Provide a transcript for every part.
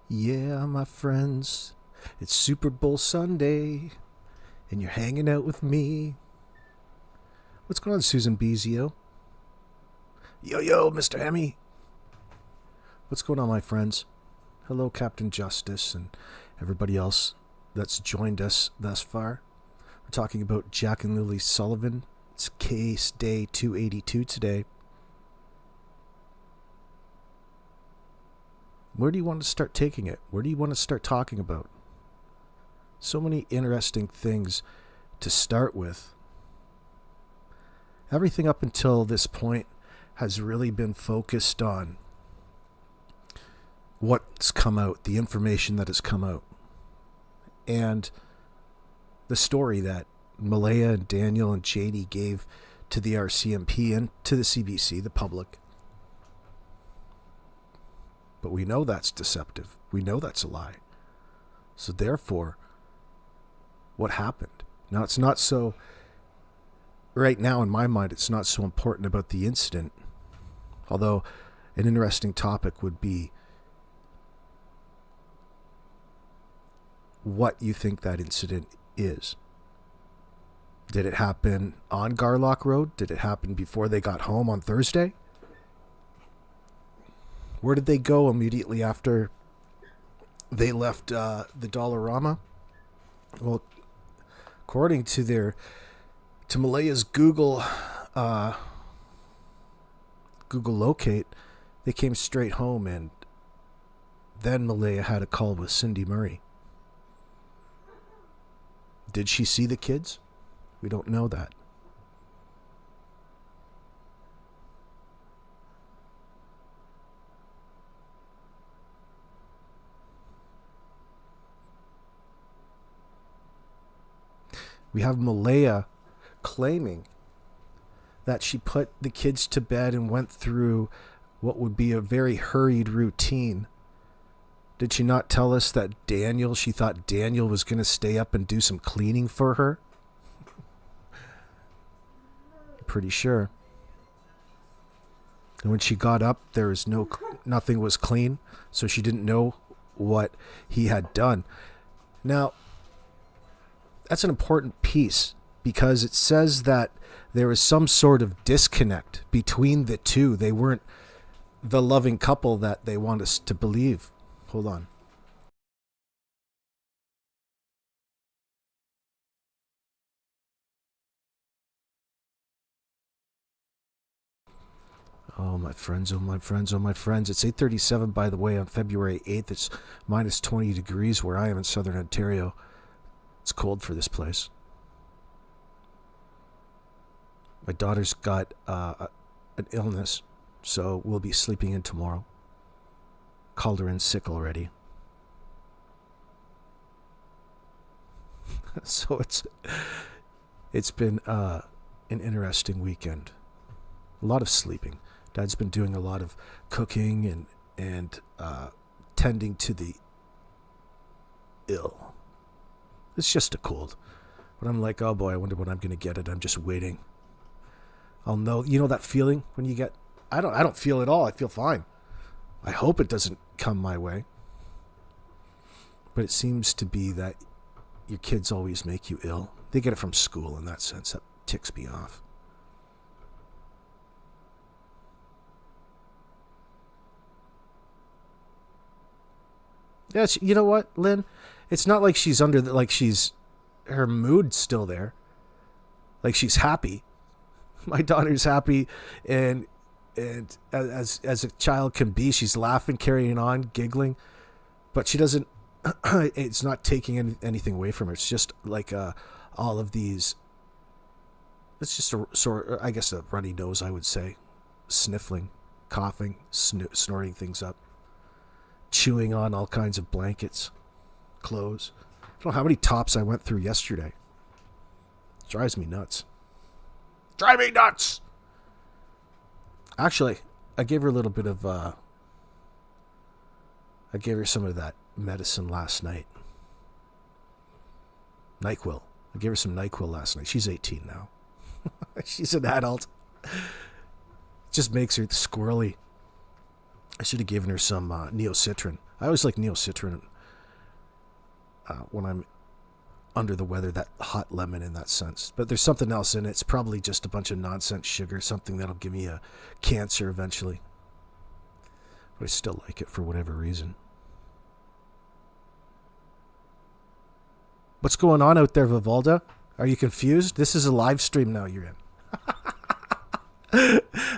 Yeah, my friends, it's Super Bowl Sunday, and you're hanging out with me. What's going on, Susan Bezio? Yo, Mr. Hemi. What's going on, my friends? Hello, Captain Justice, and everybody else that's joined us thus far. We're talking about Jack and Lily Sullivan. It's case day 282 today. Where do you want to start taking it? Where do you want to start talking about? So many interesting things to start with. Everything up until this point has really been focused on what's come out, the information that has come out, and the story that Malaya and Daniel and Janie gave to the RCMP and to the CBC, the public. But we know that's deceptive. We know that's a lie. So therefore, what happened? Now, it's not so, right now in my mind, it's not so important about the incident. Although an interesting topic would be what you think that incident is. Did it happen on Garlock Road? Did it happen before they got home on Thursday? Where did they go immediately after they left the Dollarama? Well, according to Malaya's Google Locate, they came straight home, and then Malaya had a call with Cindy Murray. Did she see the kids? We don't know that. We have Malaya claiming that she put the kids to bed and went through what would be a very hurried routine. Did she not tell us that she thought Daniel was going to stay up and do some cleaning for her? Pretty sure. And when she got up, nothing was clean, so she didn't know what he had done. Now, that's an important piece because it says that there is some sort of disconnect between the two. They weren't the loving couple that they want us to believe. Hold on. Oh, my friends, oh, my friends, oh, my friends. It's 8:37, by the way, on February 8th. It's minus 20 degrees where I am in southern Ontario. It's cold for this place. My daughter's got an illness, so we'll be sleeping in tomorrow. Called her in sick already. So it's been an interesting weekend. A lot of sleeping. Dad's been doing a lot of cooking and tending to the ill. It's just a cold. But I'm like, oh boy, I wonder when I'm going to get it. I'm just waiting. I'll know. You know that feeling when you get... I don't feel it all. I feel fine. I hope it doesn't come my way. But it seems to be that your kids always make you ill. They get it from school in that sense. That ticks me off. Yeah, you know what, Lynn? It's not like she's her mood's still there. Like she's happy. My daughter's happy, and as a child can be, she's laughing, carrying on, giggling, but she doesn't. It's not taking anything away from her. It's just like all of these. It's just I guess a runny nose, I would say, sniffling, coughing, snorting things up. Chewing on all kinds of blankets, clothes. I don't know how many tops I went through yesterday. It drives me nuts. Drive me nuts! Actually, I gave her a little bit of... I gave her some of that medicine last night. NyQuil. I gave her some NyQuil last night. She's 18 now. She's an adult. It just makes her squirrely. I should have given her some Neocitrin. I always like Neocitrin when I'm under the weather, that hot lemon in that sense. But there's something else in it. It's probably just a bunch of nonsense sugar, something that'll give me a cancer eventually. But I still like it for whatever reason. What's going on out there, Vivalda? Are you confused? This is a live stream now you're in.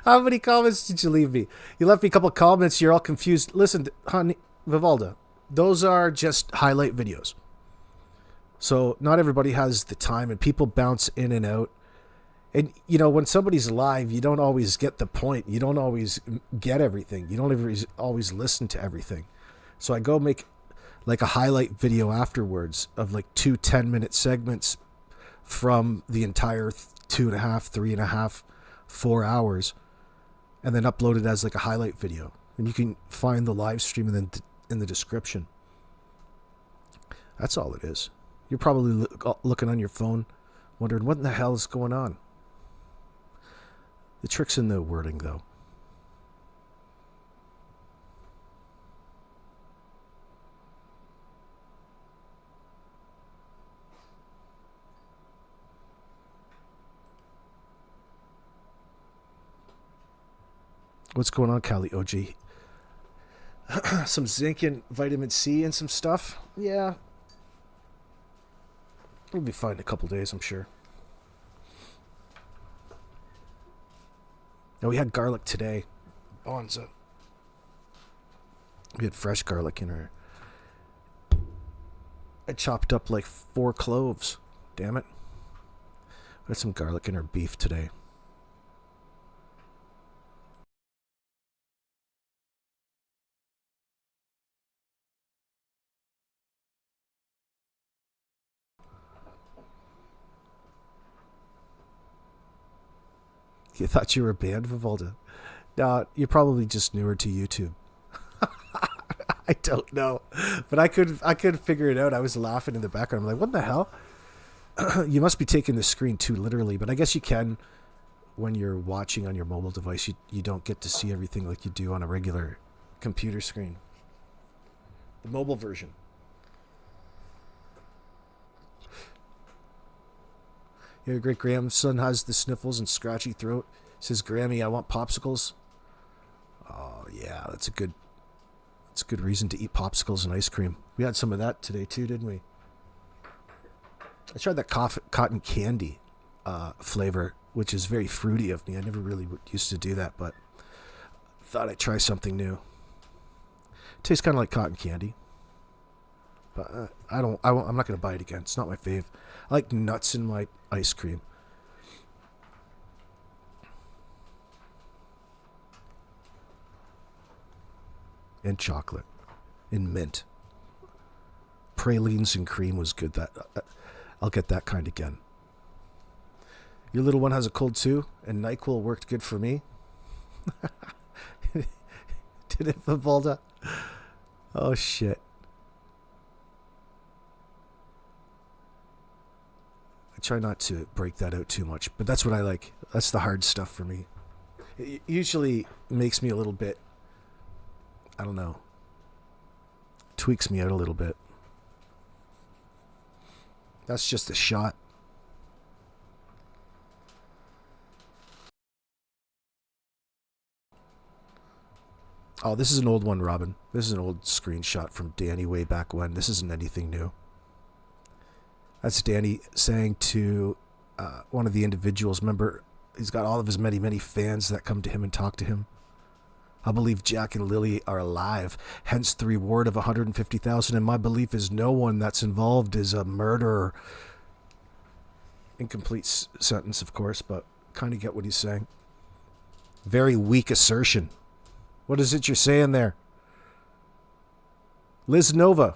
How many comments did you leave me? You left me a couple of comments. You're all confused. Listen, honey, Vivalda, those are just highlight videos. So not everybody has the time, and people bounce in and out. And, you know, when somebody's live, you don't always get the point. You don't always get everything. You don't always listen to everything. So I go make like a highlight video afterwards of like 2 10-minute segments from the entire 2.5, 3.5, 4 hours, and then upload it as like a highlight video. And you can find the live stream in the description. That's all it is. You're probably looking on your phone, wondering what in the hell is going on. The trick's in the wording, though. What's going on, Cali OG? Some zinc and vitamin C and some stuff? Yeah. We'll be fine in a couple days, I'm sure. Now, we had garlic today. Bonza. We had fresh garlic in her. I chopped up like 4 cloves. Damn it. We had some garlic in our beef today. You thought you were a band, Vivalda? No, you're probably just newer to YouTube. I don't know, but I could figure it out. I was laughing in the background. I'm like, what the hell? You must be taking the screen too literally, but I guess you can when you're watching on your mobile device. You don't get to see everything like you do on a regular computer screen. The mobile version. Your great grandson has the sniffles and scratchy throat. Says, Grammy, I want popsicles. Oh yeah, that's a good reason to eat popsicles and ice cream. We had some of that today too, didn't we? I tried that cotton candy flavor, which is very fruity of me. I never really used to do that, but thought I'd try something new. Tastes kind of like cotton candy, but I'm not gonna buy it again. It's not my fave. I like nuts in my ice cream. And chocolate. And mint. Pralines and cream was good. That I'll get that kind again. Your little one has a cold too, and NyQuil worked good for me. Did it, Vivalda? Oh shit. I try not to break that out too much, but that's what I like. That's the hard stuff for me. It usually makes me a little bit, I don't know, tweaks me out a little bit. That's just a shot. Oh, this is an old one, Robin. This is an old screenshot from Danny way back when. This isn't anything new. That's Danny saying to one of the individuals. Remember, he's got all of his many, many fans that come to him and talk to him. I believe Jack and Lily are alive, hence the reward of 150,000. And my belief is no one that's involved is a murderer. Incomplete sentence, of course, but kind of get what he's saying. Very weak assertion. What is it you're saying there? Liz Nova.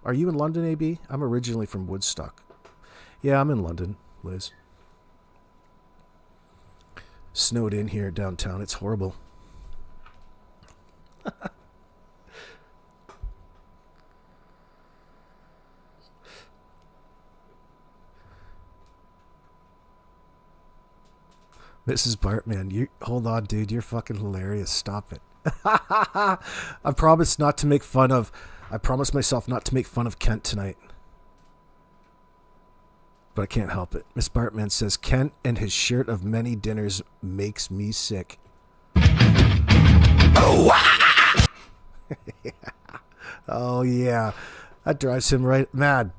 Are you in London, AB? I'm originally from Woodstock. Yeah, I'm in London, Liz. Snowed in here downtown. It's horrible. Mrs. Bartman, you hold on, dude. You're fucking hilarious. Stop it. I promise not to make fun of. I promise myself not to make fun of Kent tonight. But I can't help it. Miss Bartman says, Kent and his shirt of many dinners makes me sick. Oh, yeah. That drives him right mad.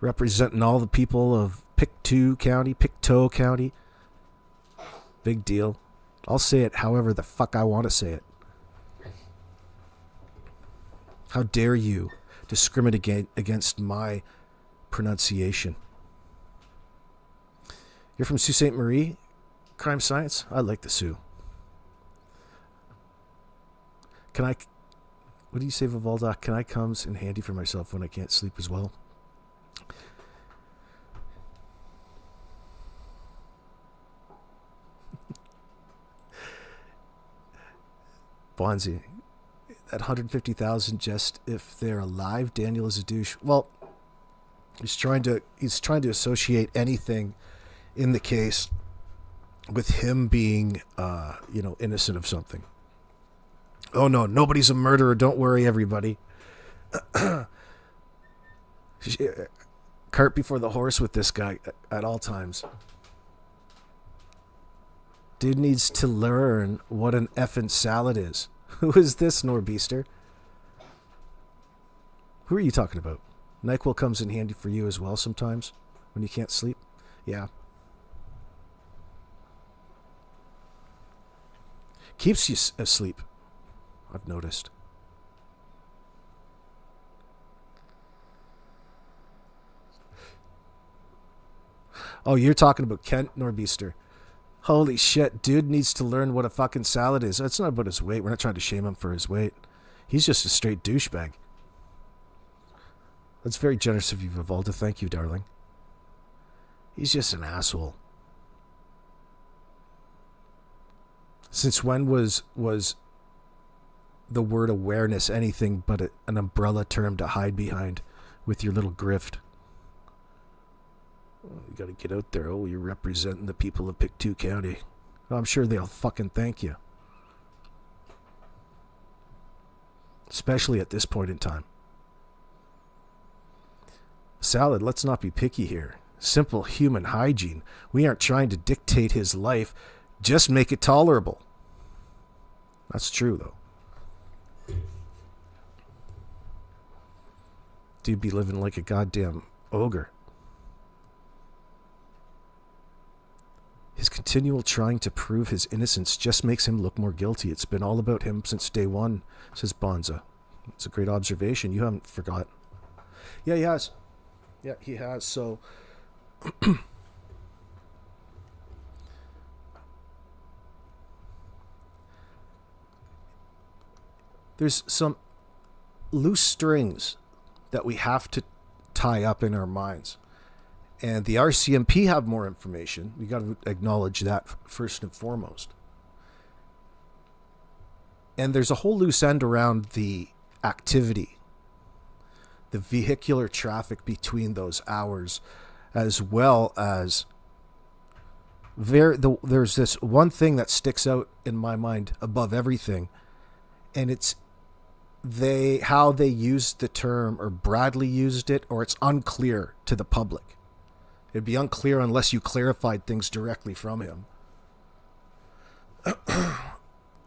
Representing all the people of Pictou County. Big deal. I'll say it however the fuck I want to say it. How dare you discriminate against my pronunciation? You're from Sault Ste. Marie? Crime Science? I like the Sioux. Can I... What do you say, Vivalda? Can I comes in handy for myself when I can't sleep as well? Bonzi, at 150,000, just if they're alive, Daniel is a douche. Well, he's trying to associate anything in the case with him being, innocent of something. Oh no, nobody's a murderer. Don't worry, everybody. Cart before the horse with this guy at all times. Dude needs to learn what an effing salad is. Who is this, Norbeaster? Who are you talking about? NyQuil comes in handy for you as well sometimes when you can't sleep. Yeah. Keeps you asleep, I've noticed. Oh, you're talking about Kent, Norbeaster. Holy shit, dude needs to learn what a fucking salad is. It's not about his weight. We're not trying to shame him for his weight. He's just a straight douchebag. That's very generous of you, Vivalda. Thank you, darling. He's just an asshole. Since when was the word awareness anything but an umbrella term to hide behind with your little grift? You got to get out there. Oh, you're representing the people of Pictou County. I'm sure they'll fucking thank you. Especially at this point in time. Salad, let's not be picky here. Simple human hygiene. We aren't trying to dictate his life. Just make it tolerable. That's true, though. Dude be living like a goddamn ogre. His continual trying to prove his innocence just makes him look more guilty. It's been all about him since day one, says Bonza. It's a great observation. You haven't forgot. Yeah, he has. Yeah, he has. So, there's some loose strings that we have to tie up in our minds. And the RCMP have more information. We got to acknowledge that first and foremost. And there's a whole loose end around the activity, the vehicular traffic between those hours, as well as there's this one thing that sticks out in my mind above everything, and it's how they used the term, or Bradley used it, or it's unclear to the public. It'd be unclear unless you clarified things directly from him.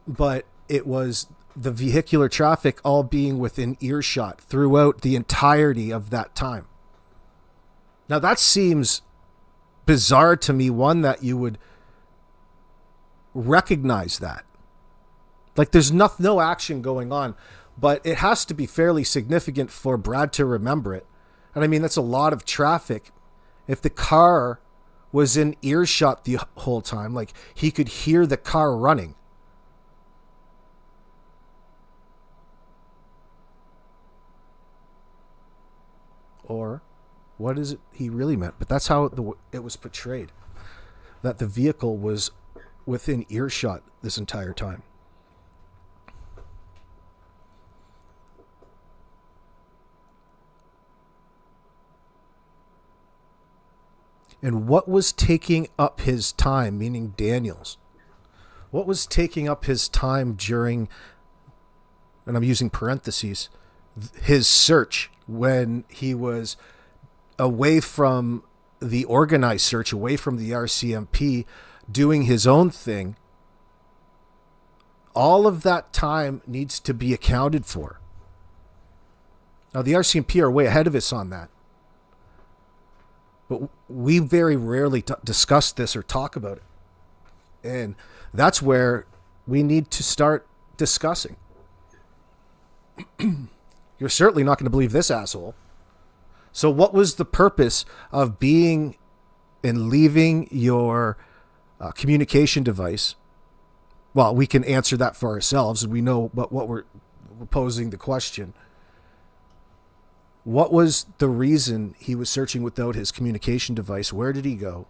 But it was the vehicular traffic all being within earshot throughout the entirety of that time. Now that seems bizarre to me, one, that you would recognize that. Like there's no action going on, but it has to be fairly significant for Brad to remember it. And I mean, that's a lot of traffic. If the car was in earshot the whole time, like he could hear the car running. Or what is it he really meant? But that's how it was portrayed. That the vehicle was within earshot this entire time. And what was taking up his time, meaning Daniel's? What was taking up his time during, and I'm using parentheses, his search when he was away from the organized search, away from the RCMP, doing his own thing? All of that time needs to be accounted for. Now, the RCMP are way ahead of us on that. But we very rarely discuss this or talk about it. And that's where we need to start discussing. You're certainly not going to believe this asshole. So what was the purpose of being and leaving your communication device? Well, we can answer that for ourselves. We know what we're posing the question. What was the reason he was searching without his communication device? Where did he go?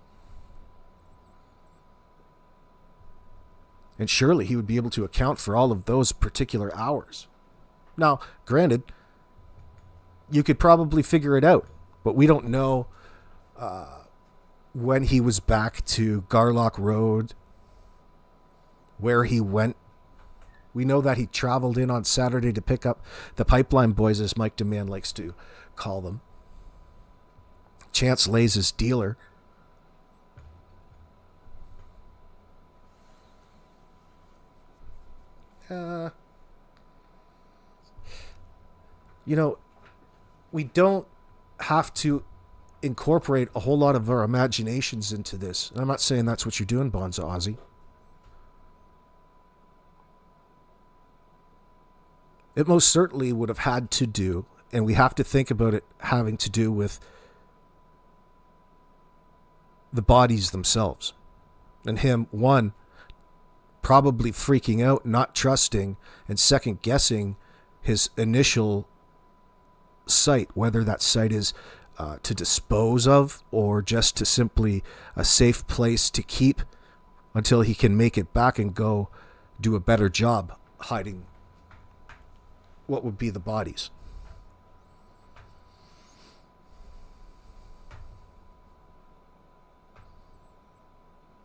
And surely he would be able to account for all of those particular hours. Now, granted, you could probably figure it out, but we don't know when he was back to Garlock Road, where he went. We know that he traveled in on Saturday to pick up the Pipeline Boys, as Mike Demand likes to call them. Chance Lay's his dealer. We don't have to incorporate a whole lot of our imaginations into this. And I'm not saying that's what you're doing, Bonza Ozzy. It most certainly would have had to do, and we have to think about it having to do with the bodies themselves. And him, one, probably freaking out, not trusting, and second guessing his initial site, whether that site is to dispose of or just to simply a safe place to keep until he can make it back and go do a better job hiding what would be the bodies.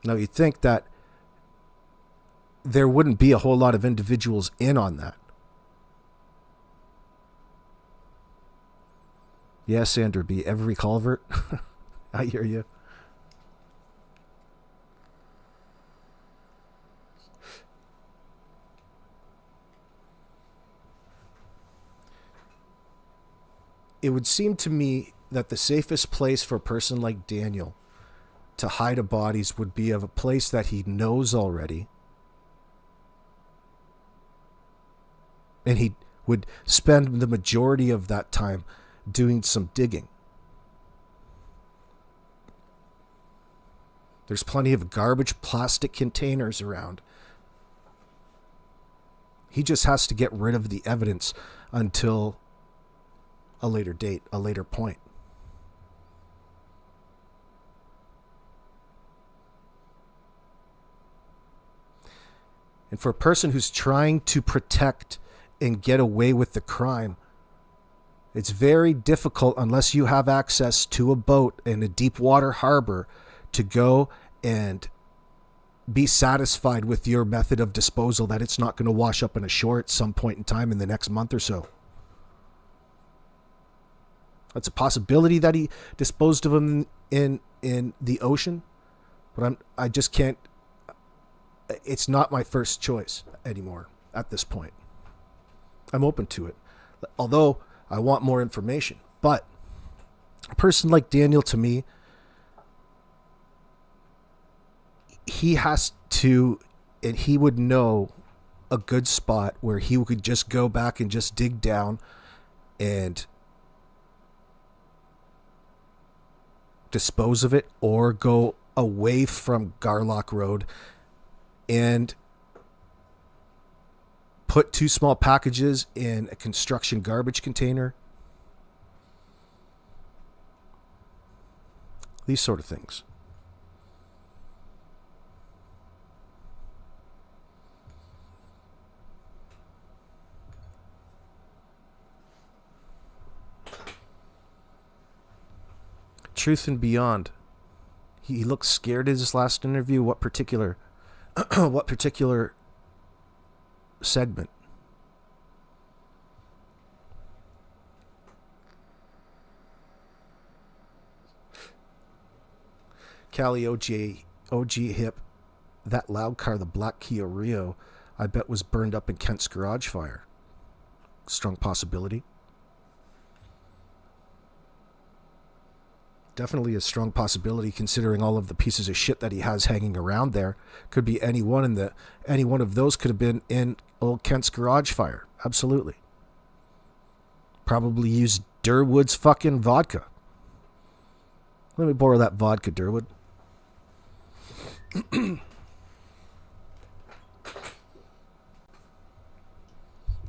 Now, you'd think that there wouldn't be a whole lot of individuals in on that. Yes, Sandra B. Every culvert. I hear you. It would seem to me that the safest place for a person like Daniel to hide a bodies would be of a place that he knows already. And he would spend the majority of that time doing some digging. There's plenty of garbage plastic containers around. He just has to get rid of the evidence until a later date, a later point. And for a person who's trying to protect and get away with the crime, it's very difficult unless you have access to a boat in a deep water harbor to go and be satisfied with your method of disposal that it's not going to wash up on a shore at some point in time in the next month or so. That's a possibility that he disposed of him in the ocean, but I just can't. It's not my first choice anymore at this point. I'm open to it, although I want more information. But a person like Daniel, to me, he has to, and he would know a good spot where he could just go back and just dig down and dispose of it, or go away from Garlock Road and put 2 small packages in a construction garbage container. These sort of things. Truth and Beyond. He looked scared in his last interview. What particular What particular segment? Cali OG hip. That loud car, the black Kia Rio, I bet was burned up in Kent's garage fire. Strong possibility. Definitely a strong possibility considering all of the pieces of shit that he has hanging around there. Could be any one of those could have been in old Kent's garage fire. Absolutely. Probably used Durwood's fucking vodka. Let me borrow that vodka, Durwood.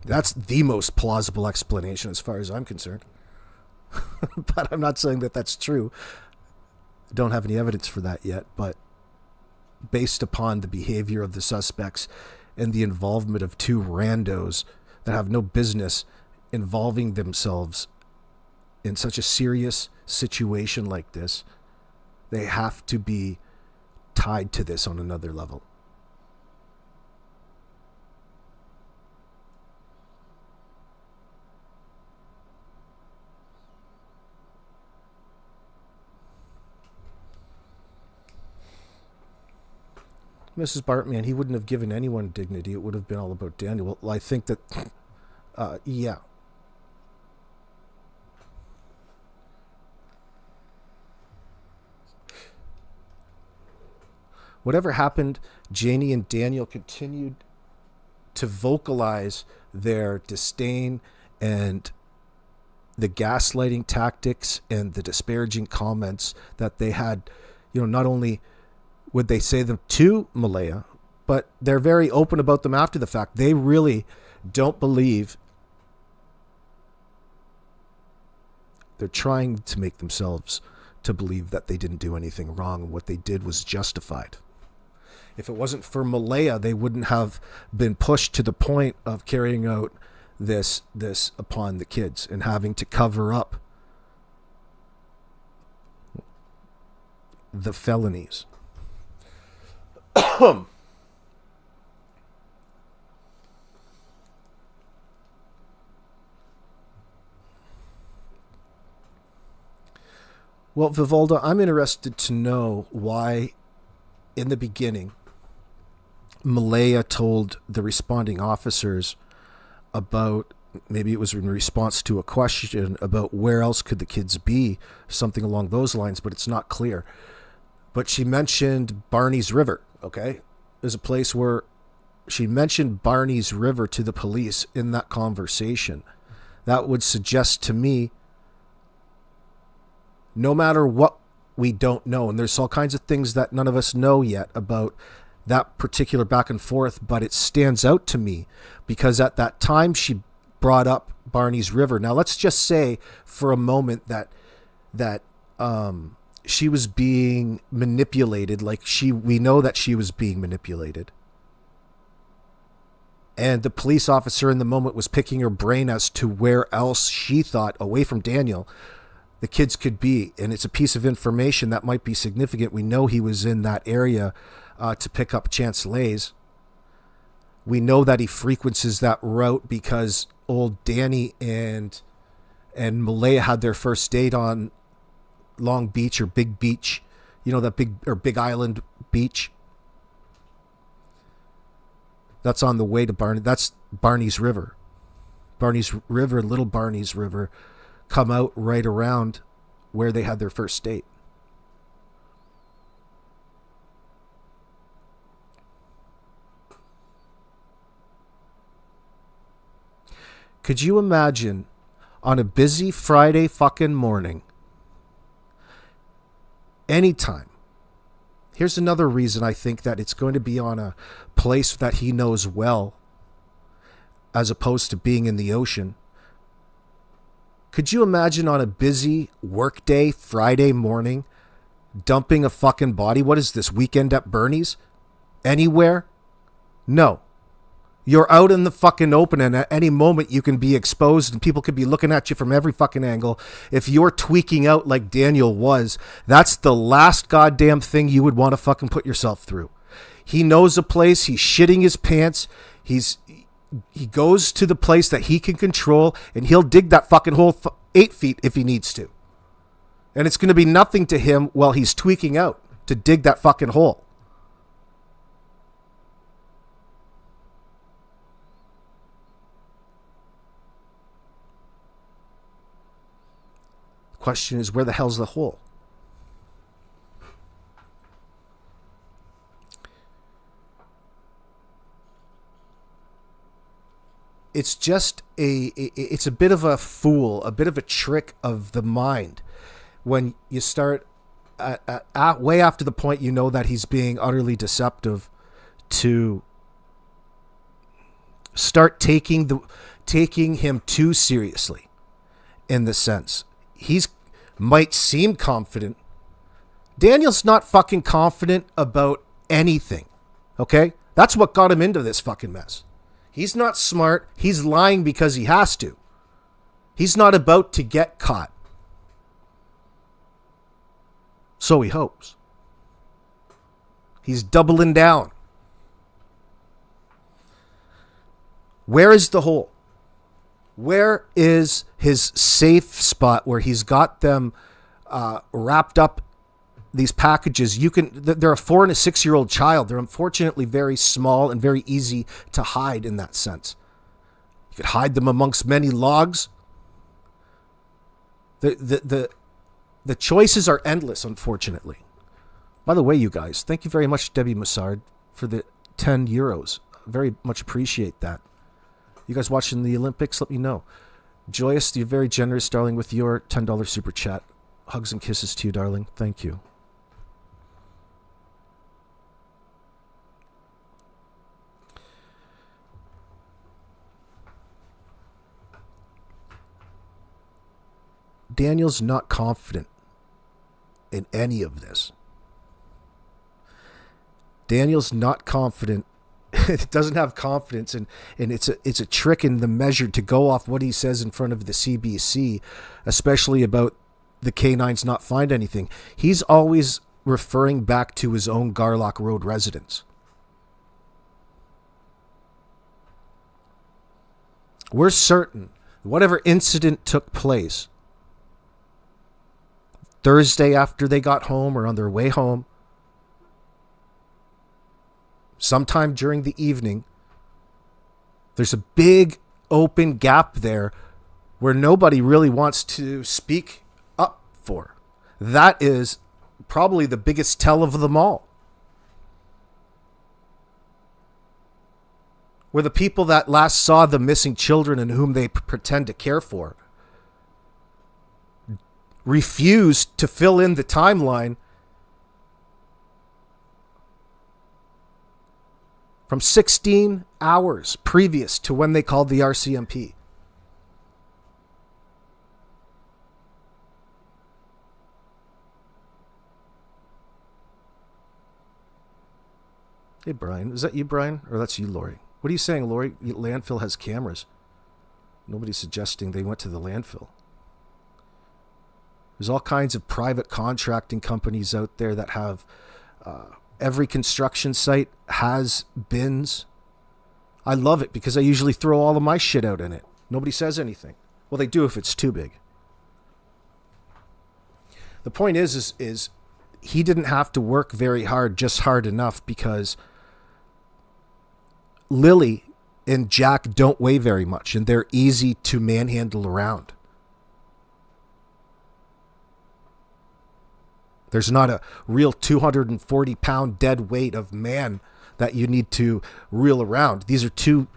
That's the most plausible explanation as far as I'm concerned. But I'm not saying that that's true. I don't have any evidence for that yet, but based upon the behavior of the suspects and the involvement of two randos that have no business involving themselves in such a serious situation like this, they have to be tied to this on another level. Mrs. Bartman, he wouldn't have given anyone dignity. It would have been all about Daniel. Well, I think that, yeah. Whatever happened, Janie and Daniel continued to vocalize their disdain and the gaslighting tactics and the disparaging comments that they had. Not only would they say them to Malaya, but they're very open about them after the fact. They really don't believe. They're trying to make themselves to believe that they didn't do anything wrong and what they did was justified. If it wasn't for Malaya, they wouldn't have been pushed to the point of carrying out this upon the kids and having to cover up the felonies. Well, Vivalda, I'm interested to know why, in the beginning, Malaya told the responding officers about, maybe it was in response to a question about where else could the kids be, something along those lines, but it's not clear. But she mentioned Barney's River, okay? There's a place where she mentioned Barney's River to the police in that conversation. That would suggest to me, no matter what we don't know, and there's all kinds of things that none of us know yet about that particular back and forth, but it stands out to me because at that time she brought up Barney's River. Now let's just say for a moment that she was being manipulated, we know that she was being manipulated. And the police officer in the moment was picking her brain as to where else she thought, away from Daniel, the kids could be. And it's a piece of information that might be significant. We know he was in that area to pick up Chance Lays. We know that he frequencies that route because old Danny and Malaya had their first date on Long Beach or Big Beach, that Big Island Beach. That's on the way to Barney. That's Barney's River. Barney's River, Little Barney's River, come out right around where they had their first date. Could you imagine on a busy Friday fucking morning, anytime? Here's another reason I think that it's going to be on a place that he knows well, as opposed to being in the ocean. Could you imagine on a busy workday Friday morning, dumping a fucking body? What is this, weekend at Bernie's? Anywhere? No. You're out in the fucking open, and at any moment you can be exposed and people could be looking at you from every fucking angle. If you're tweaking out like Daniel was, that's the last goddamn thing you would want to fucking put yourself through. He knows a place. He's shitting his pants. He goes to the place that he can control, and he'll dig that fucking hole 8 feet if he needs to. And it's going to be nothing to him while he's tweaking out to dig that fucking hole. The question is, where the hell's the hole? It's just it's a bit of a fool, a bit of a trick of the mind when you start at way after the point you know that he's being utterly deceptive, to start taking him too seriously. In the sense, he's might seem confident. Daniel's not fucking confident about anything. Okay? That's what got him into this fucking mess. He's not smart. He's lying because he has to. He's not about to get caught. So he hopes. He's doubling down. Where is the hole? Where is his safe spot where he's got them wrapped up, these packages? They're a 4 and a 6-year-old child. They're unfortunately very small and very easy to hide in that sense. You could hide them amongst many logs. The choices are endless, unfortunately. By the way, you guys, thank you very much, Debbie Massard, for the 10 euros. Very much appreciate that. You guys watching the Olympics, let me know. Joyous, you're very generous, darling, with your $10 super chat. Hugs and kisses to you, darling. Thank you. Daniel's not confident in any of this. Daniel's not confident. It doesn't have confidence, and it's a trick in the measure to go off what he says in front of the CBC, especially about the canines not find anything. He's always referring back to his own Garlock Road residence. We're certain whatever incident took place Thursday after they got home or on their way home, sometime during the evening, there's a big open gap there where nobody really wants to speak up for. That is probably the biggest tell of them all. Where the people that last saw the missing children and whom they pretend to care for refused to fill in the timeline from 16 hours previous to when they called the RCMP. Hey, Brian. Is that you, Brian? Or that's you, Lori? What are you saying, Lori? Landfill has cameras. Nobody's suggesting they went to the landfill. There's all kinds of private contracting companies out there that have... every construction site has bins. I love it because I usually throw all of my shit out in it. Nobody says anything. Well, they do if it's too big. The point is he didn't have to work very hard, just hard enough, because Lily and Jack don't weigh very much and they're easy to manhandle around. There's not a real 240-pound dead weight of man that you need to reel around. These are two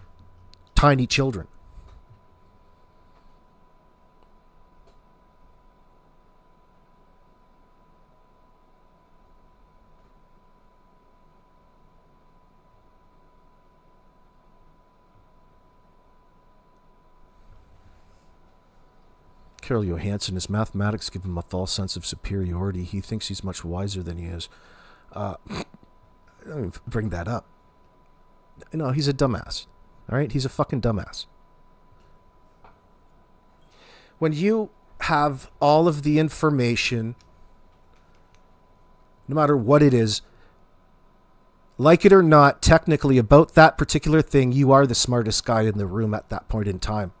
tiny children. Carol Johansson, his mathematics give him a false sense of superiority. He thinks he's much wiser than he is. I don't even bring that up. No, he's a dumbass. All right? He's a fucking dumbass. When you have all of the information, no matter what it is, like it or not, technically about that particular thing, you are the smartest guy in the room at that point in time.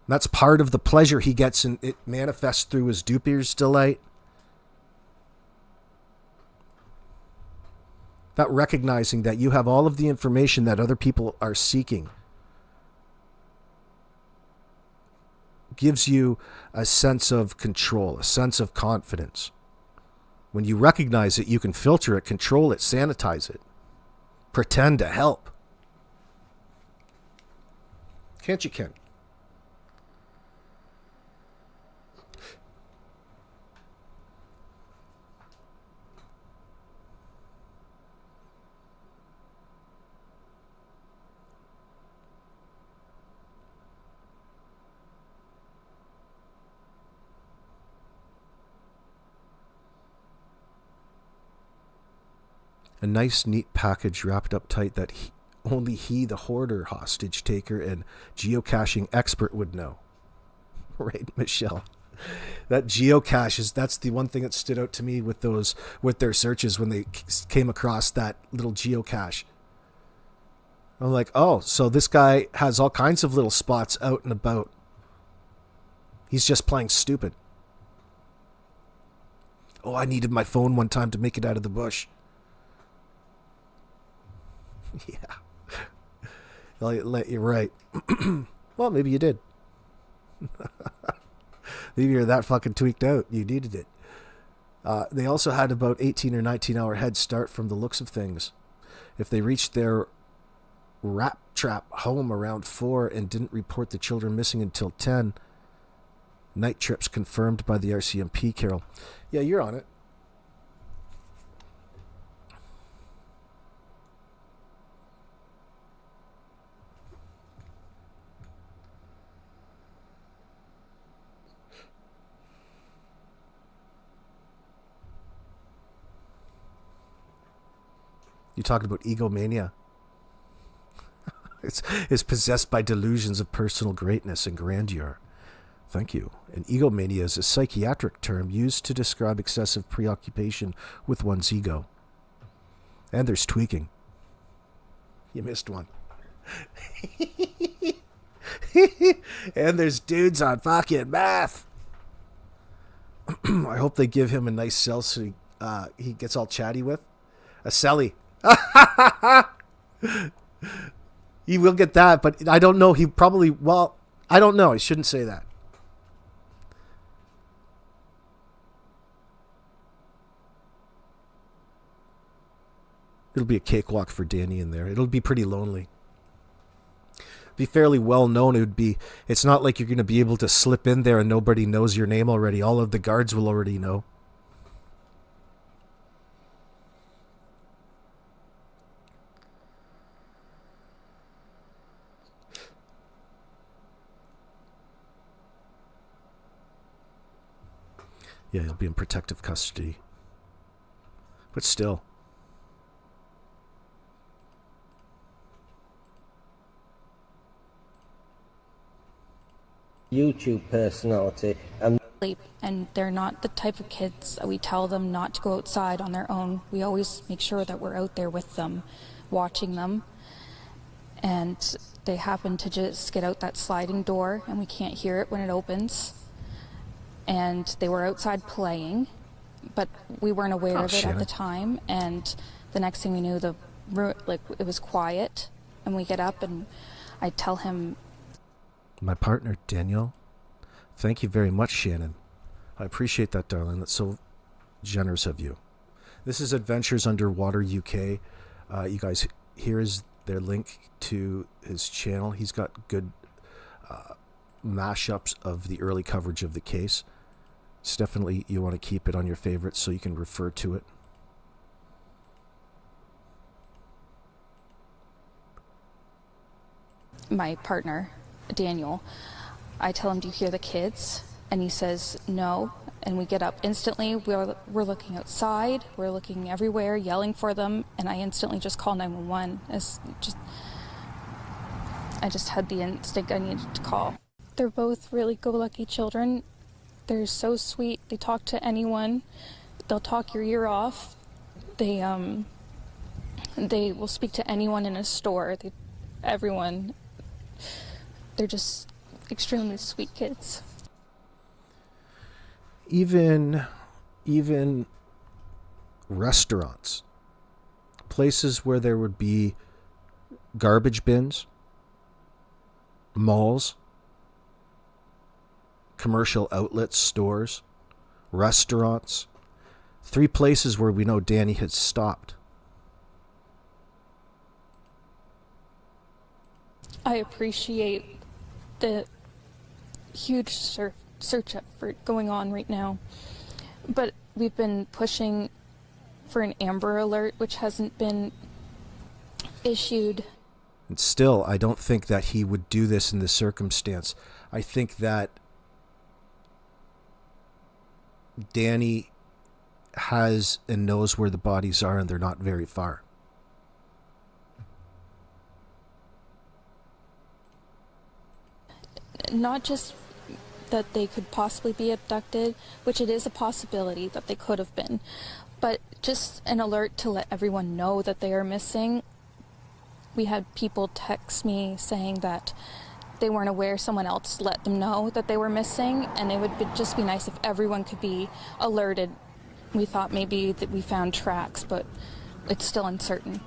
That's part of the pleasure he gets, and it manifests through his duper's delight. That recognizing that you have all of the information that other people are seeking gives you a sense of control, a sense of confidence. When you recognize it, you can filter it, control it, sanitize it, pretend to help. Can't you, Ken? A nice, neat package wrapped up tight that only he, the hoarder, hostage taker, and geocaching expert would know. Right, Michelle? That geocache that's the one thing that stood out to me with their searches when they came across that little geocache. I'm like, oh, so this guy has all kinds of little spots out and about. He's just playing stupid. Oh, I needed my phone one time to make it out of the bush. Yeah. You're right. Well, maybe you did. Maybe you're that fucking tweaked out. You needed it. They also had about 18 or 19 hour head start from the looks of things. If they reached their rat trap home around 4 and didn't report the children missing until 10, night trips confirmed by the RCMP, Carol. Yeah, you're on it. You talking about egomania? It's possessed by delusions of personal greatness and grandeur. Thank you. And egomania is a psychiatric term used to describe excessive preoccupation with one's ego. And there's tweaking. You missed one. And there's dudes on fucking meth. I hope they give him a nice cell so he gets all chatty with. A celly. He will get that, but I don't know. He probably, well, I don't know. I shouldn't say that. It'll be a cakewalk for Danny in there. It'll be pretty lonely. Be fairly well known. It's not like you're going to be able to slip in there and nobody knows your name already. All of the guards will already know. Yeah, he'll be in protective custody. But still. YouTube personality. And they're not the type of kids we tell them not to go outside on their own. We always make sure that we're out there with them, watching them. And they happen to just get out that sliding door and we can't hear it when it opens. And they were outside playing, but we weren't aware of it at the time. And the next thing we knew, it was quiet. And we get up and I tell him, my partner, Daniel. Thank you very much, Shannon. I appreciate that, darling. That's so generous of you. This is Adventures Underwater UK. You guys, here is their link to his channel. He's got good mashups of the early coverage of the case. It's definitely, you want to keep it on your favorites so you can refer to it. my partner, Daniel, I tell him, do you hear the kids? And he says, no. And we get up instantly. We're looking outside. We're looking everywhere, yelling for them. And I instantly just call 911. I just had the instinct I needed to call. They're both really go-lucky children. They're so sweet. They talk to anyone. They'll talk your ear off. They They will speak to anyone in a store. Everyone. They're just extremely sweet kids. Even restaurants, places where there would be garbage bins, malls, commercial outlets, stores, restaurants. 3 places where we know Danny had stopped. I appreciate the huge search effort going on right now, but we've been pushing for an Amber Alert, which hasn't been issued. And still, I don't think that he would do this in this circumstance. I think that Danny has and knows where the bodies are, and they're not very far. Not just that they could possibly be abducted, which it is a possibility that they could have been, but just an alert to let everyone know that they are missing. We had people text me saying that they weren't aware someone else let them know that they were missing, and it would just be nice if everyone could be alerted. We thought maybe that we found tracks, but it's still uncertain.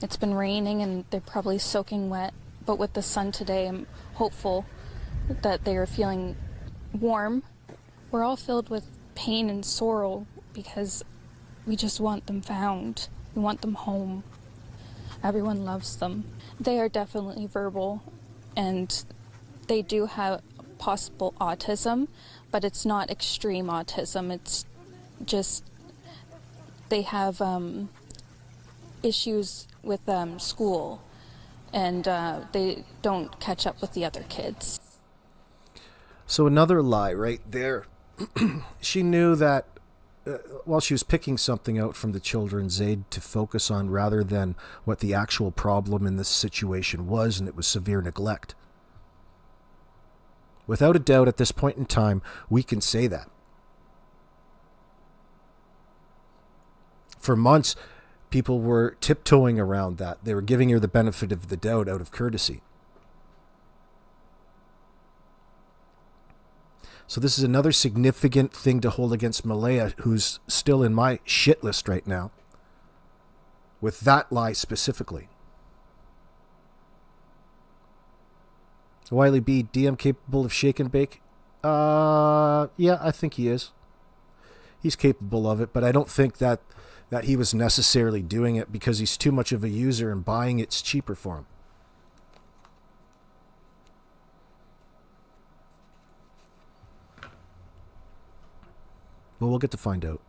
It's been raining and they're probably soaking wet, but with the sun today, I'm hopeful that they are feeling warm. We're all filled with pain and sorrow because we just want them found. We want them home. Everyone loves them. They are definitely verbal, and they do have possible autism, but it's not extreme autism. It's just they have issues with school, and they don't catch up with the other kids. So another lie right there. She knew that while she was picking something out from the children's aid to focus on rather than what the actual problem in this situation was, and it was severe neglect. Without a doubt, at this point in time, we can say that. For months, people were tiptoeing around that. They were giving her the benefit of the doubt out of courtesy. So this is another significant thing to hold against Malaya, who's still in my shit list right now, with that lie specifically. Wiley B, DM capable of shake and bake? Yeah, I think he is. He's capable of it, but I don't think that he was necessarily doing it because he's too much of a user and buying it's cheaper for him. Well, we'll get to find out.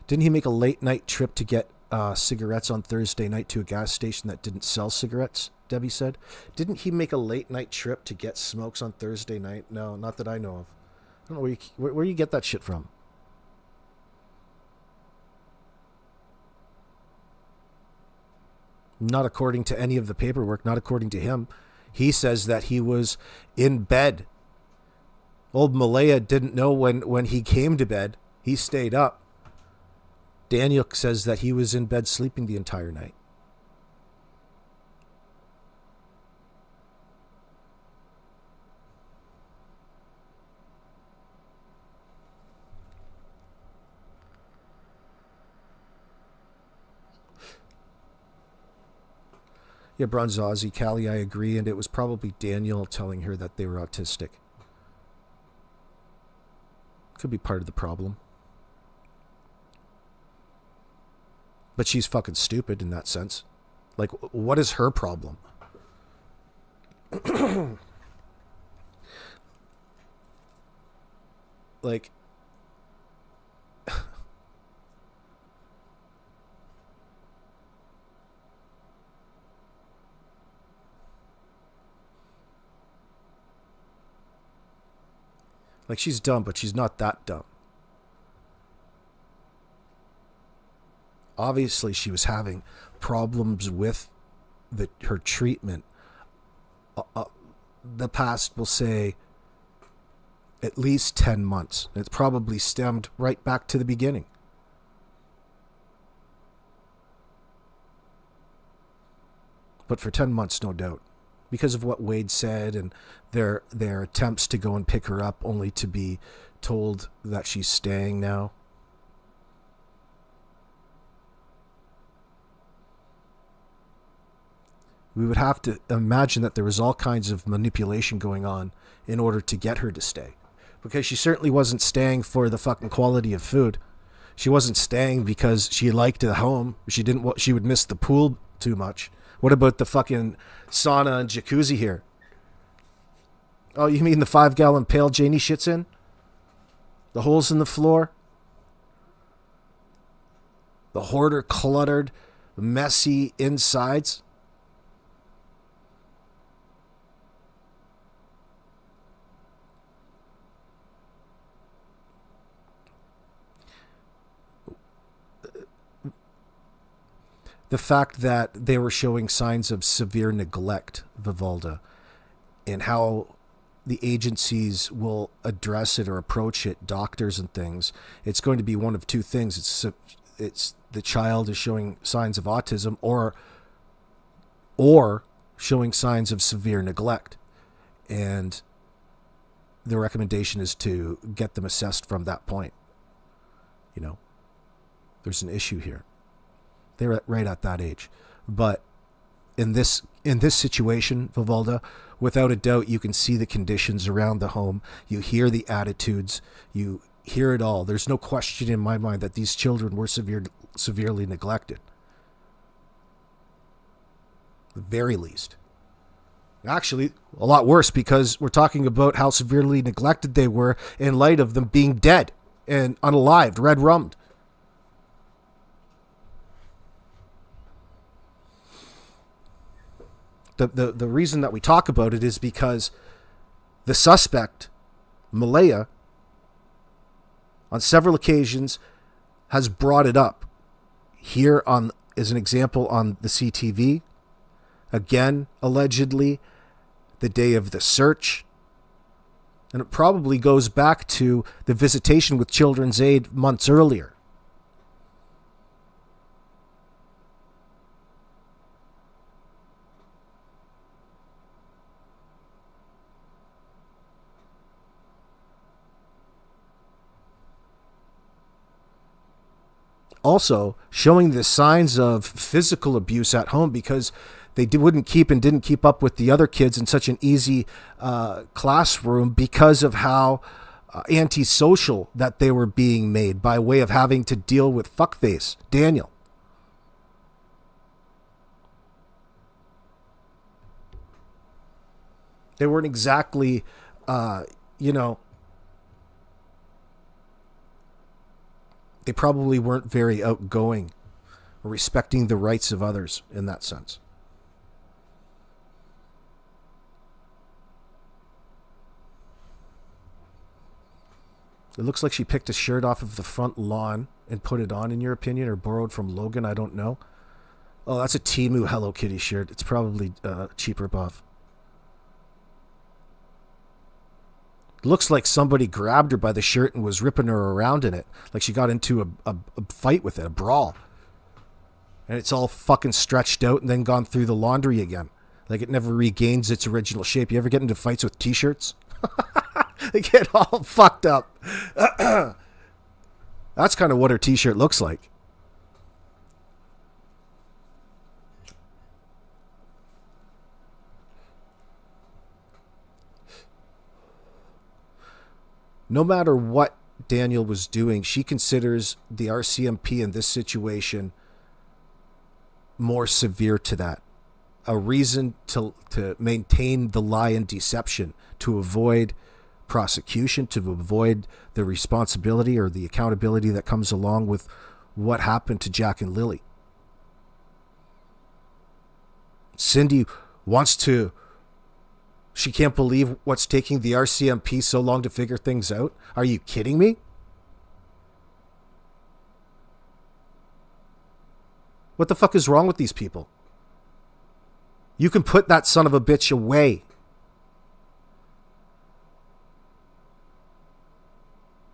Didn't he make a late night trip to get cigarettes on Thursday night to a gas station that didn't sell cigarettes? Debbie said. Didn't he make a late night trip to get smokes on Thursday night? No, not that I know of. I don't know where you get that shit from. Not according to any of the paperwork, not according to him. He says that he was in bed. Old Malaya didn't know when he came to bed. He stayed up. Daniel says that he was in bed sleeping the entire night. Yeah, Bronzozzi, Callie, I agree, and it was probably Daniel telling her that they were autistic. Could be part of the problem. But she's fucking stupid in that sense. Like, what is her problem? Like, like, she's dumb, but she's not that dumb. Obviously, she was having problems with her treatment. The past, we'll say, at least 10 months. It's probably stemmed right back to the beginning. But for 10 months, no doubt. Because of what Wade said and their attempts to go and pick her up only to be told that she's staying now. We would have to imagine that there was all kinds of manipulation going on in order to get her to stay. Because she certainly wasn't staying for the fucking quality of food. She wasn't staying because she liked the home. She would miss the pool too much. What about the fucking sauna and jacuzzi here? Oh, you mean the 5-gallon pail Janie shits in? The holes in the floor? The hoarder, cluttered, messy insides? The fact that they were showing signs of severe neglect, Vivalda, and how the agencies will address it or approach it, doctors and things, it's going to be one of two things. It's the child is showing signs of autism or showing signs of severe neglect. And the recommendation is to get them assessed from that point. You know, there's an issue here. They're right at that age. But in this situation, Vivalda, without a doubt, you can see the conditions around the home. You hear the attitudes. You hear it all. There's no question in my mind that these children were severely neglected. At the very least. Actually, a lot worse, because we're talking about how severely neglected they were in light of them being dead and unalived, red-rummed. The reason that we talk about it is because the suspect, Malaya, on several occasions has brought it up. Here as an example on the CTV, again, allegedly, the day of the search. And it probably goes back to the visitation with Children's Aid months earlier. Also, showing the signs of physical abuse at home because they didn't keep up with the other kids in such an easy classroom because of how antisocial that they were being made by way of having to deal with fuckface Daniel. They weren't exactly, they probably weren't very outgoing or respecting the rights of others in that sense. It looks like she picked a shirt off of the front lawn and put it on, in your opinion, or borrowed from Logan. I don't know. Oh, that's a Temu Hello Kitty shirt. It's probably cheaper buff. Looks like somebody grabbed her by the shirt and was ripping her around in it. Like she got into a fight with it, a brawl. And it's all fucking stretched out and then gone through the laundry again. Like it never regains its original shape. You ever get into fights with t-shirts? They get all fucked up. That's kind of what her t-shirt looks like. No matter what Daniel was doing, she considers the RCMP in this situation more severe to that. A reason to maintain the lie and deception, to avoid prosecution, to avoid the responsibility or the accountability that comes along with what happened to Jack and Lily. Cindy she can't believe what's taking the RCMP so long to figure things out. Are you kidding me? What the fuck is wrong with these people? You can put that son of a bitch away.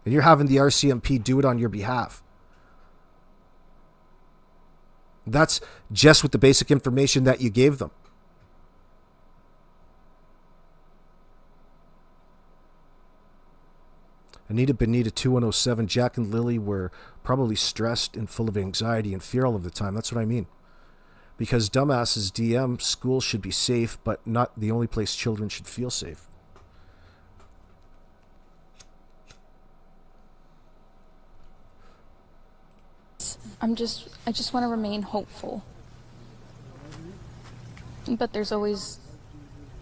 And you're having the RCMP do it on your behalf. That's just with the basic information that you gave them. Anita Benita 2107, Jack and Lily were probably stressed and full of anxiety and fear all of the time. That's what I mean. Because dumbasses DM, schools should be safe, but not the only place children should feel safe. I just want to remain hopeful. But there's always,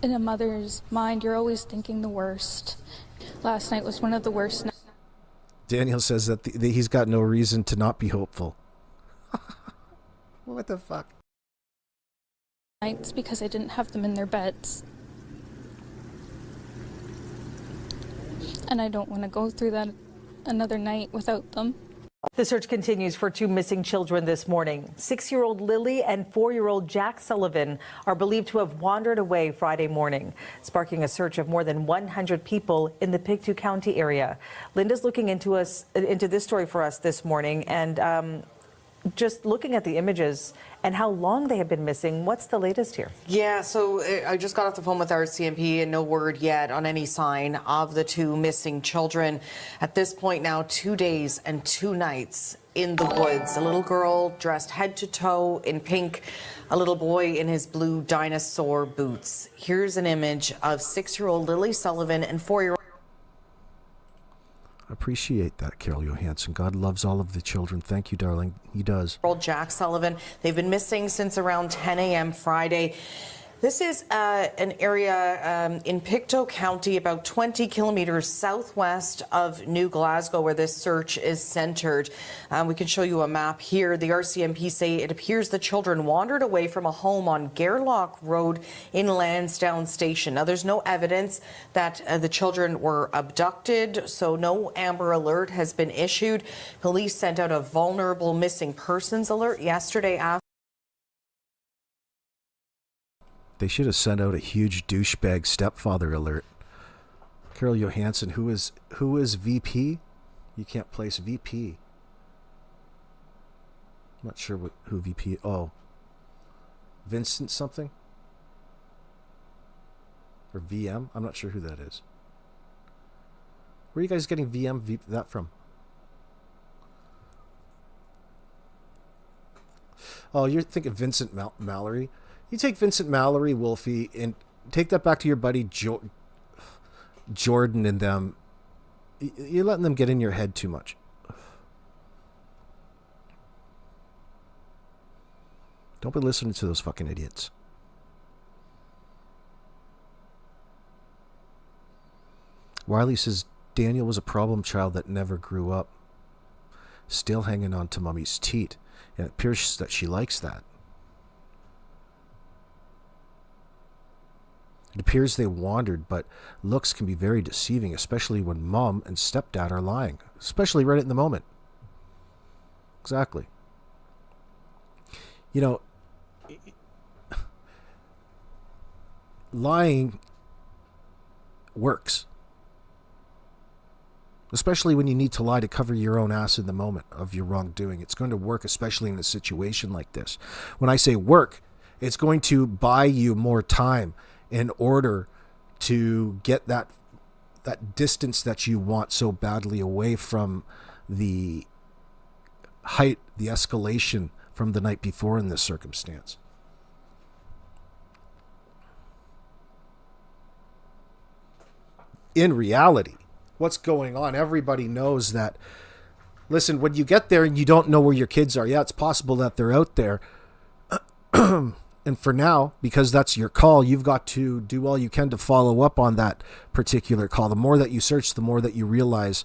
in a mother's mind, you're always thinking the worst. Last night was one of the worst nights. Daniel says that he's got no reason to not be hopeful. What the fuck? Nights because I didn't have them in their beds. And I don't want to go through that another night without them. The search continues for two missing children this morning. 6-year-old Lily and 4-year-old Jack Sullivan are believed to have wandered away Friday morning, sparking a search of more than 100 people in the Pictou County area. Linda's looking into this story for us this morning, and just looking at the images and how long they have been missing. What's the latest here? Yeah, so I just got off the phone with our CMP and no word yet on any sign of the two missing children. At this point now, 2 days and 2 nights in the woods. A little girl dressed head to toe in pink, a little boy in his blue dinosaur boots. Here's an image of 6-year-old Lily Sullivan and 4-year-old. Appreciate that, Carol Johansson. God loves all of the children. Thank you, darling. He does. Jack Sullivan. They've been missing since around 10 a.m. Friday. This is an area in Pictou County, about 20 kilometers southwest of New Glasgow, where this search is centered. We can show you a map here. The RCMP say it appears the children wandered away from a home on Gairloch Road in Lansdowne Station. Now, there's no evidence that the children were abducted, so no Amber Alert has been issued. Police sent out a vulnerable missing persons alert yesterday after. They should have sent out a huge douchebag stepfather alert. Carol Johansson, who is VP? You can't place VP. I'm not sure who VP. Oh, Vincent something, or VM. I'm not sure who that is. Where are you guys getting that from? Oh, you're thinking Vincent Mallory. You take Vincent Mallory, Wolfie, and take that back to your buddy Jordan and them. You're letting them get in your head too much. Don't be listening to those fucking idiots. Wiley says Daniel was a problem child that never grew up. Still hanging on to mommy's teat. And it appears that she likes that. It appears they wandered, but looks can be very deceiving, especially when mom and stepdad are lying, especially right at the moment. Exactly. You know, lying works, especially when you need to lie to cover your own ass in the moment of your wrongdoing. It's going to work, especially in a situation like this. When I say work, it's going to buy you more time in order to get that distance that you want so badly away from the height, the escalation from the night before in this circumstance. In reality, what's going on, everybody knows that, listen, when you get there and you don't know where your kids are, yeah, it's possible that they're out there. And for now, because that's your call, you've got to do all you can to follow up on that particular call. The more that you search, the more that you realize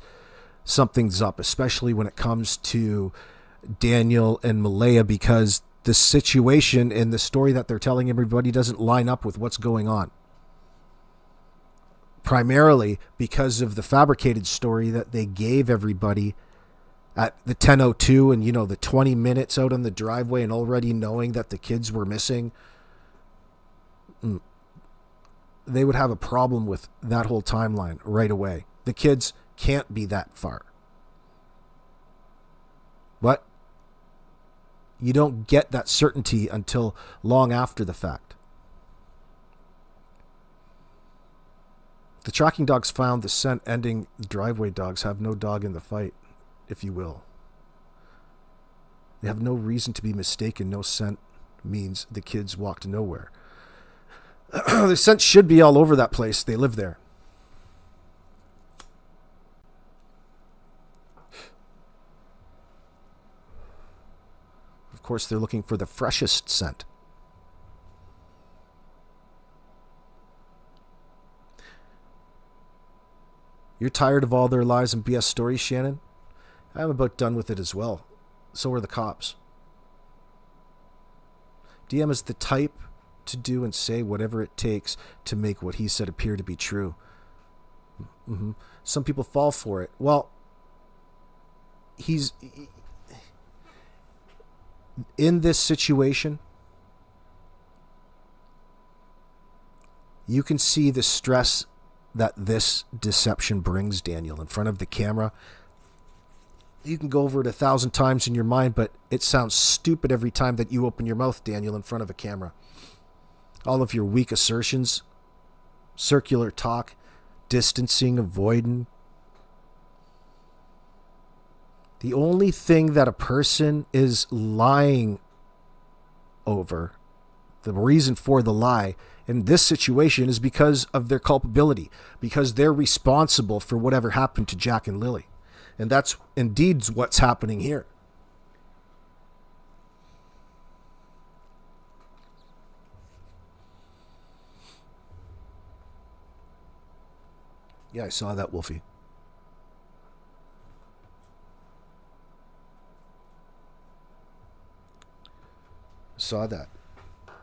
something's up, especially when it comes to Daniel and Malaya, because the situation and the story that they're telling everybody doesn't line up with what's going on. Primarily because of the fabricated story that they gave everybody at the 10:02 and, you know, the 20 minutes out on the driveway and already knowing that the kids were missing. They would have a problem with that whole timeline right away. The kids can't be that far. But you don't get that certainty until long after the fact. The tracking dogs found the scent ending. The driveway dogs have no dog in the fight, if you will. They have no reason to be mistaken. No scent means the kids walked nowhere. The scent should be all over that place. They live there. Of course, they're looking for the freshest scent. You're tired of all their lies and BS stories, Shannon? I'm about done with it as well. So are the cops. DM is the type to do and say whatever it takes to make what he said appear to be true. Some people fall for it. Well, he's in this situation. You can see the stress that this deception brings, Daniel, in front of the camera. You can go over it 1,000 times in your mind, but it sounds stupid every time that you open your mouth, Daniel, in front of a camera. All of your weak assertions, circular talk, distancing, avoiding. The only thing that a person is lying over, the reason for the lie in this situation, is because of their culpability, because they're responsible for whatever happened to Jack and Lily. And that's indeed what's happening here. Yeah, I saw that, Wolfie. Saw that.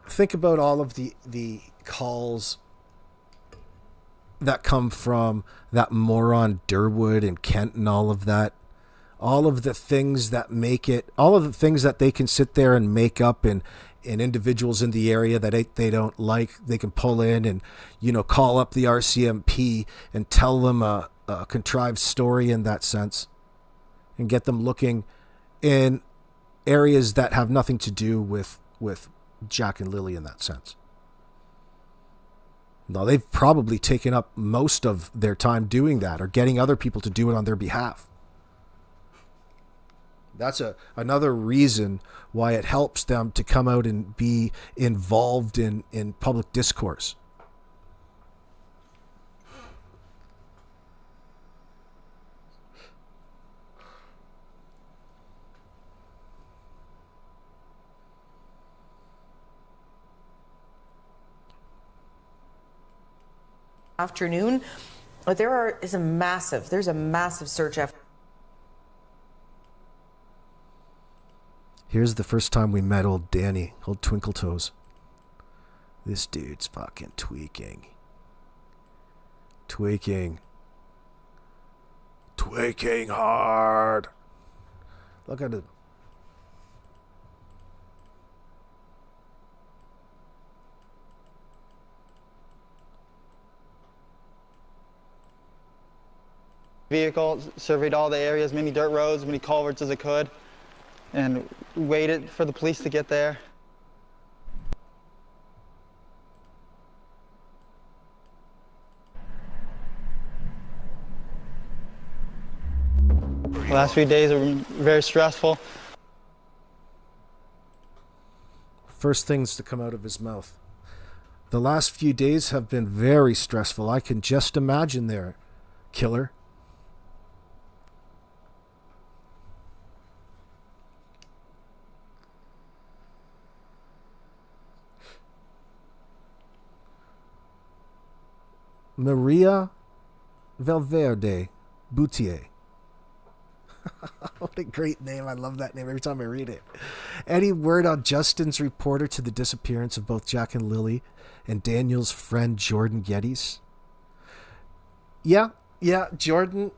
Think about all of the calls that come from that moron Durwood and Kent and all of that. All of the things that make it, all of the things that they can sit there and make up, and individuals in the area that they don't like, they can pull in and, call up the RCMP and tell them a contrived story in that sense and get them looking in areas that have nothing to do with Jack and Lily in that sense. Now, they've probably taken up most of their time doing that or getting other people to do it on their behalf. That's another reason why it helps them to come out and be involved in public discourse. Afternoon, there's a massive search effort. Here's the first time we met old Danny, old Twinkle Toes. This dude's fucking tweaking. Tweaking hard. Look at him. Vehicle, surveyed all the areas, many dirt roads, many culverts as it could, and waited for the police to get there. The last few days have been very stressful. First things to come out of his mouth. The last few days have been very stressful. I can just imagine there, killer. Maria Valverde Boutier. What a great name. I love that name every time I read it. Any word on Justin's reporter to the disappearance of both Jack and Lily and Daniel's friend Jordan Geddes? Yeah, Jordan.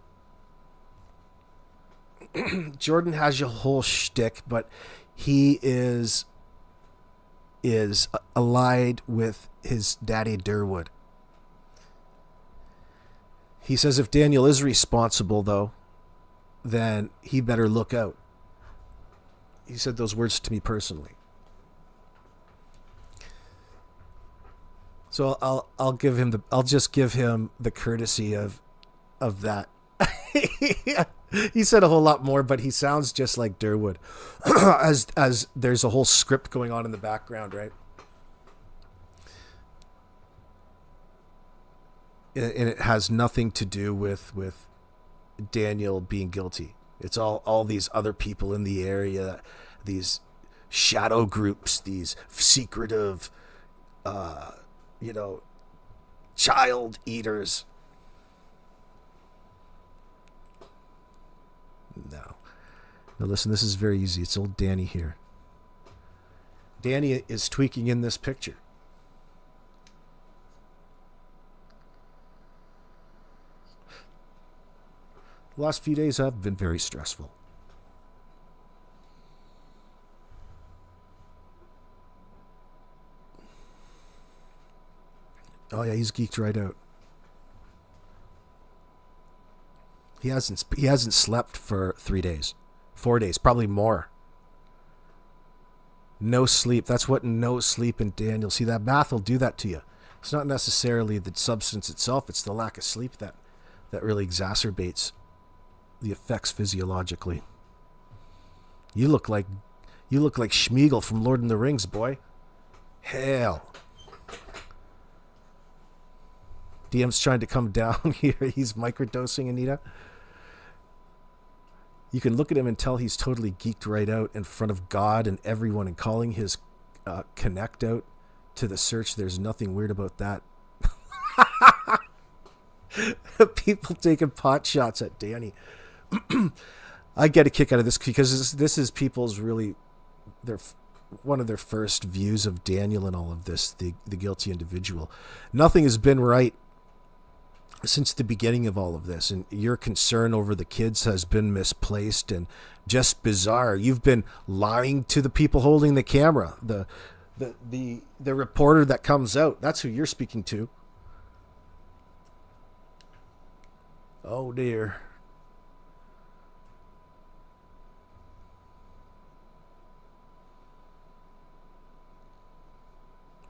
Jordan has your whole shtick, but he is allied with his daddy Durwood. He says if Daniel is responsible, though, then he better look out. He said those words to me personally. So I'll just give him the courtesy of that. He said a whole lot more, but he sounds just like Durwood, as there's a whole script going on in the background, right? And it has nothing to do with Daniel being guilty. It's all these other people in the area, these shadow groups, these secretive, child eaters. No. Now listen, this is very easy. It's old Danny here. Danny is tweaking in this picture. The last few days have been very stressful. Oh yeah, he's geeked right out. He hasn't slept for 3 days, 4 days, probably more. No sleep. That's what no sleep in Daniel. See, that bath will do that to you. It's not necessarily the substance itself. It's the lack of sleep that really exacerbates the effects physiologically. You look like Schmeagol from Lord of the Rings, boy. Hell. DM's trying to come down here. He's microdosing, Anita. You can look at him and tell he's totally geeked right out in front of God and everyone, and calling his connect out to the search. There's nothing weird about that. People taking pot shots at Danny. I get a kick out of this because this is people's really one of their first views of Daniel and all of this, the guilty individual. Nothing has been right since the beginning of all of this, and your concern over the kids has been misplaced and just bizarre. You've been lying to the people holding the camera, the reporter that comes out. That's who you're speaking to. Oh dear.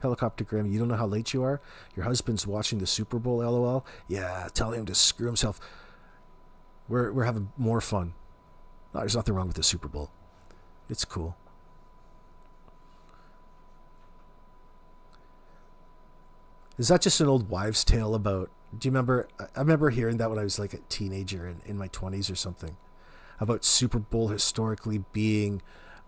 Helicopter Grammy, you don't know how late you are? Your husband's watching the Super Bowl, LOL. Yeah, tell him to screw himself. We're having more fun. No, there's nothing wrong with the Super Bowl. It's cool. Is that just an old wives' tale about... Do you remember... I remember hearing that when I was like a teenager in my 20s or something. About Super Bowl historically being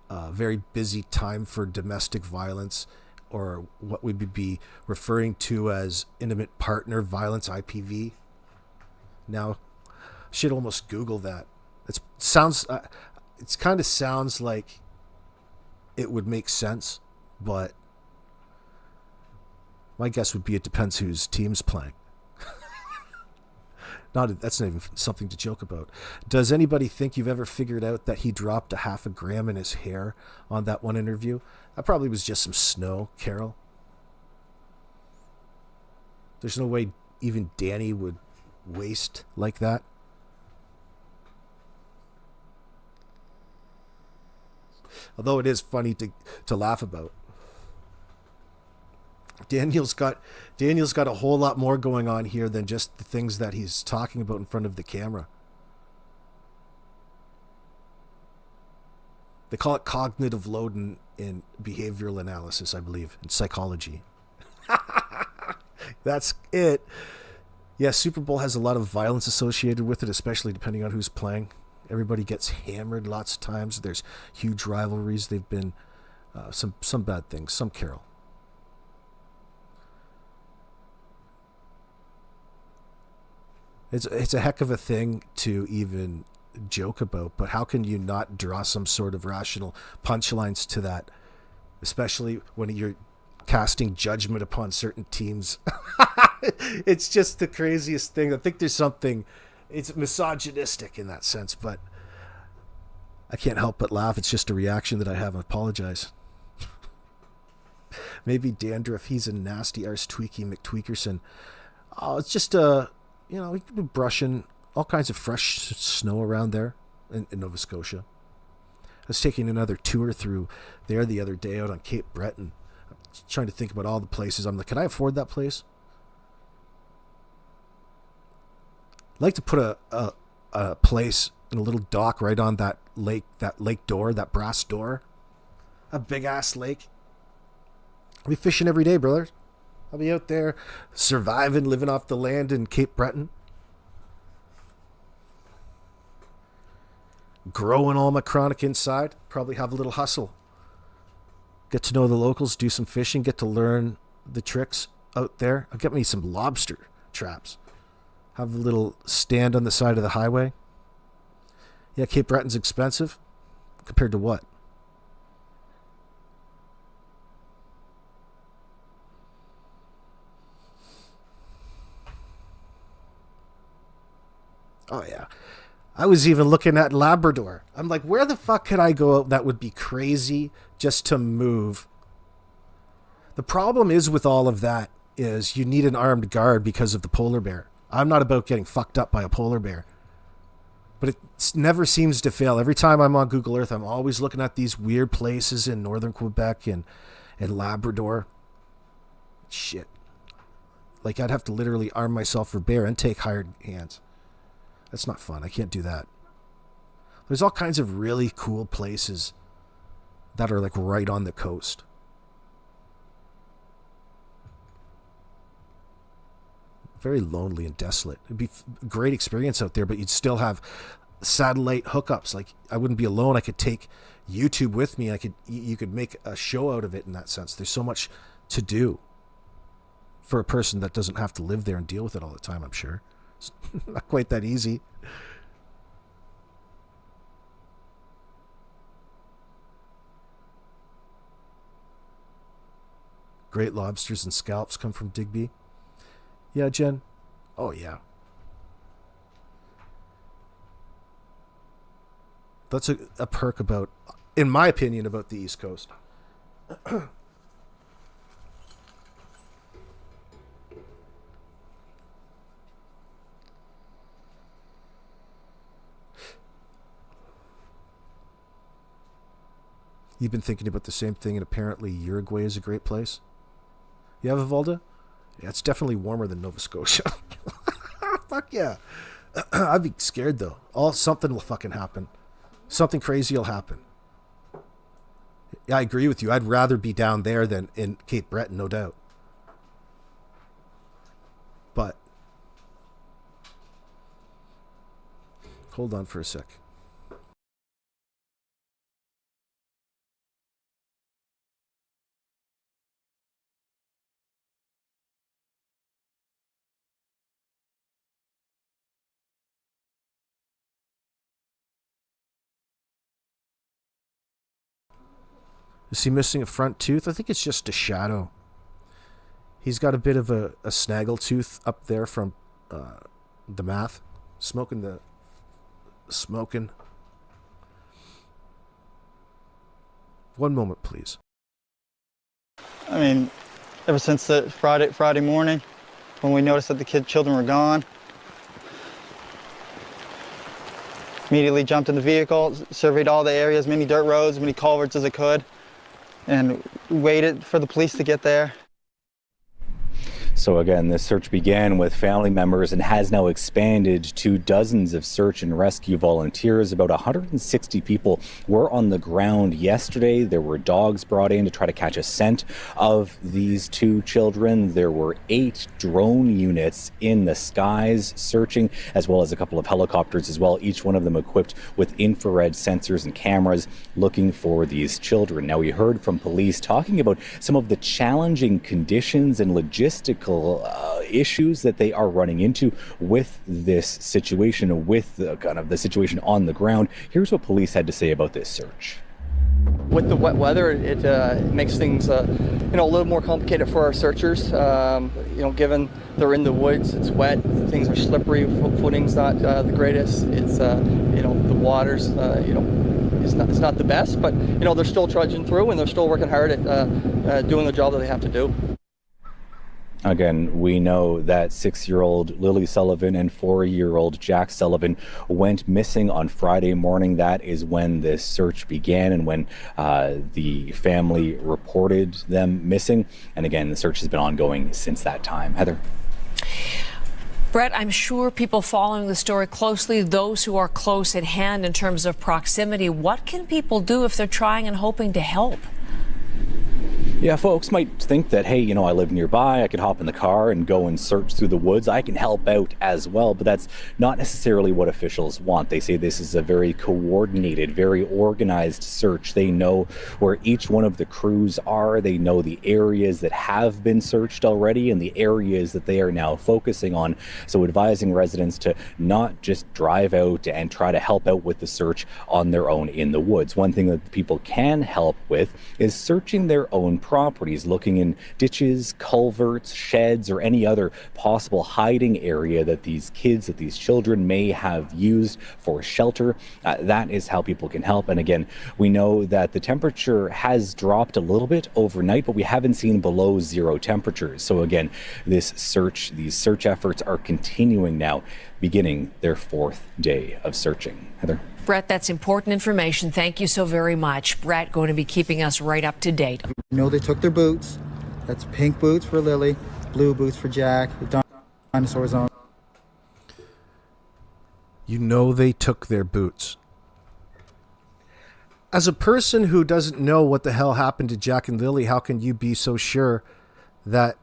a very busy time for domestic violence, or what we would be referring to as intimate partner violence, IPV. Now, I should almost Google that. It kind of sounds like it would make sense, but my guess would be it depends whose team's playing. That's not even something to joke about. Does anybody think you've ever figured out that he dropped a 0.5 gram in his hair on that one interview? That probably was just some snow, Carol. There's no way even Danny would waste like that. Although it is funny to laugh about. Daniel's got a whole lot more going on here than just the things that he's talking about in front of the camera. They call it cognitive load in behavioral analysis, I believe, in psychology. That's it. Yeah, Super Bowl has a lot of violence associated with it, especially depending on who's playing. Everybody gets hammered lots of times. There's huge rivalries. They've been some bad things, some Carol. It's a heck of a thing to even joke about, but how can you not draw some sort of rational punchlines to that, especially when you're casting judgment upon certain teams? It's just the craziest thing. I think there's something, it's misogynistic in that sense, but I can't help but laugh. It's just a reaction that I have. I apologize. Maybe dandruff. He's a nasty arse tweaky McTweakerson. Oh, it's just he could be brushing all kinds of fresh snow around there in Nova Scotia. I was taking another tour through there the other day out on Cape Breton. Trying to think about all the places. I'm like, can I afford that place? I'd like to put a place in a little dock right on that lake door, that brass door. A big ass lake. I'll be fishing every day, brothers. I'll be out there surviving, living off the land in Cape Breton. Growing all my chronic inside. Probably have a little hustle. Get to know the locals, do some fishing, get to learn the tricks out there. I'll get me some lobster traps. Have a little stand on the side of the highway. Yeah, Cape Breton's expensive. Compared to what? Oh, yeah. I was even looking at Labrador. I'm like, where the fuck could I go out that would be crazy just to move? The problem is with all of that is you need an armed guard because of the polar bear. I'm not about getting fucked up by a polar bear. But it never seems to fail. Every time I'm on Google Earth, I'm always looking at these weird places in northern Quebec and Labrador. Shit. Like, I'd have to literally arm myself for bear and take hired hands. That's not fun. I can't do that. There's all kinds of really cool places that are like right on the coast. Very lonely and desolate. It'd be a great experience out there, but you'd still have satellite hookups. Like, I wouldn't be alone. I could take YouTube with me. You could make a show out of it in that sense. There's so much to do for a person that doesn't have to live there and deal with it all the time, I'm sure. It's not quite that easy. Great lobsters and scallops come from Digby. Yeah, Jen? Oh, yeah. That's a perk about, in my opinion, about the East Coast. You've been thinking about the same thing, and apparently Uruguay is a great place. Yeah, Vivalda? Yeah, it's definitely warmer than Nova Scotia. Fuck yeah. I'd be scared, though. Something will fucking happen. Something crazy will happen. Yeah, I agree with you. I'd rather be down there than in Cape Breton, no doubt. But hold on for a sec. Is he missing a front tooth? I think it's just a shadow. He's got a bit of a snaggle tooth up there from the math. Smoking. One moment, please. I mean, ever since the Friday morning, when we noticed that the children were gone, immediately jumped in the vehicle, surveyed all the areas, many dirt roads, many culverts as I could, and waited for the police to get there. So again, this search began with family members and has now expanded to dozens of search and rescue volunteers. About 160 people were on the ground yesterday. There were dogs brought in to try to catch a scent of these two children. There were 8 drone units in the skies searching, as well as a couple of helicopters as well, each one of them equipped with infrared sensors and cameras looking for these children. Now, we heard from police talking about some of the challenging conditions and logistical issues that they are running into with this situation, with the kind of the situation on the ground. Here's what police had to say about this search. With the wet weather, it makes things a little more complicated for our searchers. Given they're in the woods, it's wet, things are slippery, footing's not the greatest. It's the water's it's not the best, but they're still trudging through and they're still working hard at doing the job that they have to do. Again, we know that 6-year-old Lily Sullivan and 4-year-old Jack Sullivan went missing on Friday morning. That is when this search began and when the family reported them missing. And again, the search has been ongoing since that time. Heather. Brett, I'm sure people following the story closely, those who are close at hand in terms of proximity, what can people do if they're trying and hoping to help? Yeah, folks might think that, hey, I live nearby, I could hop in the car and go and search through the woods. I can help out as well, but that's not necessarily what officials want. They say this is a very coordinated, very organized search. They know where each one of the crews are. They know the areas that have been searched already and the areas that they are now focusing on. So advising residents to not just drive out and try to help out with the search on their own in the woods. One thing that people can help with is searching their own properties, looking in ditches, culverts, sheds, or any other possible hiding area that these kids, that these children may have used for shelter. That is how people can help. And again, we know that the temperature has dropped a little bit overnight, but we haven't seen below zero temperatures. So again, these search efforts are continuing now, beginning their 4th day of searching. Heather. Brett, that's important information. Thank you so very much. Brett going to be keeping us right up to date. They took their boots. That's pink boots for Lily, blue boots for Jack, with dinosaurs on. They took their boots. As a person who doesn't know what the hell happened to Jack and Lily, how can you be so sure that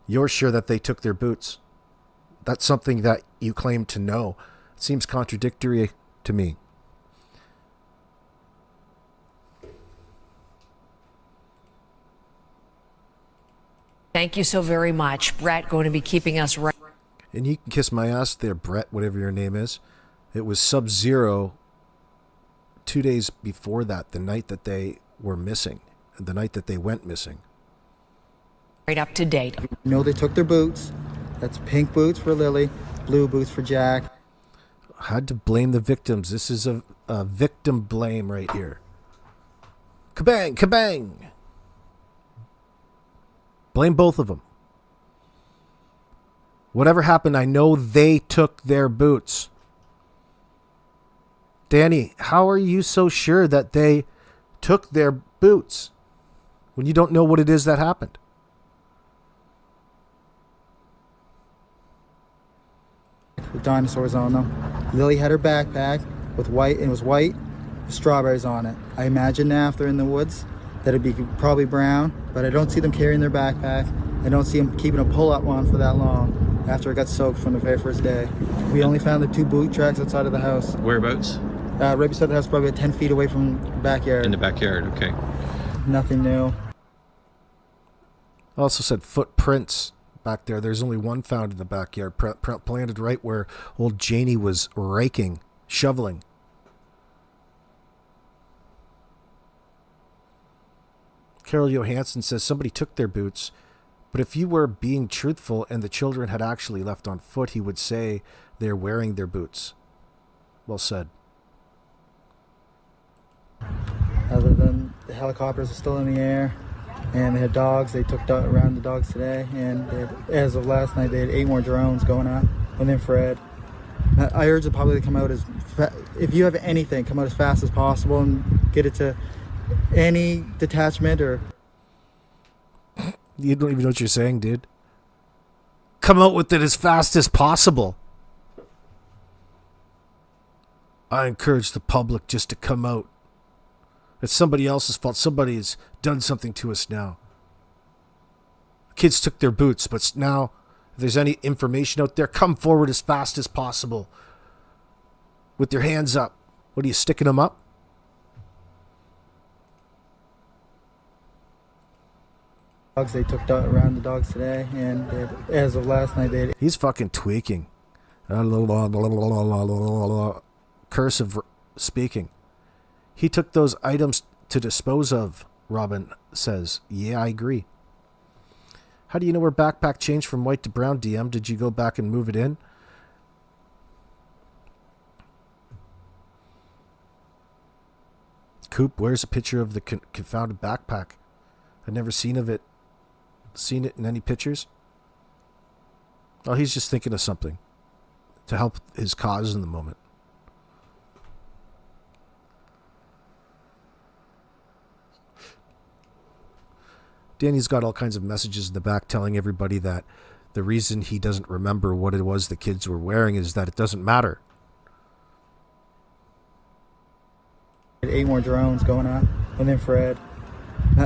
you're sure that they took their boots? That's something that you claim to know. It seems contradictory to me. Thank you so very much. Brett going to be keeping us right. And you can kiss my ass there, Brett, whatever your name is. It was sub-zero 2 days before that, the night that they were missing, the night that they went missing. Right up to date. They took their boots. That's pink boots for Lily, blue boots for Jack. I had to blame the victims. This is a victim blame right here. Kabang, kabang. Blame both of them. Whatever happened, I know they took their boots. Danny, how are you so sure that they took their boots when you don't know what it is that happened? With dinosaurs on them. Lily had her backpack with white, and it was white with strawberries on it. I imagine now if they're in the woods that it'd be probably brown, but I don't see them carrying their backpack. I don't see them keeping a pull-up one for that long after it got soaked from the very first day. We only found the 2 boot tracks outside of the house. Whereabouts? Right beside the house, probably 10 feet away from the backyard. In the backyard, okay. Nothing new. Also said footprints back there. There's only one found in the backyard, planted right where old Janie was raking, shoveling. Carol Johansson says somebody took their boots, but if you were being truthful and the children had actually left on foot, he would say they're wearing their boots. Well said. Other than the helicopters are still in the air, and they had dogs. They took around the dogs today, and as of last night, they had 8 more drones going up with infrared. I urge the public to come out if you have anything, come out as fast as possible and get it to any detachment or... You don't even know what you're saying, dude. Come out with it as fast as possible. I encourage the public just to come out. It's somebody else's fault. Somebody's done something to us now. Kids took their boots, but now, if there's any information out there, come forward as fast as possible. With your hands up. What are you, sticking them up? They took around the dogs today, and as of last night, they... He's fucking tweaking. Cursive speaking. He took those items to dispose of, Robin says. Yeah, I agree. How do you know where backpack changed from white to brown, DM? Did you go back and move it in? Coop, where's a picture of the confounded backpack? I've never seen it in any pictures. Oh, he's just thinking of something to help his cause in the moment. Danny's got all kinds of messages in the back telling everybody that the reason he doesn't remember what it was the kids were wearing is that it doesn't matter. 8 more drones going on with infrared.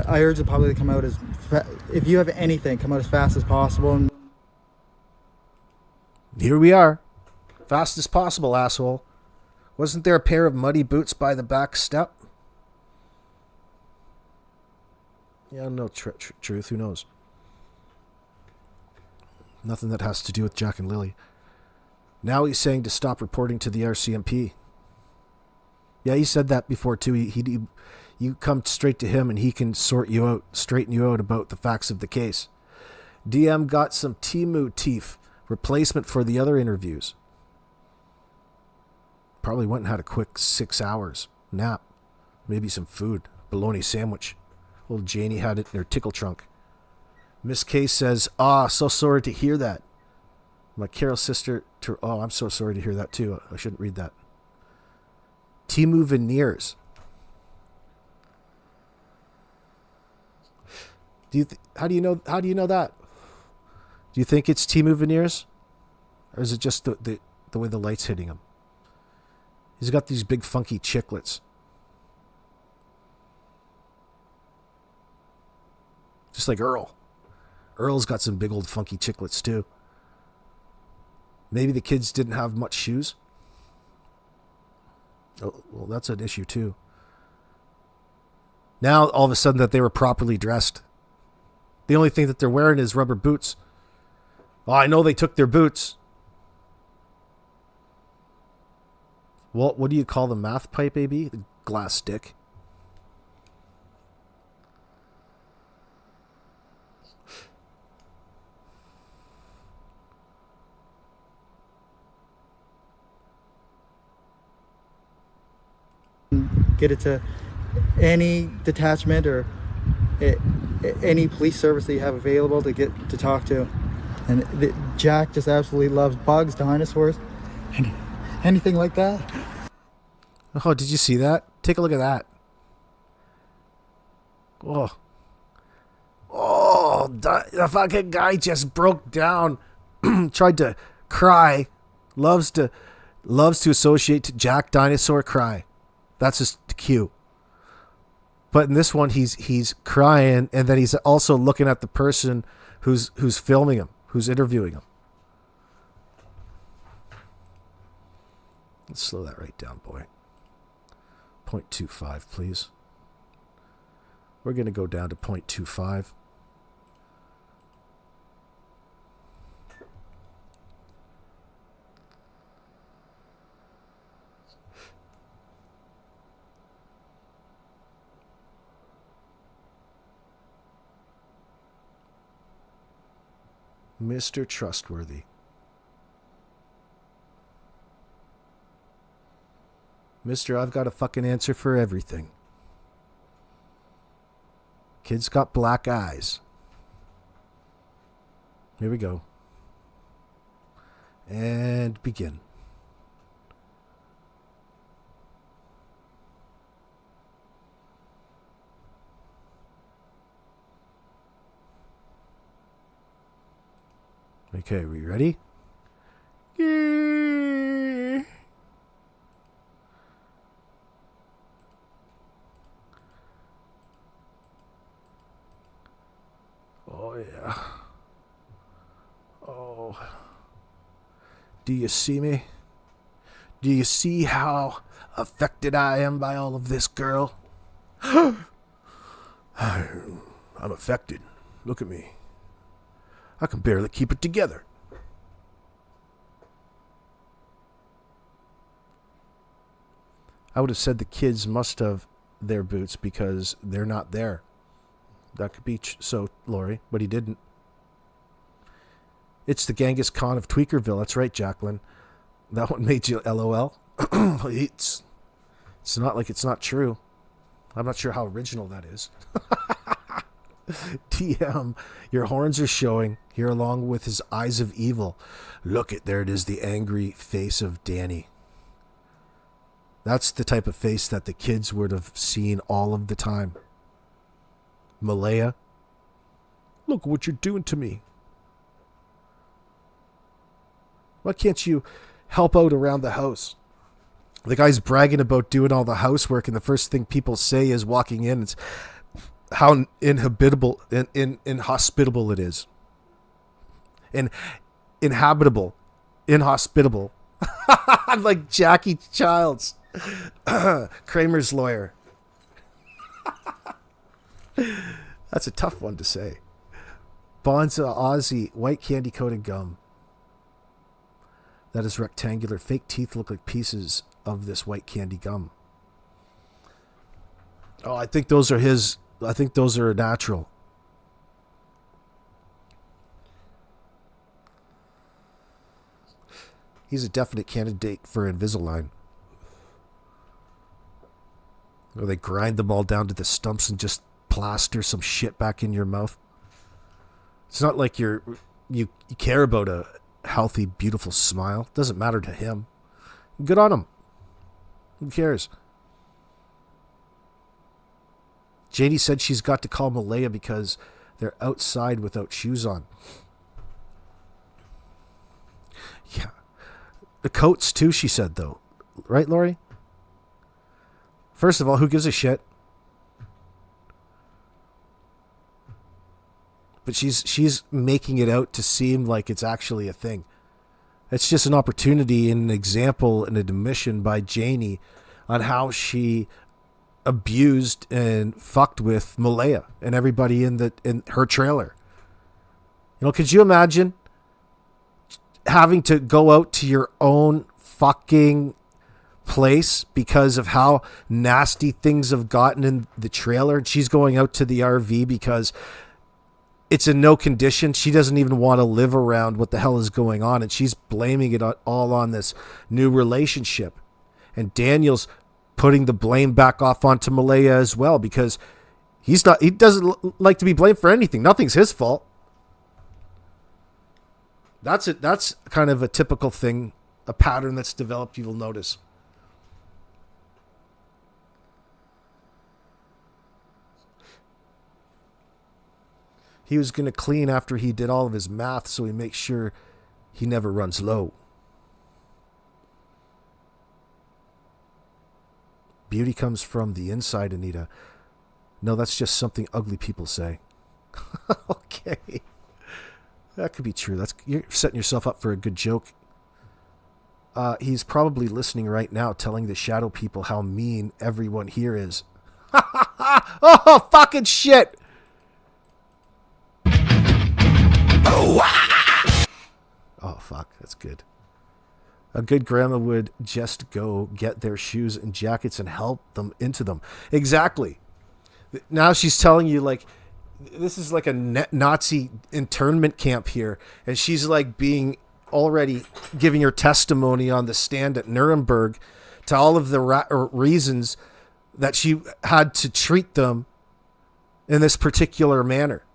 I urge the public to come out if you have anything, come out as fast as possible. Here we are. Fast as possible, asshole. Wasn't there a pair of muddy boots by the back step? Yeah, no truth. Who knows? Nothing that has to do with Jack and Lily. Now he's saying to stop reporting to the RCMP. Yeah, he said that before too. You come straight to him and he can straighten you out about the facts of the case. DM got some Temu teeth replacement for the other interviews. Probably went and had a quick 6 hours nap. Maybe some food. Bologna sandwich. Old Janie had it in her tickle trunk. Miss K says, so sorry to hear that. My Carol's sister, I'm so sorry to hear that too. I shouldn't read that. Temu veneers. How do you know that? Do you think it's Temu veneers? Or is it just the way the light's hitting him? He's got these big funky chiclets. Just like Earl. Earl's got some big old funky chiclets too. Maybe the kids didn't have much shoes. Oh, well, that's an issue too. Now, all of a sudden that they were properly dressed. The only thing that they're wearing is rubber boots. Oh, I know they took their boots. Well, what do you call the math pipe, baby? The glass stick. Get it to any detachment or any police service that you have available to get to talk to. And Jack just absolutely loves bugs, dinosaurs, and anything like that. Oh, did you see that? Take a look at that. The fucking guy just broke down. Tried to cry. Loves to associate Jack Dinosaur cry. That's his cue. But in this one, he's crying, and then he's also looking at the person who's filming him, who's interviewing him. Let's slow that right down, boy. 0.25, please. We're going to go down to 0.25. Mr. Trustworthy. Mister, I've got a fucking answer for everything. Kid's got black eyes. Here we go. And begin. Okay, are we ready? Yeah. Oh, yeah. Oh. Do you see me? Do you see how affected I am by all of this, girl? I'm affected. Look at me. I can barely keep it together. I would have said the kids must have their boots because they're not there. That could be so, Lori, but he didn't. It's the Genghis Khan of Tweakerville. That's right, Jacqueline. That one made you LOL. It's not like it's not true. I'm not sure how original that is. DM, your horns are showing here along with his eyes of evil. Look it, there it is, the angry face of Danny. That's the type of face that the kids would have seen all of the time. Malaya, look what you're doing to me. Why can't you help out around the house? The guy's bragging about doing all the housework, and the first thing people say is walking in, it's how inhospitable it is. Inhospitable. I'm like Jackie Childs, Kramer's lawyer. That's a tough one to say. Bonza Aussie, white candy coated gum. That is rectangular. Fake teeth look like pieces of this white candy gum. Oh, I think those are his. I think those are natural. He's a definite candidate for Invisalign. Or they grind them all down to the stumps and just plaster some shit back in your mouth. It's not like you care about a healthy, beautiful smile. Doesn't matter to him. Good on him. Who cares? Janie said she's got to call Malaya because they're outside without shoes on. Yeah. The coats too, she said, though. Right, Lori? First of all, who gives a shit? But she's making it out to seem like it's actually a thing. It's just an opportunity and an example and an admission by Janie on how she abused and fucked with Malaya and everybody in her trailer. You know, could you imagine having to go out to your own fucking place because of how nasty things have gotten in the trailer? And she's going out to the RV because it's in no condition. She doesn't even want to live around what the hell is going on, and she's blaming it all on this new relationship. And Daniel's putting the blame back off onto Malaya as well because he doesn't like to be blamed for anything. Nothing's his fault. That's it. That's kind of a typical thing, a pattern that's developed, you will notice. He was going to clean after he did all of his math so he makes sure he never runs low. Beauty comes from the inside, Anita. No, that's just something ugly people say. Okay. That could be true. You're setting yourself up for a good joke. He's probably listening right now telling the shadow people how mean everyone here is. Oh, fucking shit! Oh, fuck. That's good. A good grandma would just go get their shoes and jackets and help them into them. Exactly. Now she's telling you, like, this is like a Nazi internment camp here. And she's like being already giving her testimony on the stand at Nuremberg to all of the reasons that she had to treat them in this particular manner.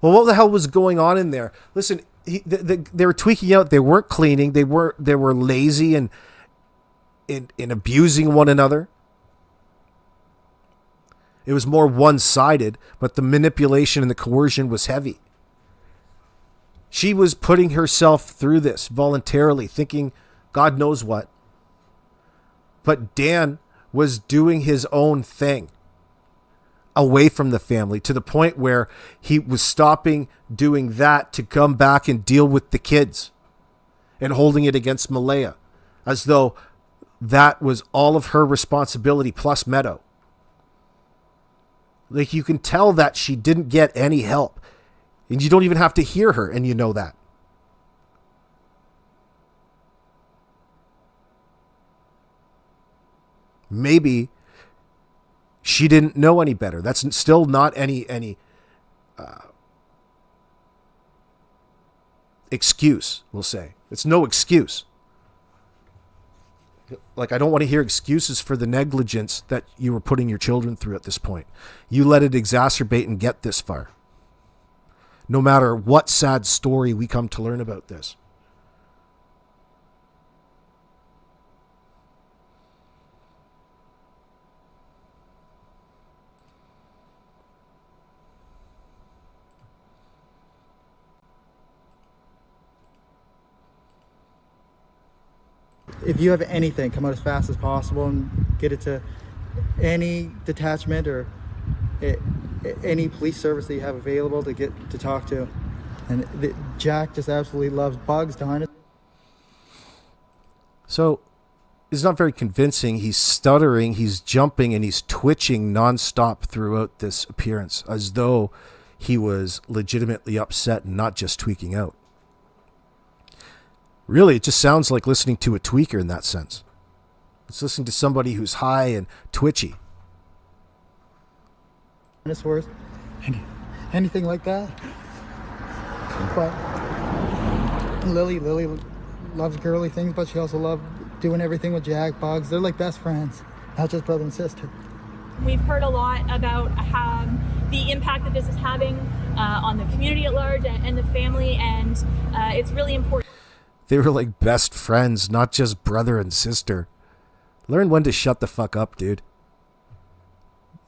Well, what the hell was going on in there? Listen, they were tweaking out. They weren't cleaning. They were lazy and abusing one another. It was more one-sided, but the manipulation and the coercion was heavy. She was putting herself through this voluntarily, thinking God knows what. But Dan was doing his own thing away from the family to the point where he was stopping doing that to come back and deal with the kids and holding it against Malaya as though that was all of her responsibility plus Meadow. Like, you can tell that she didn't get any help, and you don't even have to hear her, and you know that. Maybe she didn't know any better. That's still not any excuse, we'll say. It's no excuse. Like, I don't want to hear excuses for the negligence that you were putting your children through at this point. You let it exacerbate and get this far. No matter what sad story we come to learn about this. If you have anything, come out as fast as possible and get it to any detachment or any police service that you have available to get to talk to. And Jack just absolutely loves bugs, dinosaurs. So it's not very convincing. He's stuttering, he's jumping, and he's twitching nonstop throughout this appearance, as though he was legitimately upset and not just tweaking out. Really, it just sounds like listening to a tweaker in that sense. It's listening to somebody who's high and twitchy. Dinosaurs, anything like that. But Lily loves girly things, but she also loves doing everything with Jack, bugs. They're like best friends, not just brother and sister. We've heard a lot about the impact that this is having on the community at large and the family, and it's really important. They were like best friends, not just brother and sister. Learn when to shut the fuck up, dude.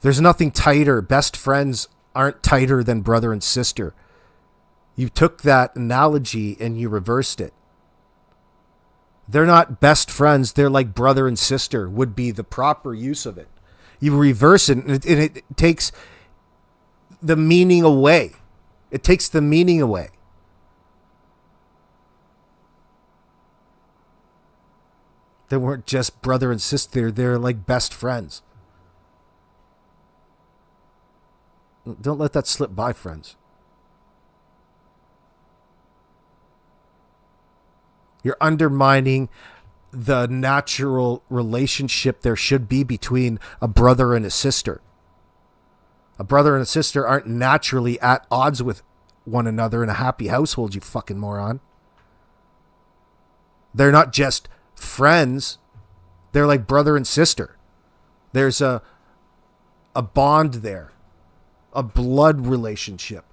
There's nothing tighter. Best friends aren't tighter than brother and sister. You took that analogy and you reversed it. They're not best friends. They're like brother and sister would be the proper use of it. You reverse it and it takes the meaning away. It takes the meaning away. They weren't just brother and sister. They're like best friends. Don't let that slip by, friends. You're undermining the natural relationship there should be between a brother and a sister. A brother and a sister aren't naturally at odds with one another in a happy household, you fucking moron. They're not just friends. They're like brother and sister. There's a bond there. A blood relationship.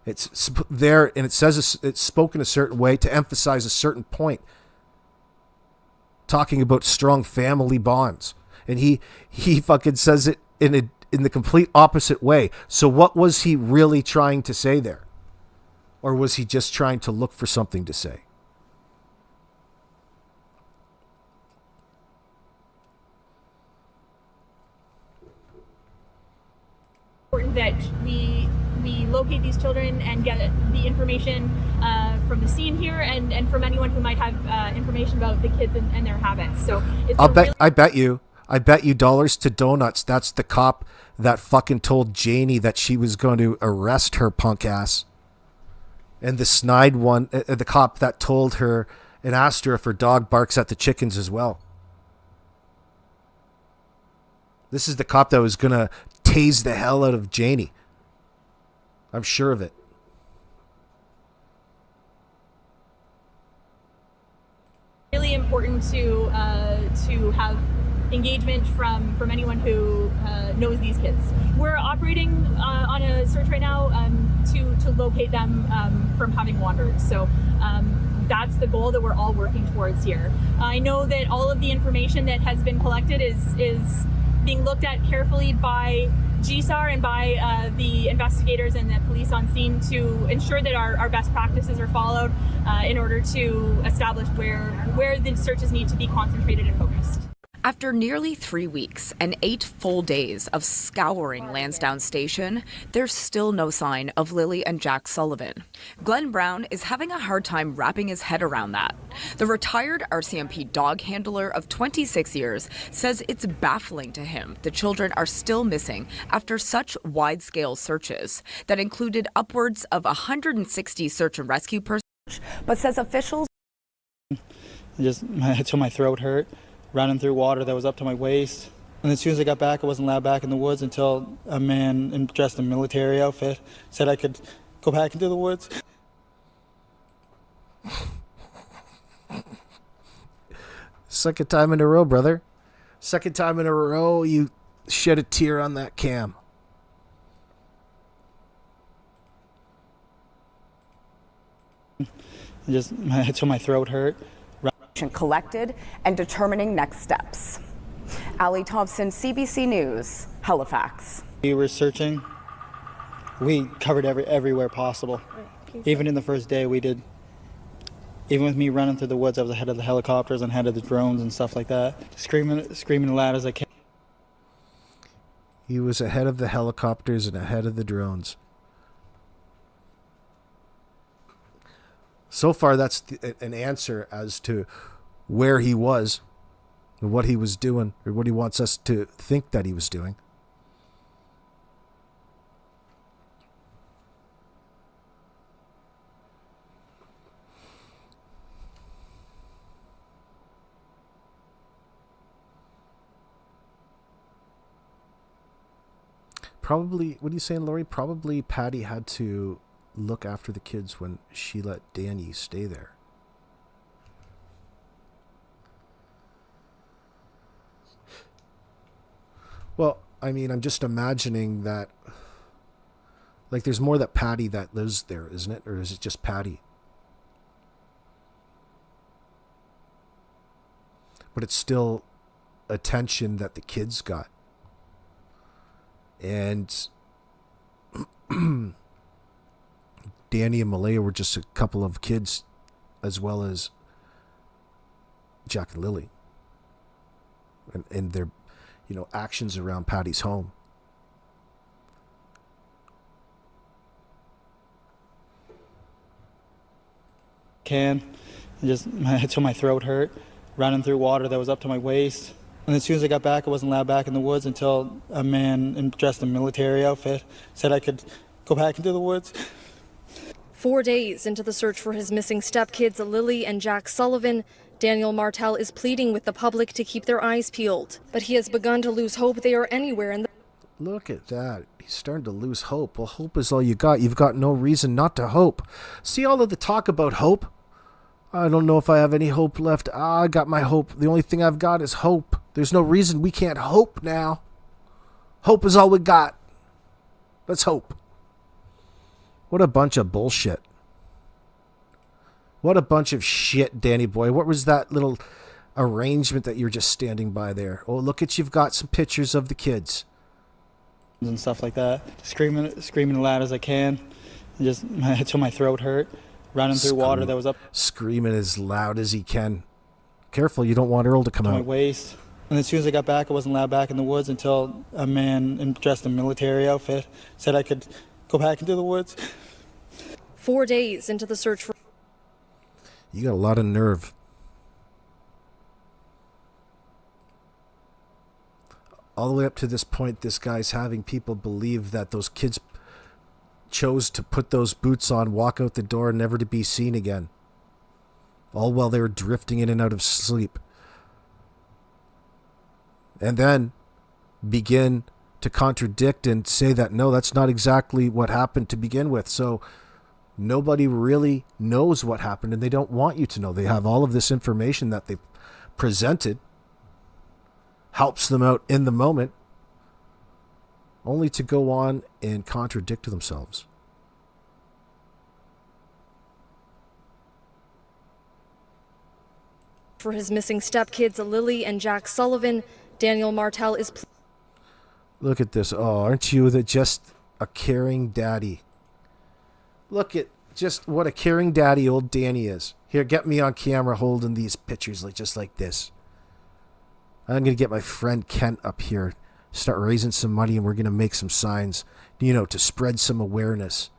It's there, and it says it's spoken a certain way to emphasize a certain point. Talking about strong family bonds. And he fucking says it in the complete opposite way. So what was he really trying to say there? Or was he just trying to look for something to say? That we locate these children and get the information from the scene here and from anyone who might have information about the kids and their habits. So it's I bet you dollars to donuts that's the cop that fucking told Janie that she was going to arrest her punk ass. And the snide one, the cop that told her and asked her if her dog barks at the chickens as well. This is the cop that was going to tase the hell out of Janie. I'm sure of it. really important to have engagement from anyone who knows these kids. We're operating on a search right now to locate them from having wandered. So that's the goal that we're all working towards here. I know that all of the information that has been collected is being looked at carefully by GSAR and by the investigators and the police on scene to ensure that our best practices are followed in order to establish where the searches need to be concentrated and focused. After nearly 3 weeks and 8 full days of scouring Lansdowne Station, there's still no sign of Lily and Jack Sullivan. Glenn Brown is having a hard time wrapping his head around that. The retired RCMP dog handler of 26 years says it's baffling to him the children are still missing after such wide-scale searches that included upwards of 160 search and rescue personnel, but says officials till my throat hurt. Running through water that was up to my waist. And as soon as I got back, I wasn't allowed back in the woods until a man dressed in a military outfit said I could go back into the woods. Second time in a row, brother. Second time in a row you shed a tear on that cam. Just until my throat hurt. Collected and determining next steps. Ali Thompson, CBC News, Halifax. We were searching. We covered everywhere possible. Even in the first day we did. Even with me running through the woods, I was ahead of the helicopters and ahead of the drones and stuff like that. Screaming as loud as I can. He was ahead of the helicopters and ahead of the drones. So far, that's an answer as to where he was and what he was doing, or what he wants us to think that he was doing. Probably, what are you saying, Lori? Probably Patty had to look after the kids when she let Danny stay there. Well, I mean, I'm just imagining that, like, there's more that Patty that lives there, isn't it? Or is it just Patty? But it's still attention that the kids got. And Danny and Malaya were just a couple of kids, as well as Jack and Lily, and their, actions around Patty's home. Just until my throat hurt, running through water that was up to my waist. And as soon as I got back, I wasn't allowed back in the woods until a man dressed in a military outfit said I could go back into the woods. 4 days into the search for his missing stepkids, Lily and Jack Sullivan, Daniel Martel is pleading with the public to keep their eyes peeled. But he has begun to lose hope they are anywhere in the... Look at that. He's starting to lose hope. Well, hope is all you got. You've got no reason not to hope. See all of the talk about hope? I don't know if I have any hope left. I got my hope. The only thing I've got is hope. There's no reason we can't hope now. Hope is all we got. Let's hope. What a bunch of bullshit. What a bunch of shit, Danny boy. What was that little arrangement that you're just standing by there? Oh, look at, you've got some pictures of the kids. And stuff like that. Screaming as loud as I can. Just until my throat hurt. Running through water that was up. Screaming as loud as he can. Careful, you don't want Earl to come to out. My waist. And as soon as I got back, I wasn't allowed back in the woods until a man dressed in a military outfit said I could go back into the woods. 4 days into the search for... You got a lot of nerve. All the way up to this point, this guy's having people believe that those kids chose to put those boots on, walk out the door, never to be seen again. All while they were drifting in and out of sleep. And then begin to contradict and say that, no, that's not exactly what happened to begin with. So nobody really knows what happened, and they don't want you to know. They have all of this information that they presented, helps them out in the moment, only to go on and contradict themselves. For his missing stepkids, Lily and Jack Sullivan, Daniel Martel is... Look at this. Oh, aren't you just a caring daddy? Look at just what a caring daddy old Danny is. Here, get me on camera holding these pictures just like this. I'm going to get my friend Kent up here, start raising some money, and we're going to make some signs, to spread some awareness.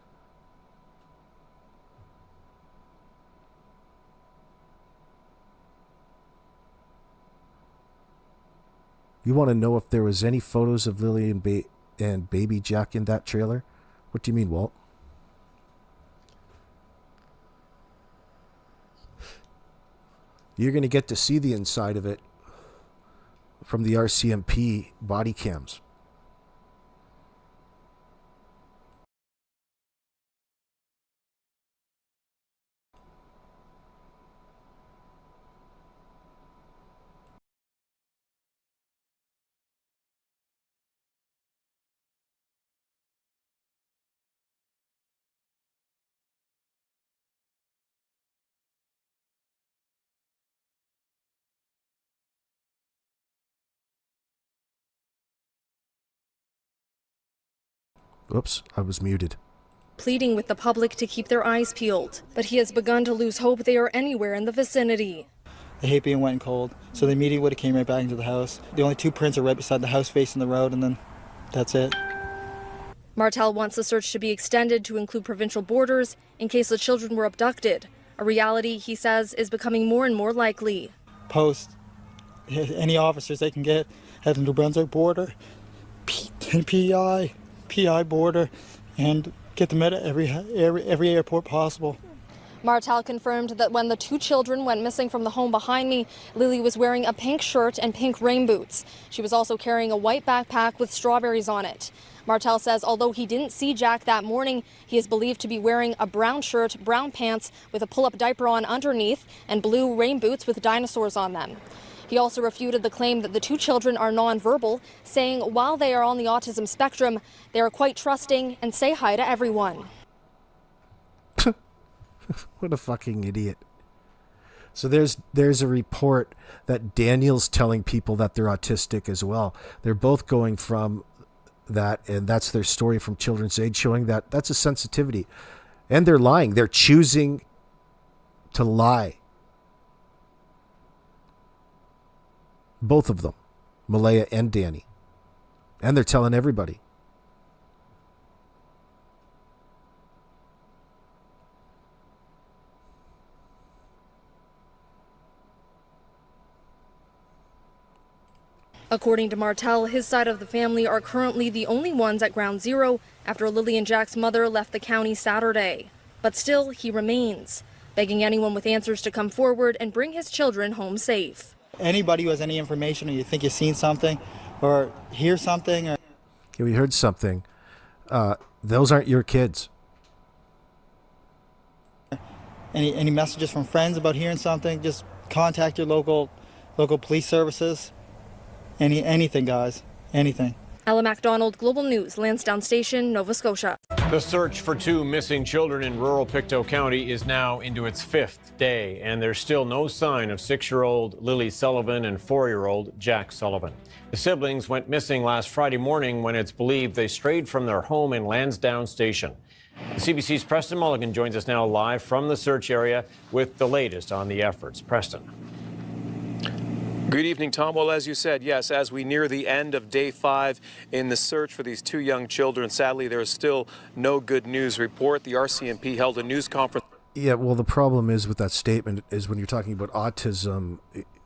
You want to know if there was any photos of Lily and baby Jack in that trailer? What do you mean, Walt? You're going to get to see the inside of it from the RCMP body cams. Oops, I was muted. Pleading with the public to keep their eyes peeled, but he has begun to lose hope they are anywhere in the vicinity. They hate being wet and cold, so they immediately would have came right back into the house. The only two prints are right beside the house facing the road, and then that's it. Martel wants the search to be extended to include provincial borders in case the children were abducted, a reality he says is becoming more and more likely. Post any officers they can get at the New Brunswick border, PI border, and get them at every airport possible. Martel confirmed that when the two children went missing from the home behind me, Lily was wearing a pink shirt and pink rain boots. She was also carrying a white backpack with strawberries on it. Martel says although he didn't see Jack that morning, he is believed to be wearing a brown shirt, brown pants with a pull-up diaper on underneath, and blue rain boots with dinosaurs on them. He also refuted the claim that the two children are nonverbal, saying while they are on the autism spectrum, they are quite trusting and say hi to everyone. What a fucking idiot. So there's a report that Daniel's telling people that they're autistic as well. They're both going from that, and that's their story from Children's Aid, showing that that's a sensitivity. And they're lying. They're choosing to lie. Both of them, Malaya and Danny. And they're telling everybody. According to Martel, his side of the family are currently the only ones at ground zero after Lily and Jack's mother left the county Saturday. But still, he remains, begging anyone with answers to come forward and bring his children home safe. Anybody who has any information, or you think you've seen something or hear something, or Okay, we heard something. Those aren't your kids. any messages from friends about hearing something, just contact your local police services. Anything, guys. Anything. Ella MacDonald, Global News, Lansdowne Station, Nova Scotia. The search for two missing children in rural Pictou County is now into its 5th day, and there's still no sign of 6-year-old Lily Sullivan and 4-year-old Jack Sullivan. The siblings went missing last Friday morning when it's believed they strayed from their home in Lansdowne Station. The CBC's Preston Mulligan joins us now live from the search area with the latest on the efforts. Preston. Good evening, Tom. Well, as you said, yes, as we near the end of day 5 in the search for these two young children, sadly, there is still no good news report. The RCMP held a news conference. Yeah, well, the problem is with that statement is when you're talking about autism,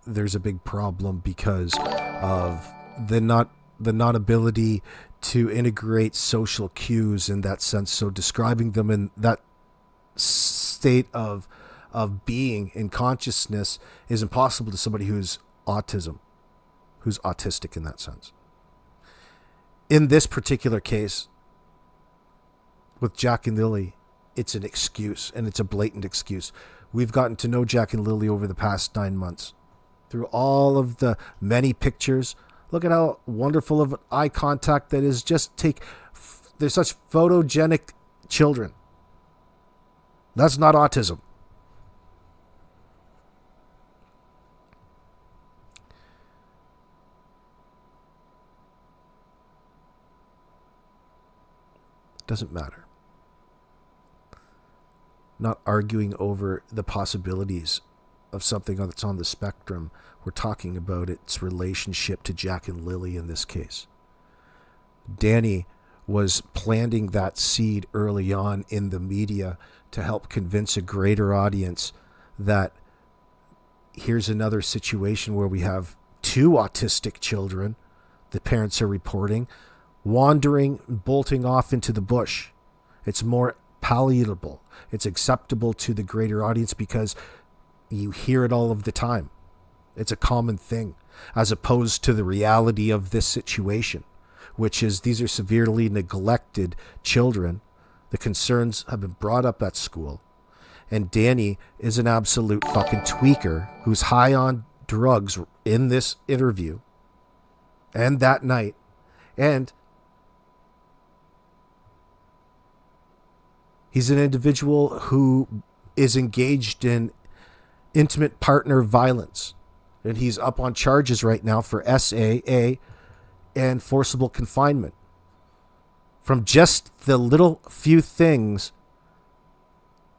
there's a big problem because of the not ability to integrate social cues in that sense. So describing them in that state of being in consciousness is impossible to somebody who's autistic in that sense. In this particular case, with Jack and Lily, it's an excuse, and it's a blatant excuse. We've gotten to know Jack and Lily over the past 9 months. Through all of the many pictures, look at how wonderful of eye contact that is. They're such photogenic children. That's not autism. Doesn't matter. Not arguing over the possibilities of something that's on the spectrum. We're talking about its relationship to Jack and Lily in this case. Danny was planting that seed early on in the media to help convince a greater audience that here's another situation where we have two autistic children, the parents are reporting, wandering, bolting off into the bush. It's more palatable. It's acceptable to the greater audience because you hear it all of the time. It's a common thing, as opposed to the reality of this situation, which is these are severely neglected children. The concerns have been brought up at school. And Danny is an absolute fucking tweaker who's high on drugs in this interview and that night. And he's an individual who is engaged in intimate partner violence. And he's up on charges right now for SAA and forcible confinement from just the little few things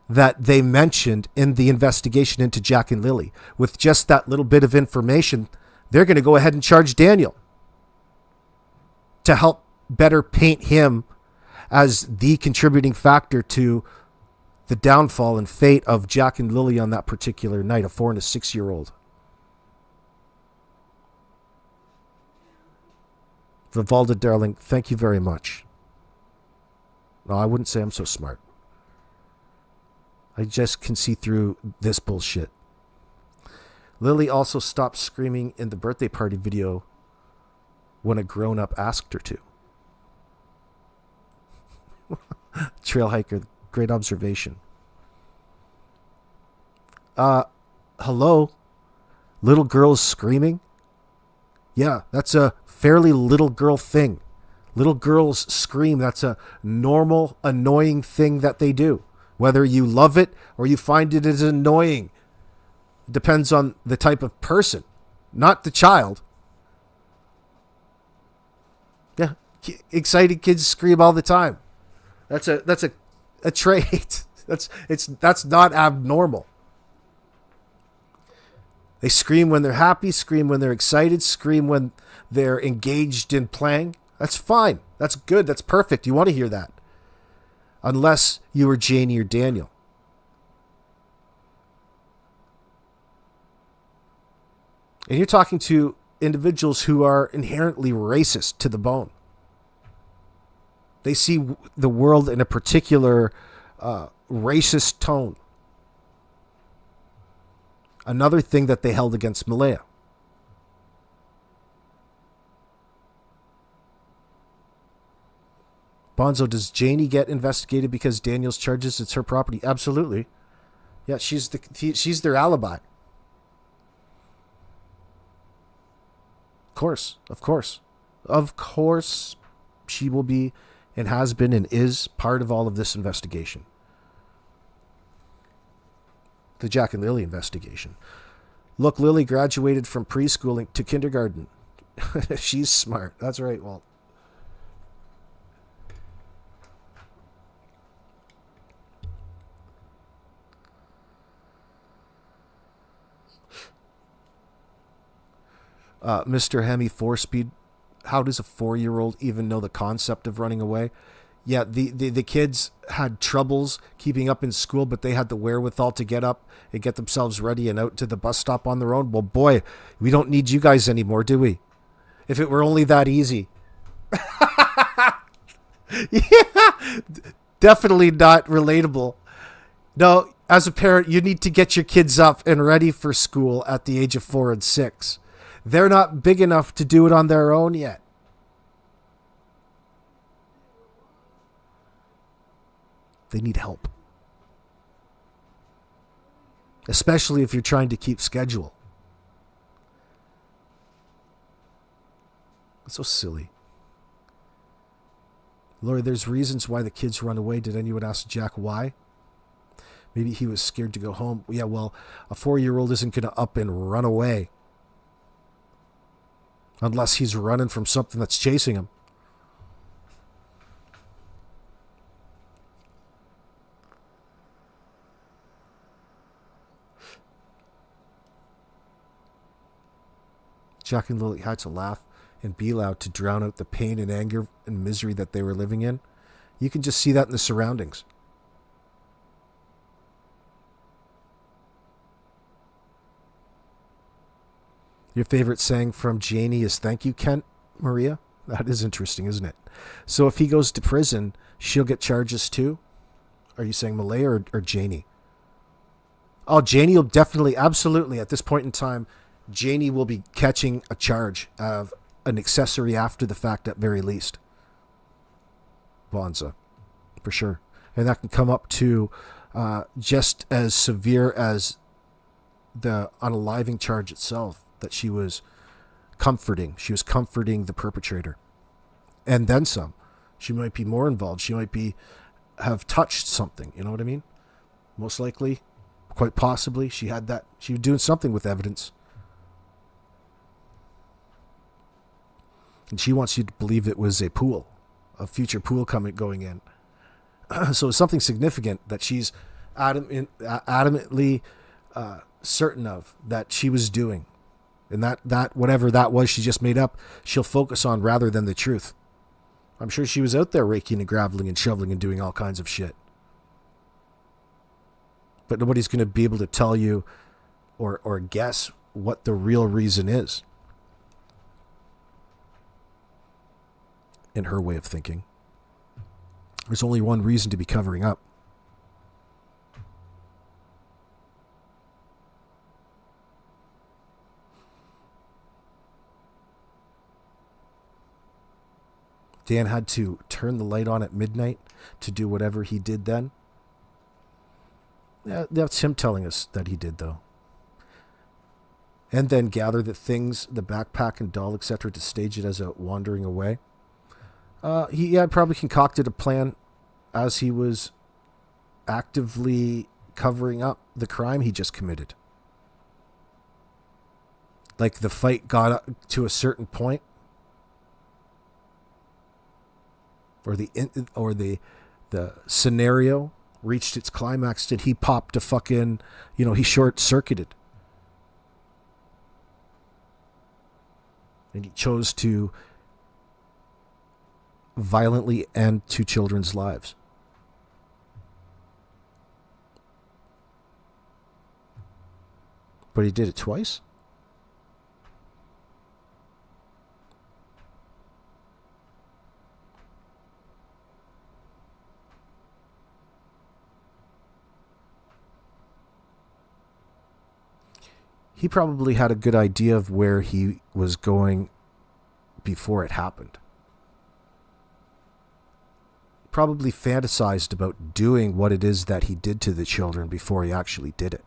that they mentioned in the investigation into Jack and Lily. With just that little bit of information, they're going to go ahead and charge Daniel to help better paint him as the contributing factor to the downfall and fate of Jack and Lily on that particular night, a 4 and a 6-year-old. Vivalda, darling, thank you very much. No, I wouldn't say I'm so smart. I just can see through this bullshit. Lily also stopped screaming in the birthday party video when a grown-up asked her to. Trail hiker, great observation. Hello? Little girls screaming? Yeah, that's a fairly little girl thing. Little girls scream. That's a normal, annoying thing that they do. Whether you love it or you find it as annoying. It depends on the type of person, not the child. Yeah, excited kids scream all the time. That's a trait. That's not abnormal. They scream when they're happy, scream when they're excited, scream when they're engaged in playing. That's fine. That's good. That's perfect. You want to hear that. Unless you were Janie or Daniel. And you're talking to individuals who are inherently racist to the bone. They see the world in a particular racist tone. Another thing that they held against Malaya. Bonzo, does Janie get investigated because Daniel's charges it's her property? Absolutely. Yeah, she's their alibi. Of course, she will be and has been and is part of all of this investigation. The Jack and Lily investigation. Look, Lily graduated from preschool to kindergarten. She's smart. That's right, Walt. Mr. Hemi 4-speed. How does a 4-year-old even know the concept of running away? Yeah, the kids had troubles keeping up in school, but they had the wherewithal to get up and get themselves ready and out to the bus stop on their own. Well, boy, we don't need you guys anymore, do we? If it were only that easy. Yeah, definitely not relatable. No, as a parent, you need to get your kids up and ready for school at the age of 4 and 6. They're not big enough to do it on their own yet. They need help. Especially if you're trying to keep schedule. It's so silly. Lori, there's reasons why the kids run away. Did anyone ask Jack why? Maybe he was scared to go home. Yeah, well, a 4-year-old isn't going to up and run away. Unless he's running from something that's chasing him. Jack and Lily had to laugh and be loud to drown out the pain and anger and misery that they were living in. You can just see that in the surroundings. Your favorite saying from Janie is thank you, Kent, Maria? That is interesting, isn't it? So if he goes to prison, she'll get charges too? Are you saying Malaya or Janie? Oh, Janie will definitely, absolutely, at this point in time, Janie will be catching a charge of an accessory after the fact at very least. Bonza, for sure. And that can come up to just as severe as the unaliving charge itself. That she was comforting. She was comforting the perpetrator. And then some. She might be more involved. She might have touched something. You know what I mean? Most likely, quite possibly, she was doing something with evidence. And she wants you to believe it was a pool a future pool going in. So it's something significant that she's adamantly certain of that she was doing. And that whatever that was she just made up, she'll focus on rather than the truth. I'm sure she was out there raking and graveling and shoveling and doing all kinds of shit. But nobody's going to be able to tell you or guess what the real reason is. In her way of thinking. There's only one reason to be covering up. Dan had to turn the light on at midnight to do whatever he did then. Yeah, that's him telling us that he did, though. And then gather the things, the backpack and doll, etc., to stage it as a wandering away. He had probably concocted a plan as he was actively covering up the crime he just committed. Like the fight got to a certain point, or the scenario reached its climax, and he popped a fucking, he short-circuited. And he chose to violently end 2 children's lives. But he did it twice? He probably had a good idea of where he was going before it happened. Probably fantasized about doing what it is that he did to the children before he actually did it.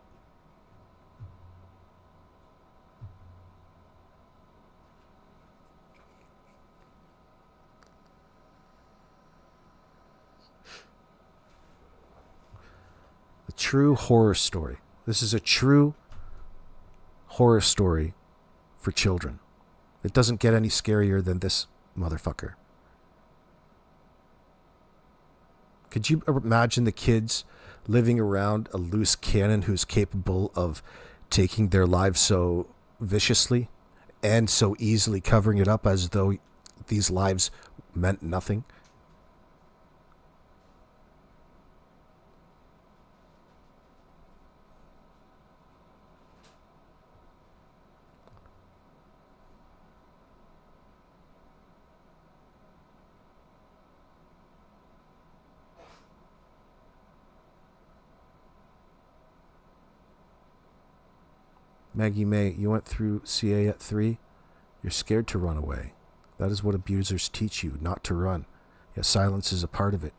A true horror story. This is a true horror story for children. It doesn't get any scarier than this motherfucker. Could you imagine the kids living around a loose cannon who's capable of taking their lives so viciously and so easily covering it up as though these lives meant nothing? Maggie May, you went through CA at 3. You're scared to run away. That is what abusers teach you, not to run. Yet silence is a part of it.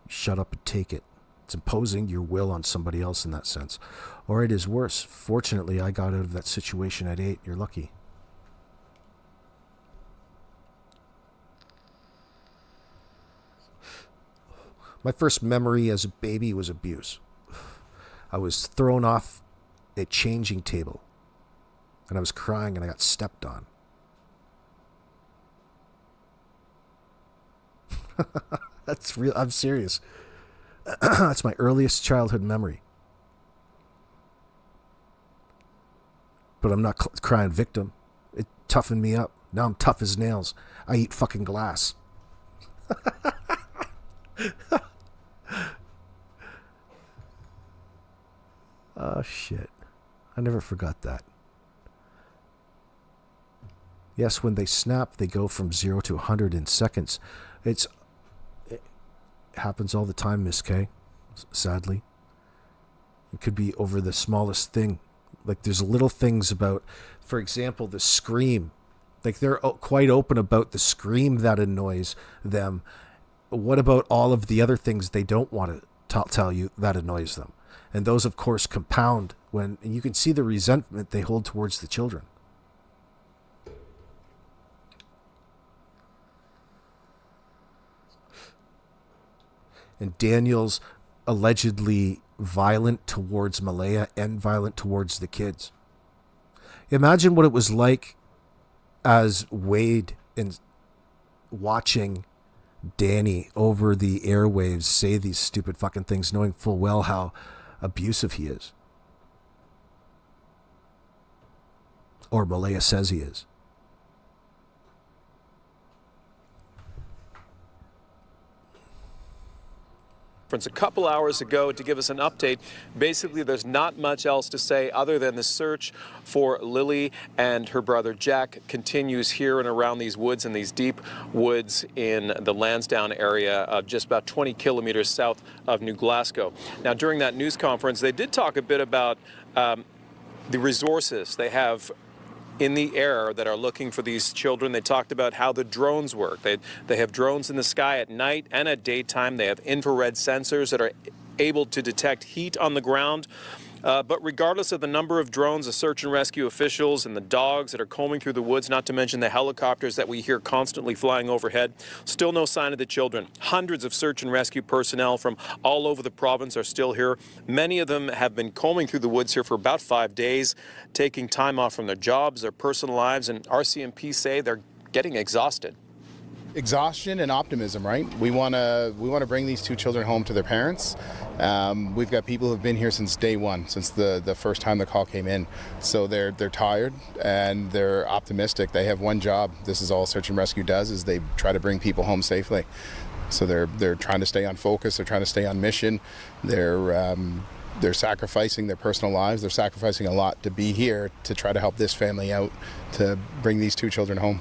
You shut up and take it. It's imposing your will on somebody else in that sense. Or it is worse. Fortunately, I got out of that situation at 8. You're lucky. My first memory as a baby was abuse. I was thrown off a changing table, and I was crying and I got stepped on. That's real. I'm serious. That's my earliest childhood memory. But I'm not crying victim. It toughened me up. Now I'm tough as nails. I eat fucking glass. Oh, shit. I never forgot that. Yes, when they snap, they go from 0 to 100 in seconds. It happens all the time, Miss K, sadly. It could be over the smallest thing. Like, there's little things about, for example, the scream. Like, they're quite open about the scream that annoys them. What about all of the other things they don't want to tell you that annoys them? And those, of course, compound and you can see the resentment they hold towards the children. And Daniel's allegedly violent towards Malaya and violent towards the kids. Imagine what it was like as Wade watching Danny over the airwaves say these stupid fucking things, knowing full well how abusive he is. Or Malaya says he is. A couple hours ago to give us an update. Basically, there's not much else to say other than the search for Lily and her brother Jack continues here and around these woods, in these deep woods in the Lansdowne area, just about 20 kilometers south of New Glasgow. Now, during that news conference, they did talk a bit about the resources they have in the air that are looking for these children. They talked about how the drones work. They have drones in the sky at night and at daytime. They have infrared sensors that are able to detect heat on the ground. But regardless of the number of drones, the search and rescue officials and the dogs that are combing through the woods, not to mention the helicopters that we hear constantly flying overhead, still no sign of the children. Hundreds of search and rescue personnel from all over the province are still here. Many of them have been combing through the woods here for about 5 days, taking time off from their jobs, their personal lives, and RCMP say they're getting exhausted. Exhaustion and optimism, right? We want to bring these two children home to their parents. We've got people who've been here since day one, since the first time the call came in. So they're tired and they're optimistic. They have one job. This is all search and rescue does, is they try to bring people home safely. So they're trying to stay on focus. They're trying to stay on mission. They're sacrificing their personal lives. They're sacrificing a lot to be here to try to help this family out, to bring these two children home.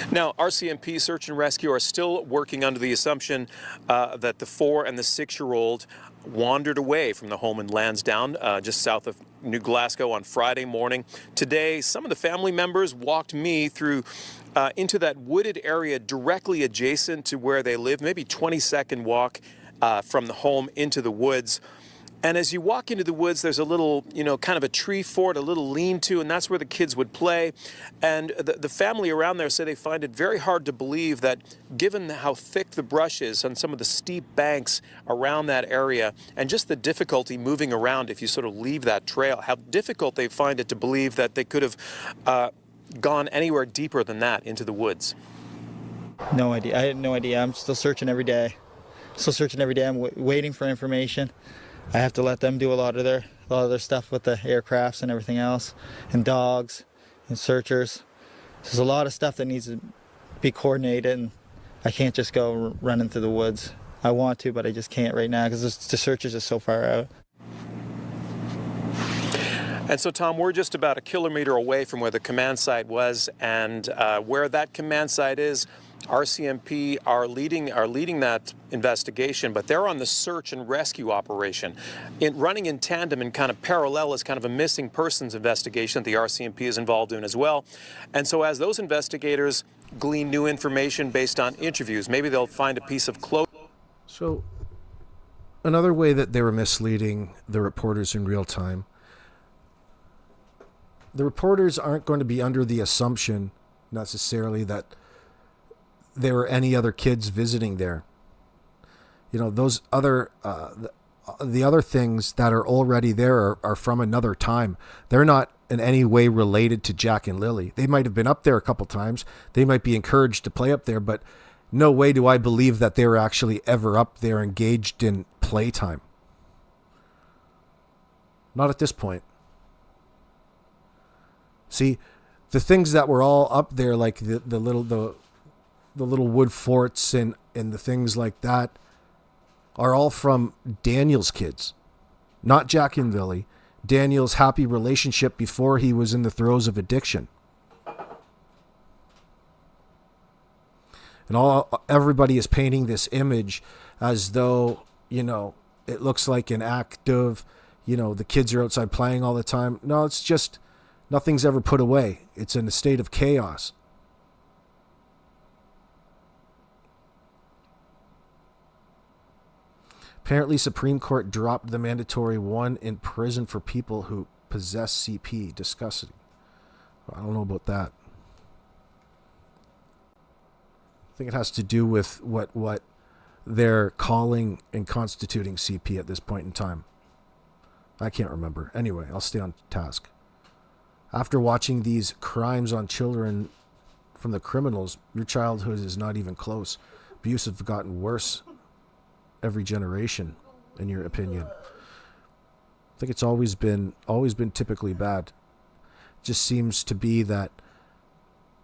Now, RCMP Search and Rescue are still working under the assumption that the 4 and the 6-year-old wandered away from the home in Lansdowne, just south of New Glasgow, on Friday morning. Today, some of the family members walked me through into that wooded area directly adjacent to where they live, maybe 20-second walk from the home into the woods. And as you walk into the woods, there's a little, kind of a tree fort, a little lean-to, and that's where the kids would play. And the family around there say they find it very hard to believe that, given how thick the brush is on some of the steep banks around that area, and just the difficulty moving around if you sort of leave that trail, how difficult they find it to believe that they could have gone anywhere deeper than that into the woods. No idea. I had no idea. I'm still searching every day. I'm waiting for information. I have to let them do a lot of their stuff with the aircrafts and everything else, and dogs and searchers. There's a lot of stuff that needs to be coordinated, and I can't just go running through the woods. I want to, but I just can't right now because the search is just so far out. And so, Tom, we're just about a kilometer away from where the command site was, and where that command site is, RCMP are leading that investigation, but they're on the search and rescue operation. Running in tandem and kind of parallel is kind of a missing persons investigation that the RCMP is involved in as well. And so as those investigators glean new information based on interviews, maybe they'll find a piece of clothing. So another way that they were misleading the reporters in real time, the reporters aren't going to be under the assumption necessarily that there were any other kids visiting there. Those other the other things that are already there are from another time. They're not in any way related to Jack and Lily. They might have been up there a couple times. They might be encouraged to play up there, but no way do I believe that they were actually ever up there engaged in playtime. Not at this point. See, the things that were all up there, like the little wood forts and the things like that, are all from Daniel's kids, not Jack and Lily. Daniel's happy relationship before he was in the throes of addiction. And everybody is painting this image as though, it looks like an act of, the kids are outside playing all the time. No, it's just nothing's ever put away. It's in a state of chaos. Apparently, Supreme Court dropped the mandatory 1 in prison for people who possess CP. Disgusting. I don't know about that. I think it has to do with what they're calling and constituting CP at this point in time. I can't remember. Anyway, I'll stay on task. After watching these crimes on children from the criminals, your childhood is not even close. Abuse have gotten worse every generation, in your opinion. I think it's always been typically bad. It just seems to be that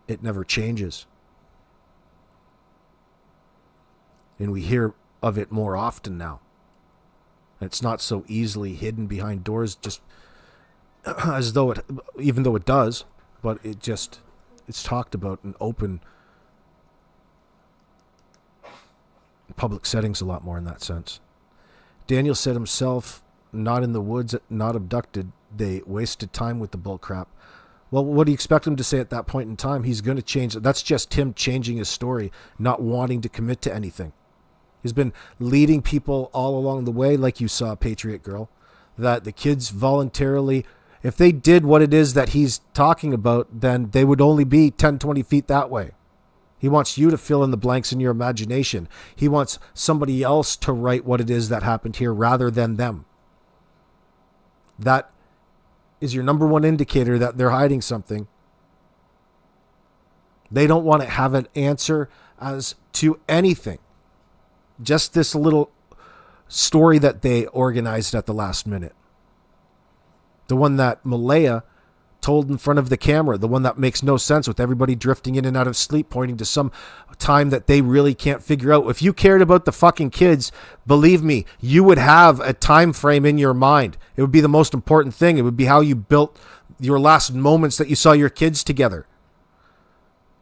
it never changes. And we hear of it more often now. It's not so easily hidden behind doors, just as though it, even though it does, but it's talked about in open public settings a lot more in that sense. Daniel said himself, not in the woods, not abducted. They wasted time with the bull crap. Well, what do you expect him to say at that point in time? He's going to change. That's just him changing his story, not wanting to commit to anything. He's been leading people all along the way, like you saw, Patriot Girl, that the kids voluntarily, if they did what it is that he's talking about, then they would only be 10, 20 feet that way. He wants you to fill in the blanks in your imagination. He wants somebody else to write what it is that happened here rather than them. That is your number one indicator that they're hiding something. They don't want to have an answer as to anything. Just this little story that they organized at the last minute. The one that Malaya told in front of the camera, the one that makes no sense with everybody drifting in and out of sleep, pointing to some time that they really can't figure out. If you cared about the fucking kids, believe me, you would have a time frame in your mind. It would be the most important thing. It would be how you built your last moments that you saw your kids together.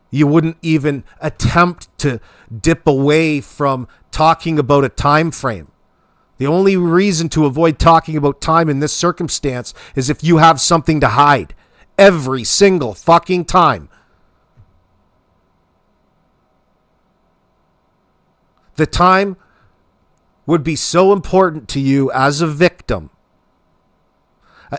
You wouldn't even attempt to dip away from talking about a time frame. The only reason to avoid talking about time in this circumstance is if you have something to hide. Every single fucking time. The time would be so important to you as a victim.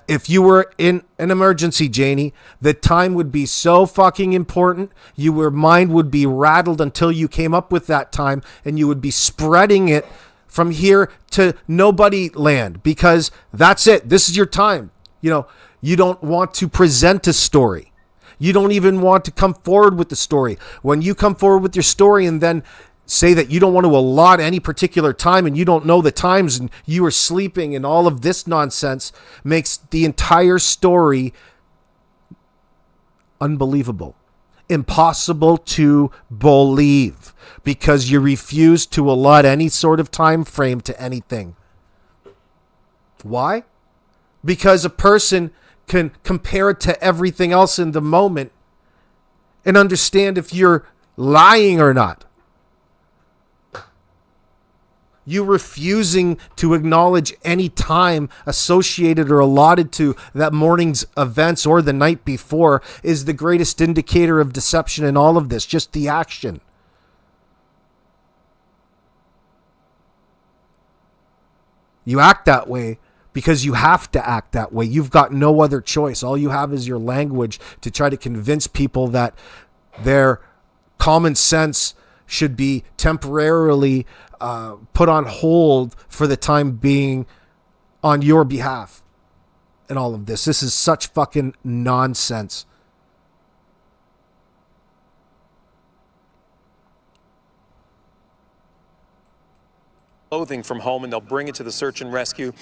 If you were in an emergency, Janie, the time would be so fucking important. Your mind would be rattled until you came up with that time, and you would be spreading it from here to nobody land, because that's it. This is your time. You know, you don't want to present a story. You don't even want to come forward with the story. When you come forward with your story and then say that you don't want to allot any particular time and you don't know the times and you are sleeping and all of this nonsense, makes the entire story unbelievable, impossible to believe, because you refuse to allot any sort of time frame to anything. Why? Because a person can compare it to everything else in the moment and understand if you're lying or not. You refusing to acknowledge any time associated or allotted to that morning's events or the night before is the greatest indicator of deception in all of this, just the action. You act that way because you have to act that way. You've got no other choice. All you have is your language to try to convince people that their common sense should be temporarily put on hold for the time being on your behalf. And all of this. This is such fucking nonsense. Clothing from home, and they'll bring it to the search and rescue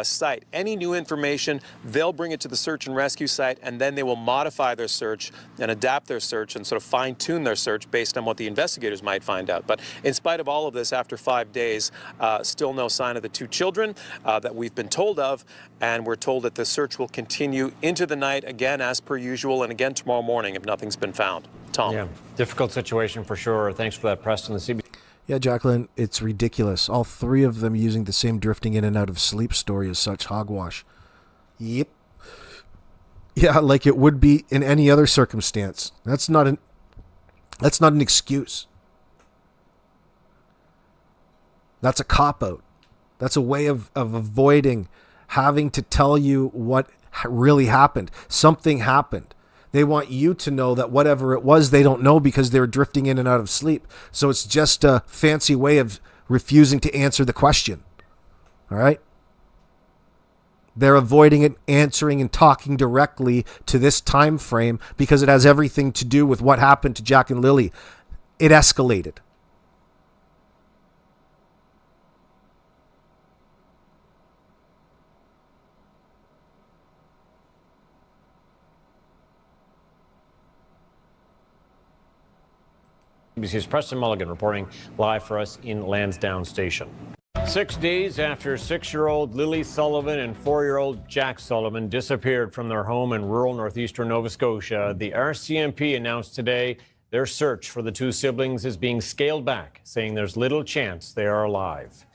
site. Any new information, they'll bring it to the search and rescue site, and then they will modify their search and adapt their search and sort of fine-tune their search based on what the investigators might find out. But in spite of all of this, after 5 days, still no sign of the two children that we've been told of, and we're told that the search will continue into the night, again as per usual, and again tomorrow morning if nothing's been found. Tom. Yeah, difficult situation for sure. Thanks for that, Preston. The CBC. Yeah, Jacqueline, it's ridiculous. All three of them using the same drifting in and out of sleep story as such hogwash. Yep. Yeah, like it would be in any other circumstance. That's not an excuse. That's a cop-out. That's a way of avoiding having to tell you what really happened. Something happened. They want you to know that whatever it was, they don't know because they're drifting in and out of sleep. So it's just a fancy way of refusing to answer the question. All right? They're avoiding it, answering and talking directly to this time frame because it has everything to do with what happened to Jack and Lily. It escalated. CBC's Preston Mulligan reporting live for us in Lansdowne Station. 6 days after 6-year-old Lily Sullivan and 4-year-old Jack Sullivan disappeared from their home in rural northeastern Nova Scotia, the RCMP announced today their search for the two siblings is being scaled back, saying there's little chance they are alive.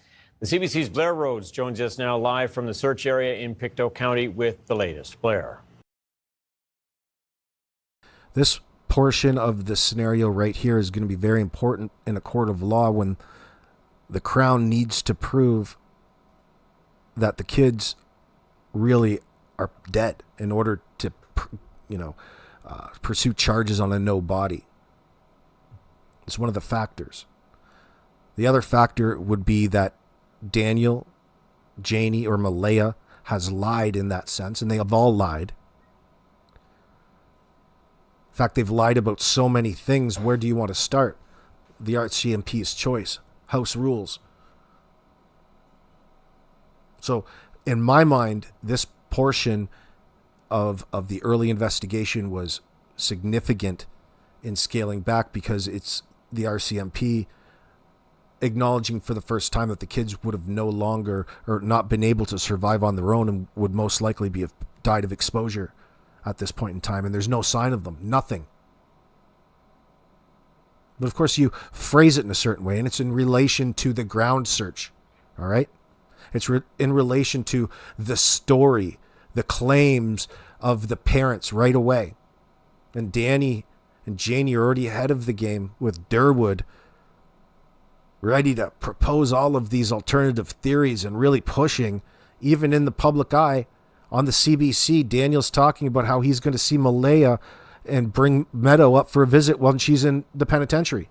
The CBC's Blair Rhodes joins us now live from the search area in Pictou County with the latest. Blair. This portion of the scenario right here is going to be very important in a court of law when the Crown needs to prove that the kids really are dead in order to, pursue charges on a no body. It's one of the factors. The other factor would be that Daniel, Janie, or Malaya has lied in that sense, and they have all lied. In fact, they've lied about so many things. Where do you want to start? The RCMP's choice. House rules. So, in my mind, this portion of the early investigation was significant in scaling back because it's the RCMP acknowledging for the first time that the kids would have no longer or not been able to survive on their own and would most likely be died of exposure at this point in time. And there's no sign of them. Nothing. But of course, you phrase it in a certain way, and it's in relation to the ground search, all right? It's in relation to the story, the claims of the parents right away. And Danny and Janie are already ahead of the game with Durwood, ready to propose all of these alternative theories and really pushing, even in the public eye. On the CBC, Daniel's talking about how he's going to see Malaya and bring Meadow up for a visit when she's in the penitentiary.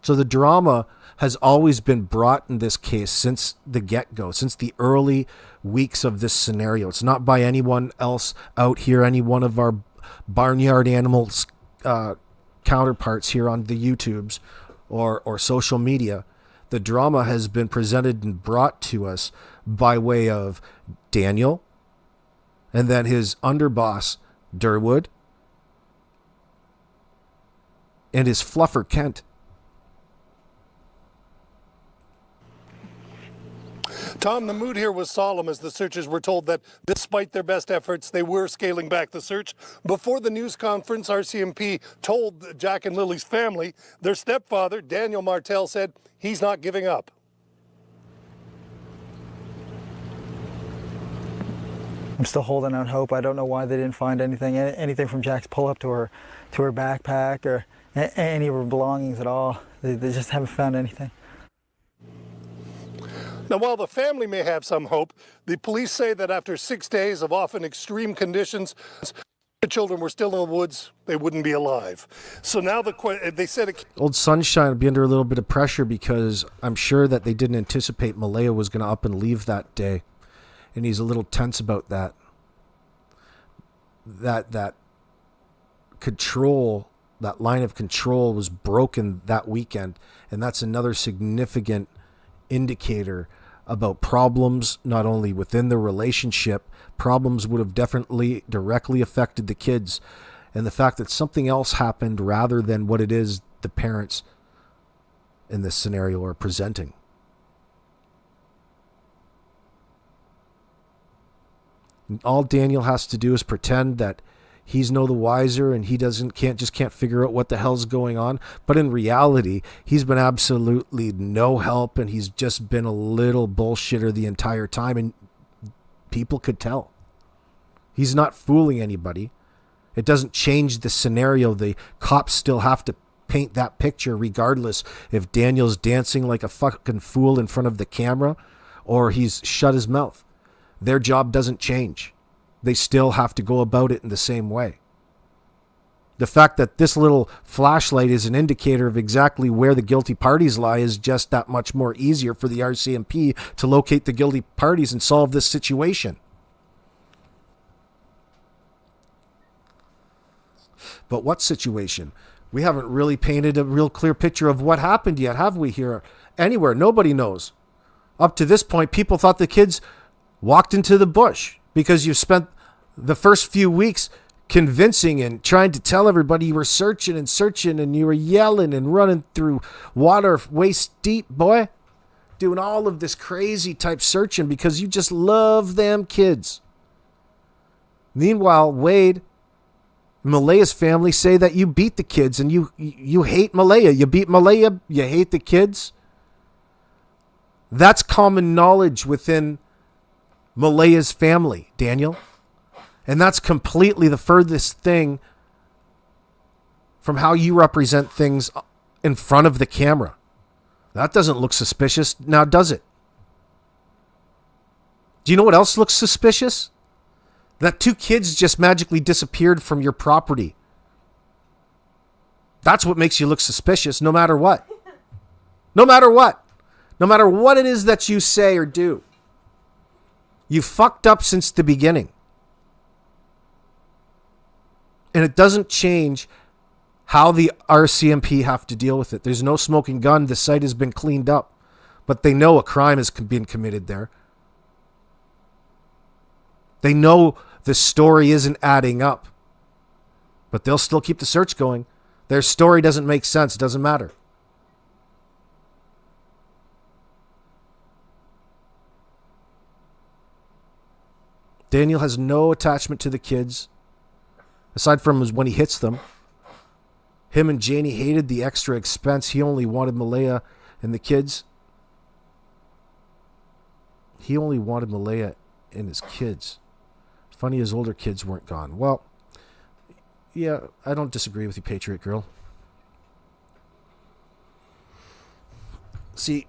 So the drama has always been brought in this case since the get-go, since the early weeks of this scenario. It's not by anyone else out here, any one of our barnyard animals counterparts here on the YouTubes or social media. The drama has been presented and brought to us by way of Daniel, and then his underboss, Durwood, and his fluffer, Kent. Tom, the mood here was solemn as the searchers were told that despite their best efforts, they were scaling back the search. Before the news conference, RCMP told Jack and Lily's family, their stepfather, Daniel Martel, said he's not giving up. I'm still holding out hope. I don't know why they didn't find anything from Jack's pull-up to her backpack or any of her belongings at all. They just haven't found anything. Now, while the family may have some hope, the police say that after 6 days of often extreme conditions, the children were still in the woods, they wouldn't be alive. So now they said Old Sunshine would be under a little bit of pressure because I'm sure that they didn't anticipate Malaya was going to up and leave that day. And he's a little tense about that. That control, that line of control was broken that weekend. And that's another significant indicator about problems, not only within the relationship, problems would have definitely directly affected the kids. And the fact that something else happened rather than what it is the parents in this scenario are presenting. All Daniel has to do is pretend that he's no the wiser and he can't figure out what the hell's going on. But in reality, he's been absolutely no help and he's just been a little bullshitter the entire time, and people could tell. He's not fooling anybody. It doesn't change the scenario. The cops still have to paint that picture regardless if Daniel's dancing like a fucking fool in front of the camera or he's shut his mouth. Their job doesn't change. They still have to go about it in the same way. The fact that this little flashlight is an indicator of exactly where the guilty parties lie is just that much more easier for the RCMP to locate the guilty parties and solve this situation. But what situation? We haven't really painted a real clear picture of what happened yet, have we, here? Anywhere. Nobody knows. Up to this point, people thought the kids walked into the bush because you spent the first few weeks convincing and trying to tell everybody you were searching and you were yelling and running through water waist deep, boy. Doing all of this crazy type searching because you just love them kids. Meanwhile, Wade, Malaya's family say that you beat the kids and you hate Malaya. You beat Malaya, you hate the kids. That's common knowledge within Malaya's family, Daniel. And that's completely the furthest thing from how you represent things in front of the camera. That doesn't look suspicious, now does it? Do you know what else looks suspicious? That 2 kids just magically disappeared from your property. That's what makes you look suspicious, no matter what. No matter what. No matter what it is that you say or do. You fucked up since the beginning. And it doesn't change how the RCMP have to deal with it. There's no smoking gun. The site has been cleaned up. But they know a crime has been committed there. They know the story isn't adding up. But they'll still keep the search going. Their story doesn't make sense. It doesn't matter. Daniel has no attachment to the kids. Aside from when he hits them. Him and Janie hated the extra expense. He only wanted Malaya and the kids. He only wanted Malaya and his kids. Funny his older kids weren't gone. Well, yeah, I don't disagree with you, Patriot Girl. See,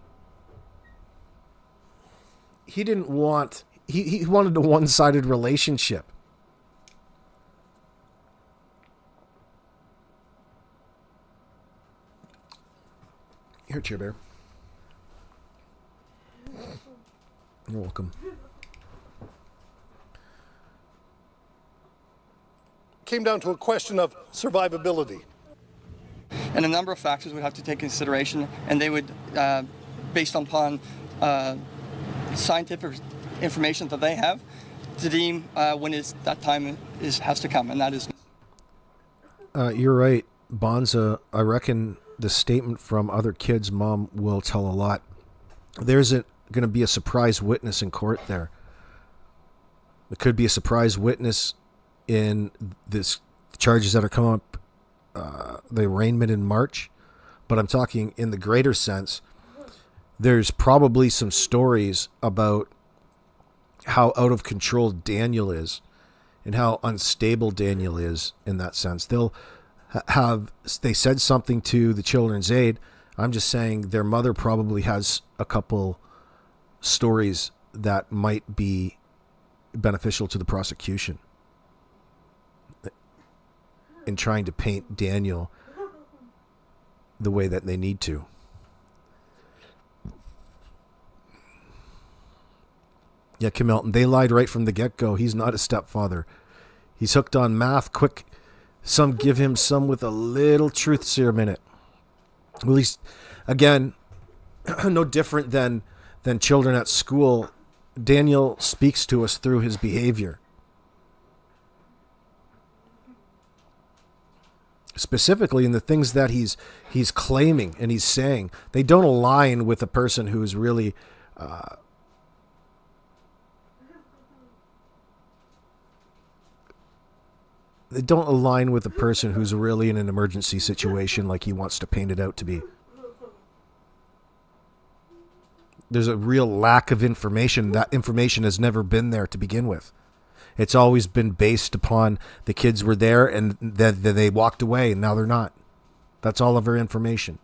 he didn't want... He wanted a one-sided relationship. Here, Chair Bear. You're welcome. Came down to a question of survivability. And a number of factors would have to take consideration, and they would, based upon scientific information that they have, to deem when that time has to come, and that is. You're right, Bonza. I reckon the statement from other kids' mom will tell a lot. There's going to be a surprise witness in court there. There could be a surprise witness in this charges that are coming up, the arraignment in March. But I'm talking in the greater sense. There's probably some stories about how out of control Daniel is and how unstable Daniel is in that sense. They said something to the Children's Aid. I'm just saying their mother probably has a couple stories that might be beneficial to the prosecution in trying to paint Daniel the way that they need to. Yeah, Kim Elton, they lied right from the get-go. He's not a stepfather. He's hooked on math. Quick, some give him some with a little truth serum in it. At least, again, no different than children at school. Daniel speaks to us through his behavior. Specifically in the things that he's claiming and he's saying. They don't align with a person who's really... They don't align with a person who's really in an emergency situation like he wants to paint it out to be. There's a real lack of information. That information has never been there to begin with. It's always been based upon the kids were there and then they walked away and now they're not. That's all of our information.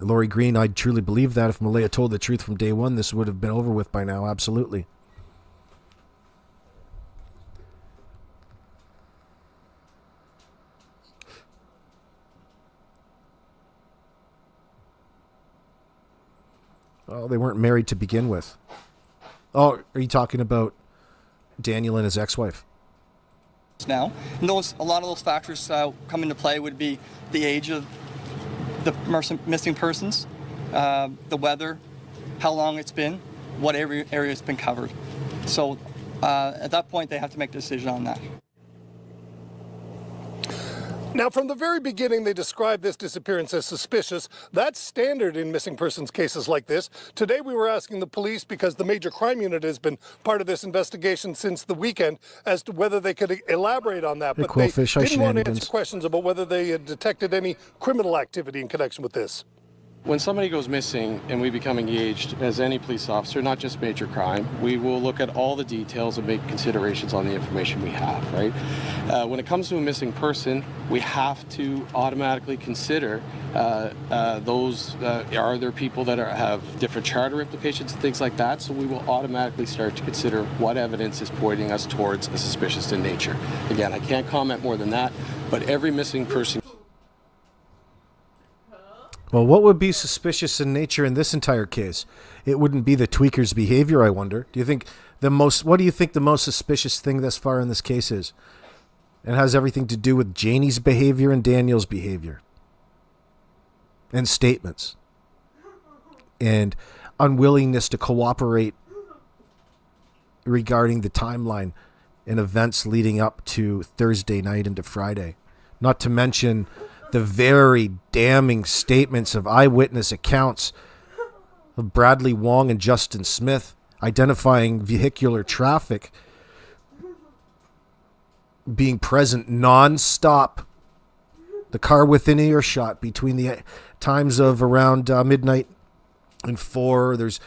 Lori Green, I truly believe that if Malaya told the truth from day one, this would have been over with by now. Absolutely. Oh, they weren't married to begin with. Oh, are you talking about Daniel and his ex-wife? Now, and a lot of those factors come into play would be the age of the missing persons, the weather, how long it's been, what area has been covered. So at that point, they have to make a decision on that. Now, from the very beginning, they described this disappearance as suspicious. That's standard in missing persons cases like this. Today, we were asking the police, because the major crime unit has been part of this investigation since the weekend, as to whether they could elaborate on that. Hey, But they Quillfish, hi, didn't want to answer shenanigans. questions about whether they had detected any criminal activity in connection with this. When somebody goes missing and we become engaged as any police officer, not just major crime, we will look at all the details and make considerations on the information we have, right? When it comes to a missing person, we have to automatically consider those, are there people that have different charter implications and things like that? So we will automatically start to consider what evidence is pointing us towards a suspicious in nature. Again, I can't comment more than that, but every missing person. Well, what would be suspicious in nature in this entire case? It wouldn't be the tweaker's behavior, I wonder. What do you think the most suspicious thing thus far in this case is? It has everything to do with Janie's behavior and Daniel's behavior. And statements. And unwillingness to cooperate regarding the timeline and events leading up to Thursday night into Friday. Not to mention the very damning statements of eyewitness accounts of Bradley Wong and Justin Smith identifying vehicular traffic being present non-stop. The car within earshot between the times of around midnight and 4. There's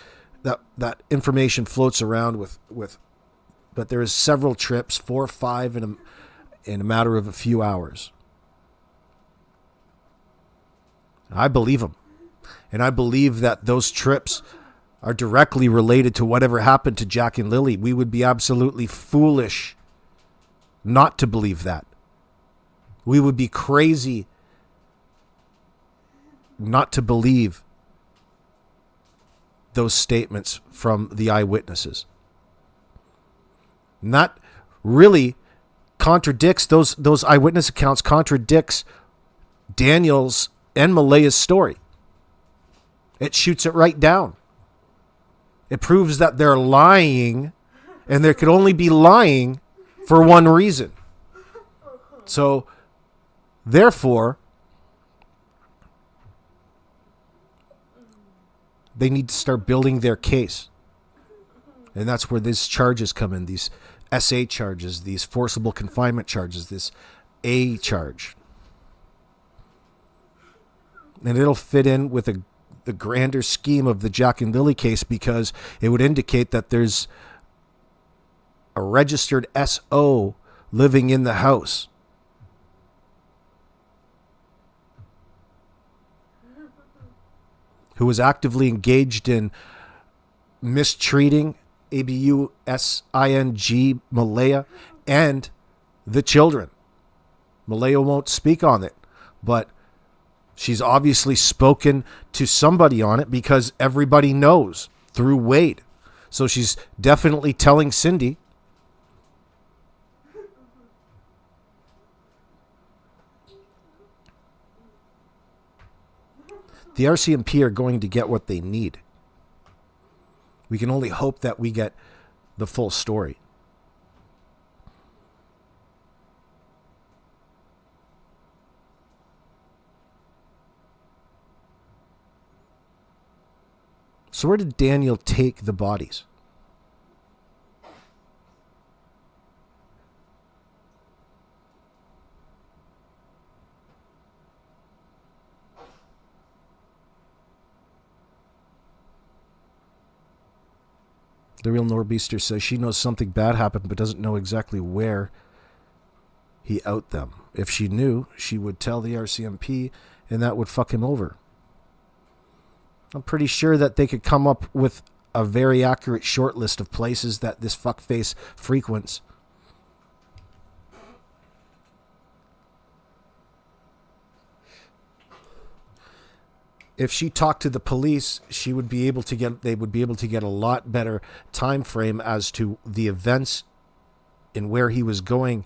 that information floats around but there is several trips, 4 or 5 in a matter of a few hours. I believe them. And I believe that those trips are directly related to whatever happened to Jack and Lily. We would be absolutely foolish not to believe that. We would be crazy not to believe those statements from the eyewitnesses. And that really contradicts, those eyewitness accounts contradicts Daniel's and Malaya's story. It shoots it right down. It proves that they're lying, and there could only be lying for one reason. So, therefore, they need to start building their case. And that's where these charges come in, these SA charges, these forcible confinement charges, this A charge. And it'll fit in with the grander scheme of the Jack and Lily case, because it would indicate that there's a registered SO living in the house. Who was actively engaged in mistreating ABUSING Malaya and the children. Malaya won't speak on it, but she's obviously spoken to somebody on it, because everybody knows through Wade. So she's definitely telling Cindy. The RCMP are going to get what they need. We can only hope that we get the full story. So where did Daniel take the bodies? The real Norbeaster says she knows something bad happened but doesn't know exactly where he out them. If she knew, she would tell the RCMP and that would fuck him over. I'm pretty sure that they could come up with a very accurate short list of places that this fuckface frequents. if she talked to the police, they would be able to get a lot better time frame as to the events and where he was going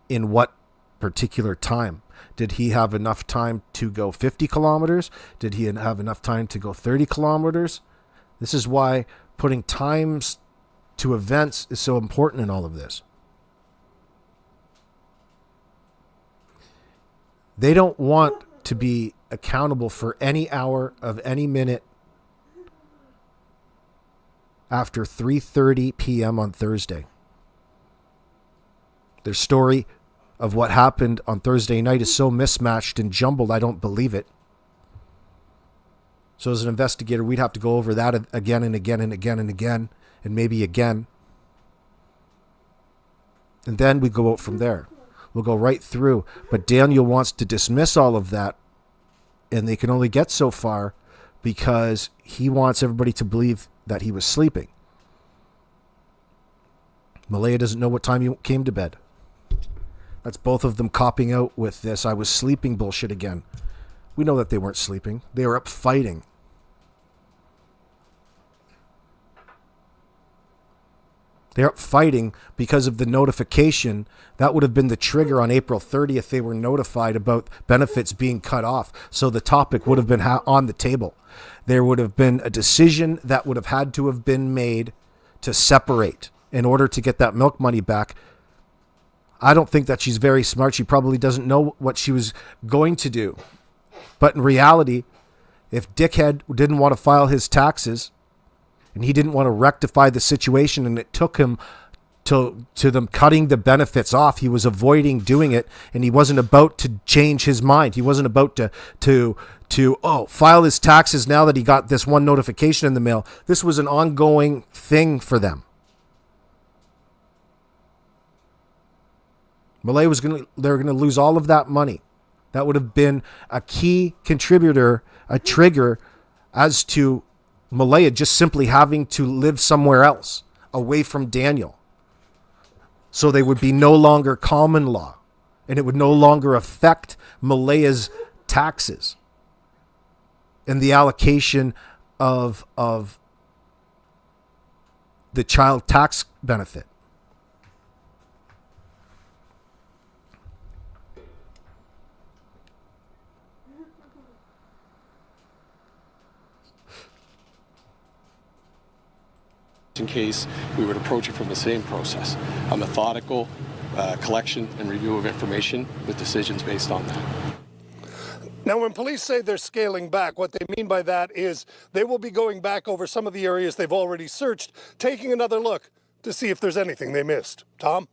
in what particular time. Did he have enough time to go 50 kilometers? Did he have enough time to go 30 kilometers? This is why putting times to events is so important in all of this. They don't want to be accountable for any hour of any minute after 3:30 p.m. on Thursday. Their story of what happened on Thursday night is so mismatched and jumbled, I don't believe it. So as an investigator, we'd have to go over that again and again and again and again, and maybe again. And then we go out from there. We'll go right through. But Daniel wants to dismiss all of that, and they can only get so far because he wants everybody to believe that he was sleeping. Malaya doesn't know what time he came to bed. That's both of them copping out with this "I was sleeping" bullshit again. We know that they weren't sleeping. They were up fighting. They're up fighting because of the notification. That would have been the trigger on April 30th. They were notified about benefits being cut off. So the topic would have been on the table. There would have been a decision that would have had to have been made to separate in order to get that milk money back. I don't think that she's very smart. She probably doesn't know what she was going to do. But in reality, if Dickhead didn't want to file his taxes and he didn't want to rectify the situation, and it took him to them cutting the benefits off, he was avoiding doing it, and he wasn't about to change his mind. He wasn't about to file his taxes now that he got this one notification in the mail. This was an ongoing thing for them. Malay they're going to lose all of that money. That would have been a key contributor, a trigger as to Malaya just simply having to live somewhere else, away from Daniel. So they would be no longer common law, and it would no longer affect Malaya's taxes and the allocation of the child tax benefit. In case we would approach it from the same process, a methodical collection and review of information with decisions based on that. Now, when police say they're scaling back, what they mean by that is they will be going back over some of the areas they've already searched, taking another look to see if there's anything they missed. Tom?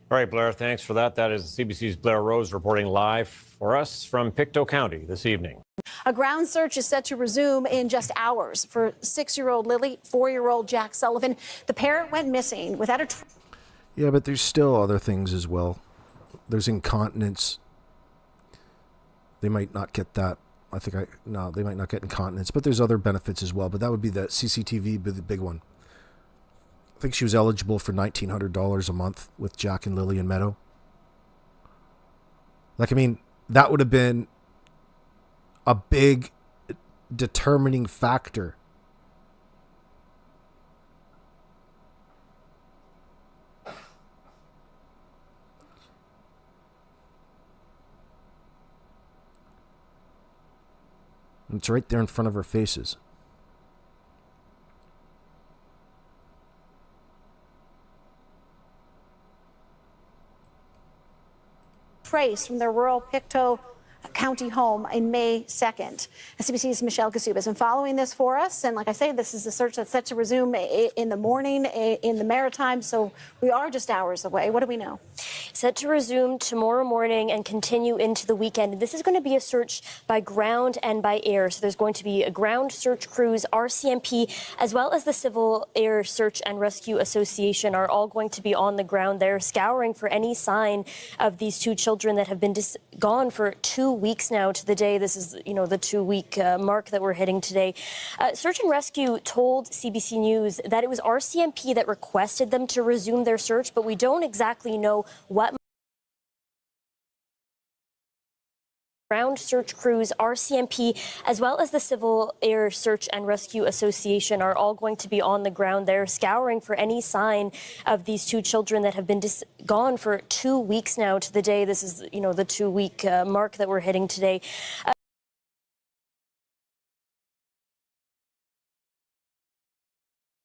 All right, Blair, thanks for that. That is CBC's Blair Rose reporting live for us from Pictou County this evening. A ground search is set to resume in just hours for 6-year-old Lily, 4-year-old Jack Sullivan. The parent went missing without a... Yeah, but there's still other things as well. There's incontinence. They might not get that. They might not get incontinence, but there's other benefits as well. But that would be the CCTV, the big one. I think she was eligible for $1,900 a month with Jack and Lily and Meadow. That would have been a big determining factor. It's right there in front of our faces. Traced from their rural Pictou County home in May 2nd. CBC's Michelle Kasub has been following this for us. And like I say, this is a search that's set to resume in the morning in the Maritime. So we are just hours away. What do we know? Set to resume tomorrow morning and continue into the weekend. This is going to be a search by ground and by air. So there's going to be a ground search crews, RCMP, as well as the Civil Air Search and Rescue Association are all going to be on the ground there, scouring for any sign of these two children that have been gone for 2 weeks now to the day. This is, the 2-week mark that we're hitting today. Search and Rescue told CBC News that it was RCMP that requested them to resume their search, but we don't exactly know what ground ground search crews, RCMP, as well as the Civil Air Search and Rescue Association are all going to be on the ground there, scouring for any sign of these two children that have been gone for 2 weeks now to the day. This is, the 2-week mark that we're hitting today.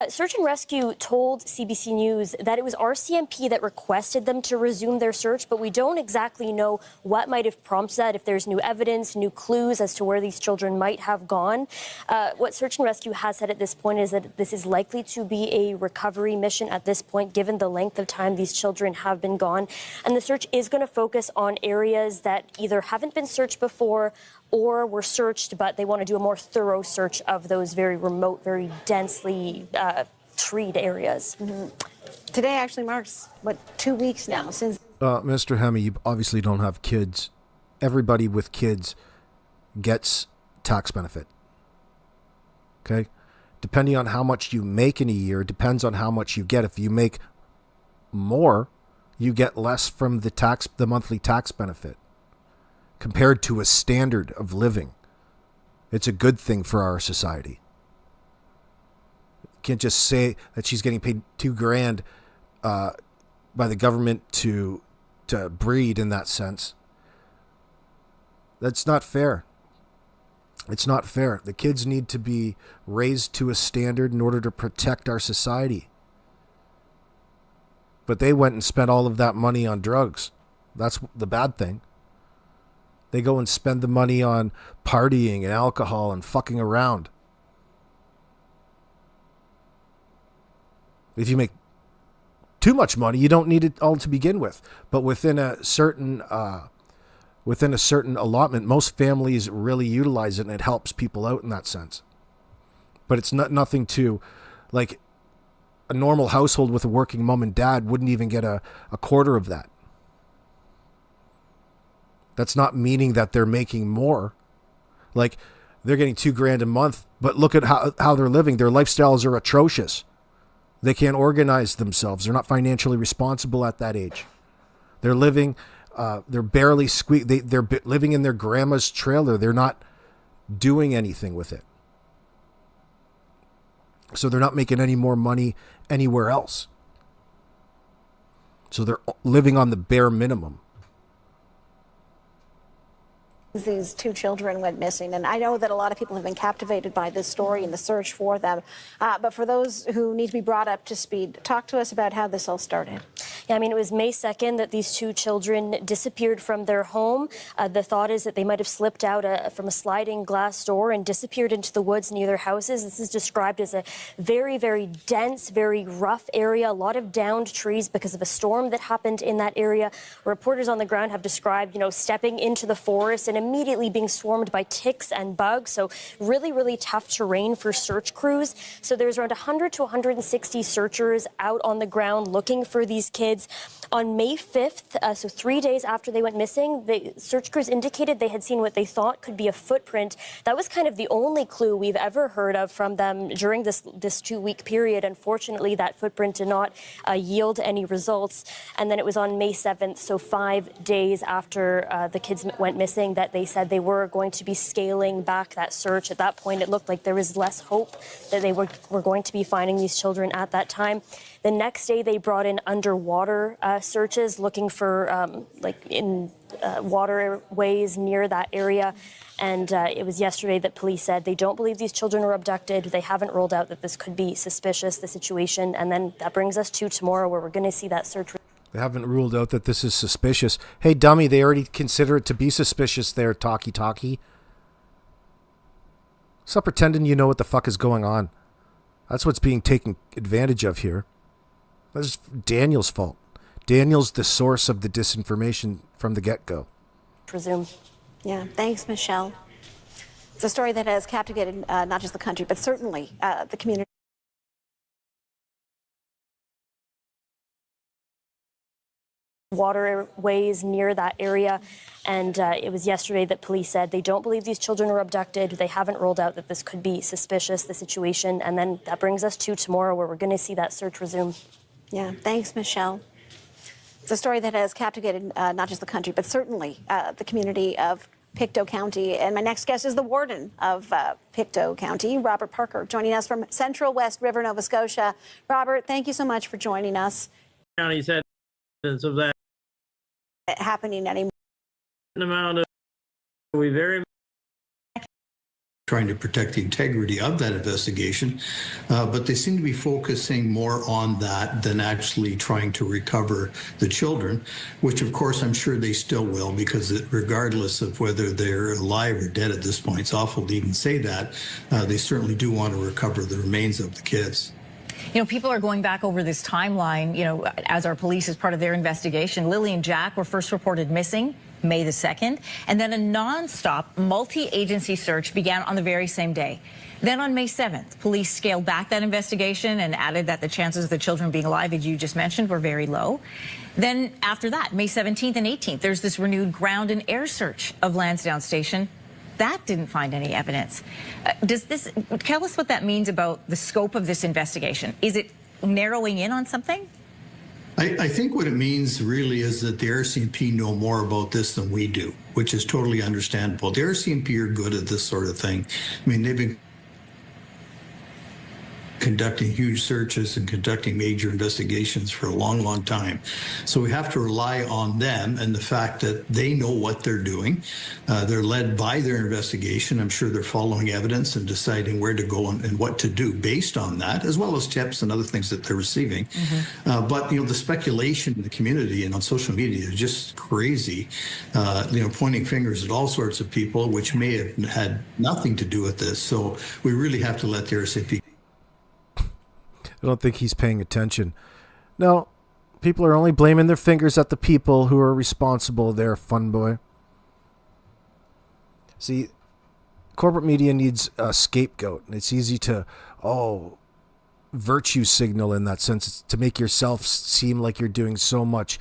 Search and Rescue told CBC News that it was RCMP that requested them to resume their search, but we don't exactly know what might have prompted that, if there's new evidence, new clues as to where these children might have gone. What Search and Rescue has said at this point is that this is likely to be a recovery mission at this point, given the length of time these children have been gone. And the search is going to focus on areas that either haven't been searched before or were searched, but they want to do a more thorough search of those very remote, very densely treed areas. Today actually marks, 2 weeks now since... Mr. Hemme, you obviously don't have kids. Everybody with kids gets tax benefit. Okay? Depending on how much you make in a year, depends on how much you get. If you make more, you get less from the monthly tax benefit compared to a standard of living. It's a good thing for our society. You can't just say that she's getting paid $2,000 by the government to breed in that sense. That's not fair. It's not fair. The kids need to be raised to a standard in order to protect our society. But they went and spent all of that money on drugs. That's the bad thing. They go and spend the money on partying and alcohol and fucking around. If you make too much money, you don't need it all to begin with. But within a certain allotment, most families really utilize it, and it helps people out in that sense. But it's nothing to, like, a normal household with a working mom and dad wouldn't even get a quarter of that. That's not meaning that they're making more. Like, they're getting $2,000 a month, but look at how they're living. Their lifestyles are atrocious. They can't organize themselves. They're not financially responsible at that age. They're living, they're barely they're living in their grandma's trailer. They're not doing anything with it. So they're not making any more money anywhere else. So they're living on the bare minimum. These two children went missing, and I know that a lot of people have been captivated by this story and the search for them. But for those who need to be brought up to speed, talk to us about how this all started. Yeah, it was May 2nd that these two children disappeared from their home. The thought is that they might have slipped out from a sliding glass door and disappeared into the woods near their houses. This is described as a very, very dense, very rough area, a lot of downed trees because of a storm that happened in that area. Reporters on the ground have described, stepping into the forest and immediately being swarmed by ticks and bugs. So really, really tough terrain for search crews. So there's around 100 to 160 searchers out on the ground looking for these kids. On May 5th, so 3 days after they went missing, the search crews indicated they had seen what they thought could be a footprint. That was kind of the only clue we've ever heard of from them during this 2-week period. Unfortunately, that footprint did not yield any results. And then it was on May 7th, so 5 days after the kids went missing, that they said they were going to be scaling back that search. At that point, it looked like there was less hope that they were going to be finding these children at that time. The next day, they brought in underwater searches looking for waterways near that area. And it was yesterday that police said they don't believe these children were abducted. They haven't ruled out that this could be suspicious, the situation. And then that brings us to tomorrow, where we're going to see that search. They haven't ruled out that this is suspicious. Hey, dummy, they already consider it to be suspicious there, talkie. Stop pretending you know what the fuck is going on. That's what's being taken advantage of here. That's Daniel's fault. Daniel's the source of the disinformation from the get-go. Presume. Yeah, thanks, Michelle. It's a story that has captivated not just the country, but certainly the community. Waterways near that area. And it was yesterday that police said they don't believe these children were abducted. They haven't ruled out that this could be suspicious, the situation. And then that brings us to tomorrow, where we're going to see that search resume. Yeah, thanks, Michelle. It's a story that has captivated not just the country, but certainly the community of Pictou County. And my next guest is the warden of Pictou County, Robert Parker, joining us from Central West River, Nova Scotia. Robert, thank you so much for joining us. County said of that Happening anymore. amount of we very trying to protect the integrity of that investigation, but they seem to be focusing more on that than actually trying to recover the children, which of course I'm sure they still will, because regardless of whether they're alive or dead at this point, it's awful to even say that, they certainly do want to recover the remains of the kids. You know, people are going back over this timeline, you know, as our police as part of their investigation. Lily and Jack were first reported missing May the 2nd, and then a non-stop multi-agency search began on the very same day. Then on May 7th, police scaled back that investigation and added that the chances of the children being alive, as you just mentioned, were very low. Then after that, May 17th and 18th, there's this renewed ground and air search of Lansdowne Station. That didn't find any evidence. Tell us what that means about the scope of this investigation. Is it narrowing in on something? I think what it means really is that the RCMP know more about this than we do, which is totally understandable. The RCMP are good at this sort of thing. I mean, they've been conducting huge searches and conducting major investigations for a long, long time. So we have to rely on them and the fact that they know what they're doing. They're led by their investigation. I'm sure they're following evidence and deciding where to go and what to do based on that, as well as tips and other things that they're receiving. But, you know, the speculation in the community and on social media is just crazy, you know, pointing fingers at all sorts of people, which may have had nothing to do with this. So we really have to let the RCMP. I don't think he's paying attention. No, people are only blaming their fingers at the people who are responsible there, fun boy. See, corporate media needs a scapegoat. It's easy to, virtue signal in that sense, to make yourself seem like you're doing so much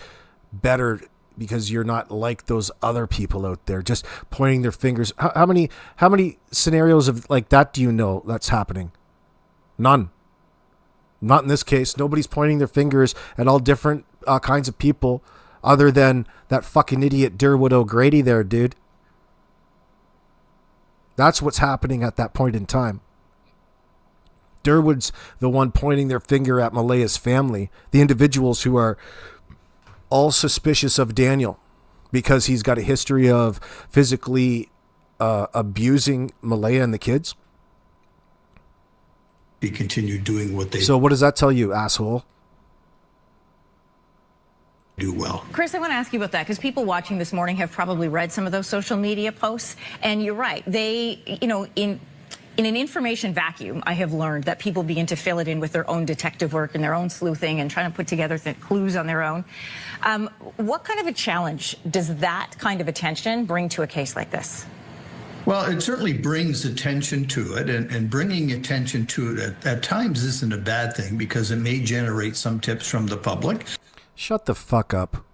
better because you're not like those other people out there, just pointing their fingers. How many scenarios of like that do you know that's happening? None. Not in this case. Nobody's pointing their fingers at all different kinds of people other than that fucking idiot Derwood O'Grady there, dude. That's what's happening at that point in time. Derwood's the one pointing their finger at Malaya's family, the individuals who are all suspicious of Daniel because he's got a history of physically abusing Malaya and the kids. Continue doing what they So what does that tell you, asshole? Do well. Chris, I want to ask you about that because people watching this morning have probably read some of those social media posts, and you're right. They, you know, in an information vacuum, I have learned that people begin to fill it in with their own detective work and their own sleuthing and trying to put together clues on their own. What kind of a challenge does that kind of attention bring to a case like this? Well, it certainly brings attention to it, and bringing attention to it at times isn't a bad thing because it may generate some tips from the public. Shut the fuck up.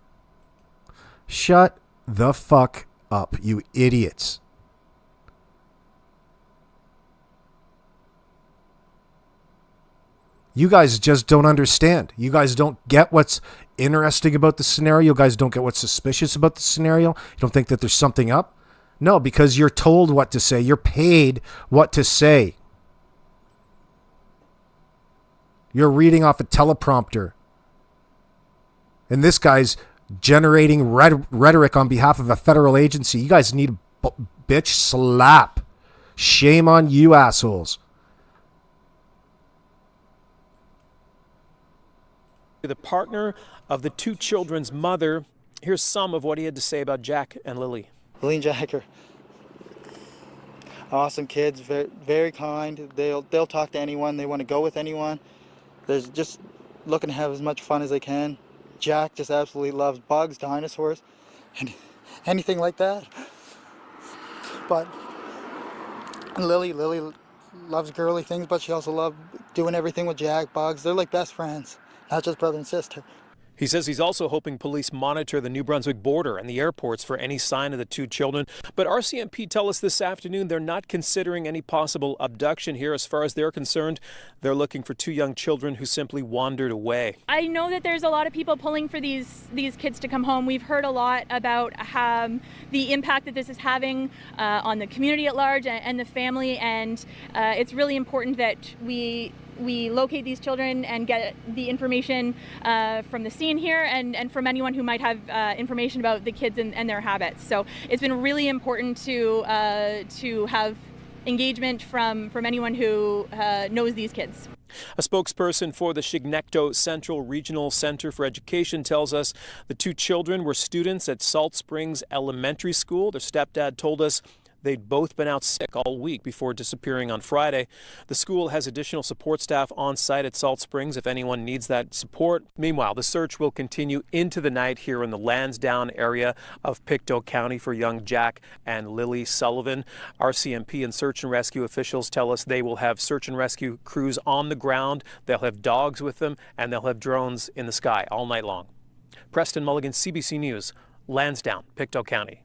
Shut the fuck up, you idiots. You guys just don't understand. You guys don't get what's interesting about the scenario. You guys don't get what's suspicious about the scenario. You don't think that there's something up? No, because you're told what to say. You're paid what to say. You're reading off a teleprompter. And this guy's generating rhetoric on behalf of a federal agency. You guys need a bitch slap. Shame on you, assholes. The partner of the two children's mother. Here's some of what he had to say about Jack and Lily. Lily and Jack are awesome kids, very, very kind. They'll talk to anyone. They want to go with anyone. They're just looking to have as much fun as they can. Jack just absolutely loves bugs, dinosaurs, and anything like that. But Lily loves girly things, but she also loves doing everything with Jack, bugs. They're like best friends, not just brother and sister. He says he's also hoping police monitor the New Brunswick border and the airports for any sign of the two children. But RCMP tell us this afternoon they're not considering any possible abduction here. As far as they're concerned, they're looking for two young children who simply wandered away. I know that there's a lot of people pulling for these kids to come home. We've heard a lot about the impact that this is having on the community at large and the family, and it's really important that we locate these children and get the information from the scene here and from anyone who might have information about the kids and their habits. So it's been really important to have engagement from anyone who knows these kids. A spokesperson for the Chignecto Central Regional Center for Education tells us the two children were students at Salt Springs Elementary School. Their stepdad told us they'd both been out sick all week before disappearing on Friday. The school has additional support staff on site at Salt Springs if anyone needs that support. Meanwhile, the search will continue into the night here in the Lansdowne area of Pictou County for young Jack and Lily Sullivan. RCMP and search and rescue officials tell us they will have search and rescue crews on the ground. They'll have dogs with them, and they'll have drones in the sky all night long. Preston Mulligan, CBC News, Lansdowne, Pictou County.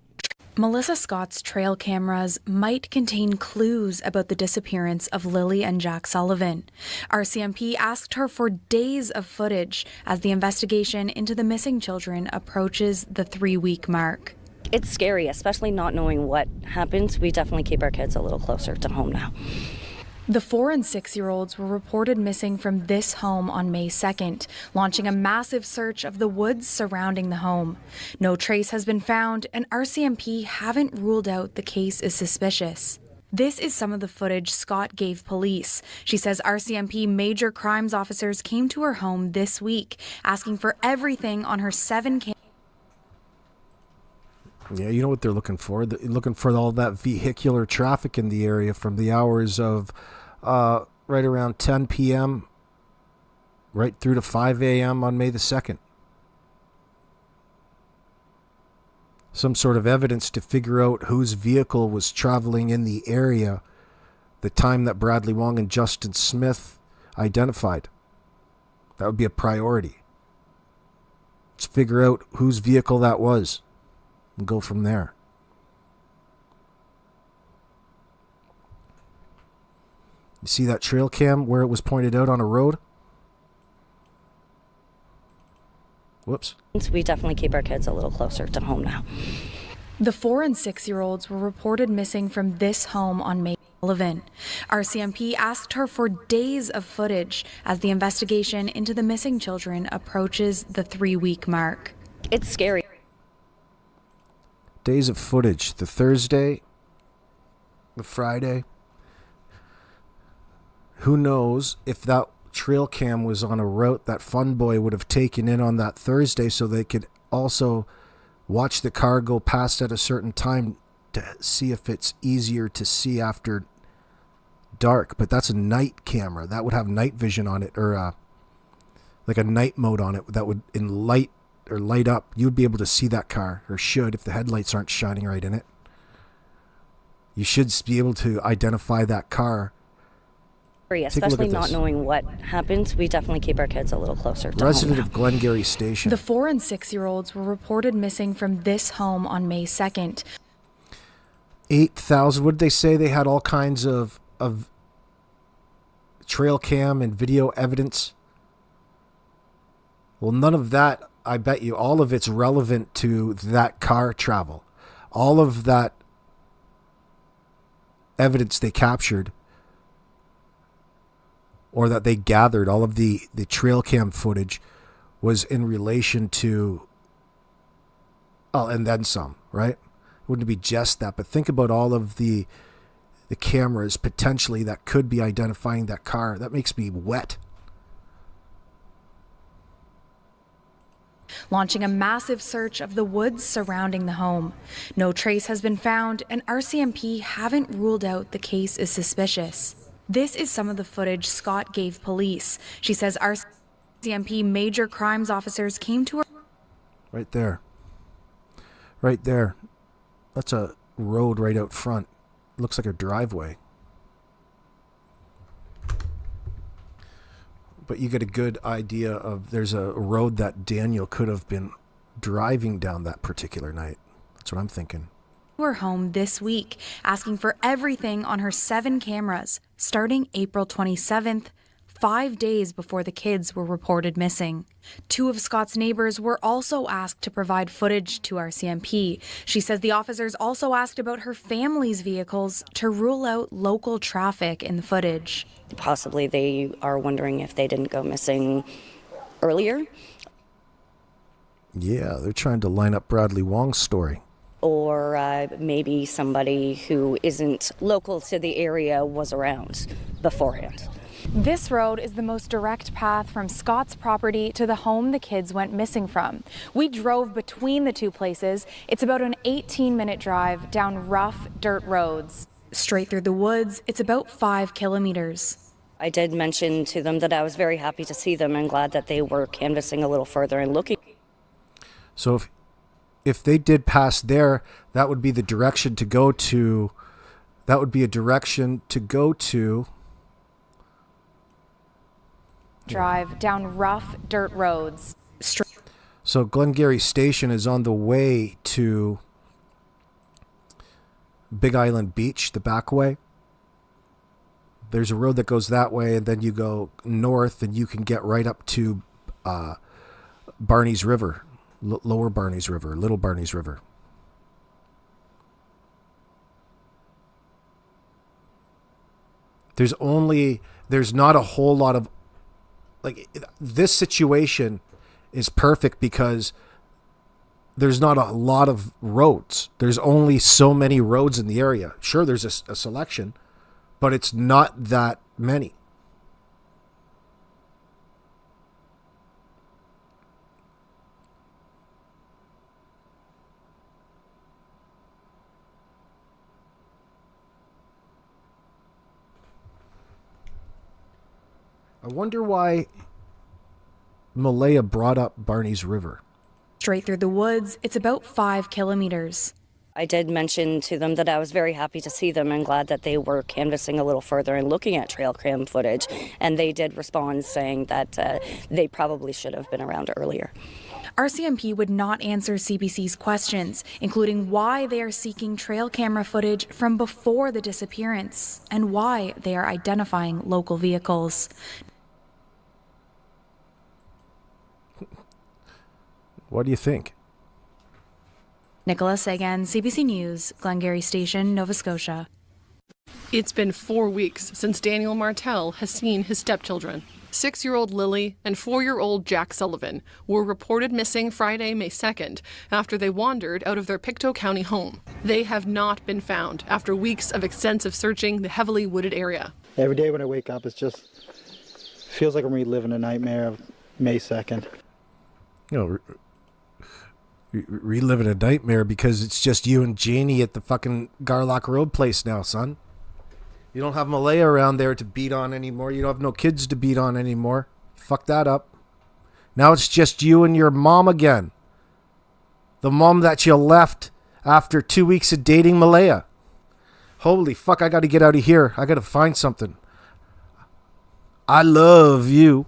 Melissa Scott's trail cameras might contain clues about the disappearance of Lily and Jack Sullivan. RCMP asked her for days of footage as the investigation into the missing children approaches the 3-week mark. It's scary, especially not knowing what happens. We definitely keep our kids a little closer to home now. The 4- and 6-year-olds were reported missing from this home on May 2nd, launching a massive search of the woods surrounding the home. No trace has been found, and RCMP haven't ruled out the case is suspicious. This is some of the footage Scott gave police. She says RCMP major crimes officers came to her home this week, asking for everything on her 7 cameras. Yeah, you know what they're looking for? They're looking for all that vehicular traffic in the area from the hours of right around 10 p.m. right through to 5 a.m. on May the 2nd. Some sort of evidence to figure out whose vehicle was traveling in the area the time that Bradley Wong and Justin Smith identified. That would be a priority. Let's figure out whose vehicle that was and go from there. You see that trail cam where it was pointed out on a road? Whoops. We definitely keep our kids a little closer to home now. The 4- and 6-year-olds were reported missing from this home on May 11. RCMP asked her for days of footage as the investigation into the missing children approaches the 3-week mark. It's scary. Days of footage. The Thursday, the Friday. Who knows if that trail cam was on a route that Fun Boy would have taken in on that Thursday so they could also watch the car go past at a certain time to see if it's easier to see after dark. But that's a night camera. That would have night vision on it, or like a night mode on it that would light up. You'd be able to see that car, or should, if the headlights aren't shining right in it. You should be able to identify that car. Especially not knowing what happens, we definitely keep our kids a little closer to Resident home of Glengarry Station. The 4- and 6-year-olds were reported missing from this home on May 2nd. 8,000. What did they say? They had all kinds of trail cam and video evidence. Well, none of that, I bet you, all of it's relevant to that car travel. All of that evidence they captured, or that they gathered, all of the trail cam footage was in relation to, and then some, right? Wouldn't be just that, but think about all of the cameras potentially that could be identifying that car. That makes me wet. Launching a massive search of the woods surrounding the home. No trace has been found, and RCMP haven't ruled out the case is suspicious. This is some of the footage Scott gave police. She says RCMP major crimes officers came to her. Right there. Right there. That's a road right out front. Looks like a driveway. But you get a good idea of there's a road that Daniel could have been driving down that particular night. That's what I'm thinking. Her home this week, asking for everything on her 7 cameras, starting April 27th, 5 days before the kids were reported missing. 2 of Scott's neighbors were also asked to provide footage to RCMP. She says the officers also asked about her family's vehicles to rule out local traffic in the footage. Possibly they are wondering if they didn't go missing earlier. Yeah, they're trying to line up Bradley Wong's story. Or maybe somebody who isn't local to the area was around beforehand. This road is the most direct path from Scott's property to the home the kids went missing from. We drove between the 2 places. It's about an 18-minute drive down rough dirt roads. Straight through the woods, it's about 5 kilometers. I did mention to them that I was very happy to see them and glad that they were canvassing a little further and looking. So if they did pass there, that would be the direction to go to. That would be a direction to go to. Drive down rough dirt roads. So Glengarry Station is on the way to Big Island Beach, the back way. There's a road that goes that way, and then you go north, and you can get right up to Barney's River, Lower Barney's River, Little Barney's River. There's not a whole lot of, like, this situation is perfect because there's not a lot of roads. There's only so many roads in the area. Sure, there's a selection, but it's not that many. I wonder why Malaya brought up Barney's River. Straight through the woods, it's about 5 kilometers. I did mention to them that I was very happy to see them and glad that they were canvassing a little further and looking at trail cam footage. And they did respond saying that they probably should have been around earlier. RCMP would not answer CBC's questions, including why they are seeking trail camera footage from before the disappearance and why they are identifying local vehicles. What do you think? Nicola Sagan, CBC News, Glengarry Station, Nova Scotia. It's been 4 weeks since Daniel Martel has seen his stepchildren. 6-year-old Lily and 4-year-old Jack Sullivan were reported missing Friday, May 2nd, after they wandered out of their Pictou County home. They have not been found after weeks of extensive searching the heavily wooded area. Every day when I wake up, it just feels like I'm reliving a nightmare of May 2nd. You know, reliving a nightmare because it's just you and Janie at the fucking Garlock Road place now, son. You don't have Malaya around there to beat on anymore. You don't have no kids to beat on anymore. Fuck that up. Now it's just you and your mom again. The mom that you left after 2 weeks of dating Malaya. Holy fuck, I gotta get out of here. I gotta find something. I love you.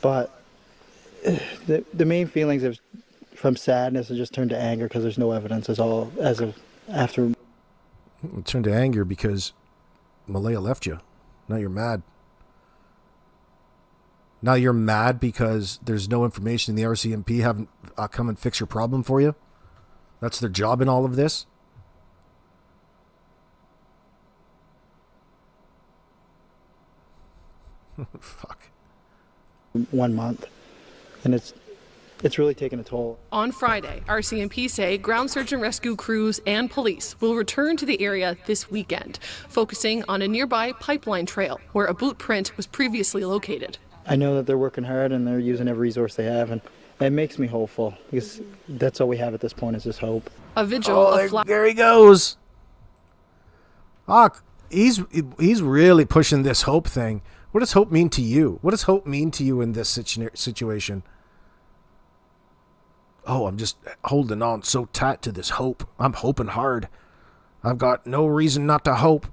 But the main feelings of from sadness have just turned to anger because there's no evidence as of after. It turned to anger because Malaya left you. Now you're mad. Now you're mad because there's no information the RCMP haven't come and fix your problem for you. That's their job in all of this. Fuck. 1 month, and it's really taken a toll. On Friday, RCMP say ground search and rescue crews and police will return to the area this weekend, focusing on a nearby pipeline trail where a boot print was previously located. I know that they're working hard and they're using every resource they have, and it makes me hopeful because that's all we have at this point is just hope. A vigil there he goes. He's really pushing this hope thing. What does hope mean to you? What does hope mean to you in this situation? Oh, I'm just holding on so tight to this hope. I'm hoping hard. I've got no reason not to hope.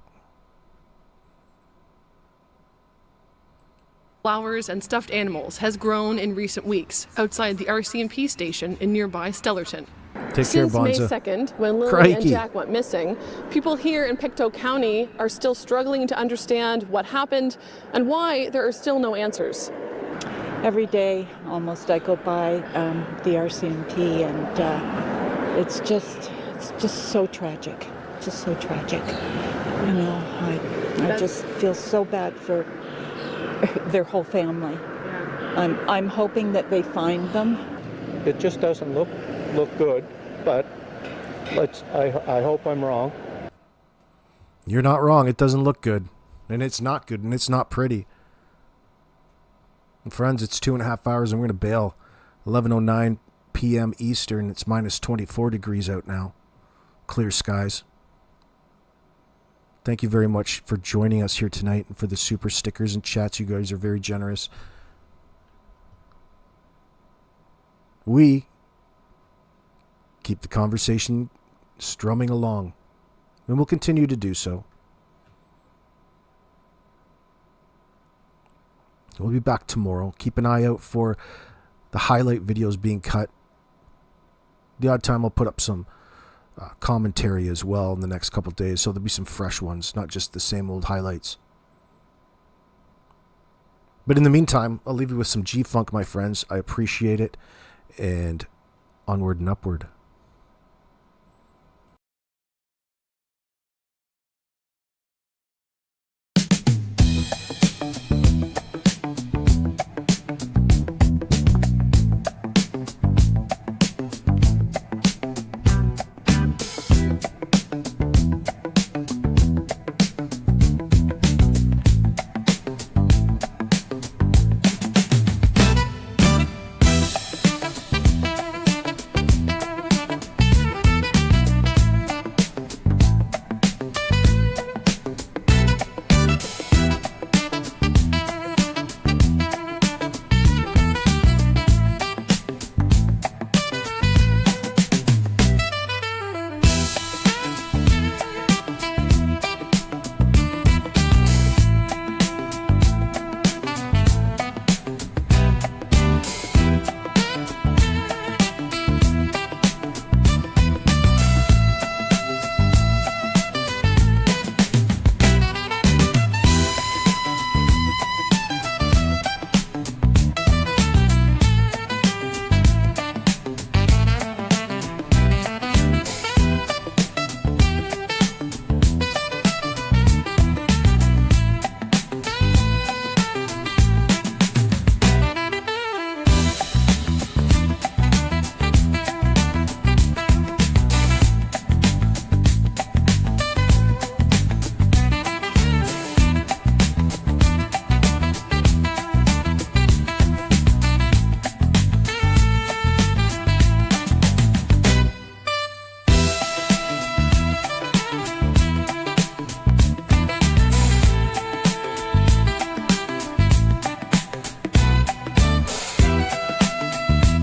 flowers and stuffed animals has grown in recent weeks outside the RCMP station in nearby Stellarton. Take care, Since May Bonza. 2nd, when Lily Crikey. and Jack went missing, people here in Pictou County are still struggling to understand what happened and why there are still no answers. Every day, almost, I go by the RCMP, and it's just so tragic. Just so tragic. You know, I just feel so bad for their whole family. I'm hoping that they find them. It just doesn't look good, but I hope I'm wrong. You're not wrong. It doesn't look good. And it's not good. And it's not pretty. And friends, it's 2.5 hours and we're going to bail. 11:09 p.m. Eastern. It's minus 24 degrees out now. Clear skies. Thank you very much for joining us here tonight and for the super stickers and chats. You guys are very generous. We keep the conversation strumming along, and we'll continue to do so. We'll be back tomorrow. Keep an eye out for the highlight videos being cut. The odd time I'll put up some commentary as well in the next couple of days, so there'll be some fresh ones, not just the same old highlights. But in the meantime, I'll leave you with some G-Funk, my friends. I appreciate it, and onward and upward.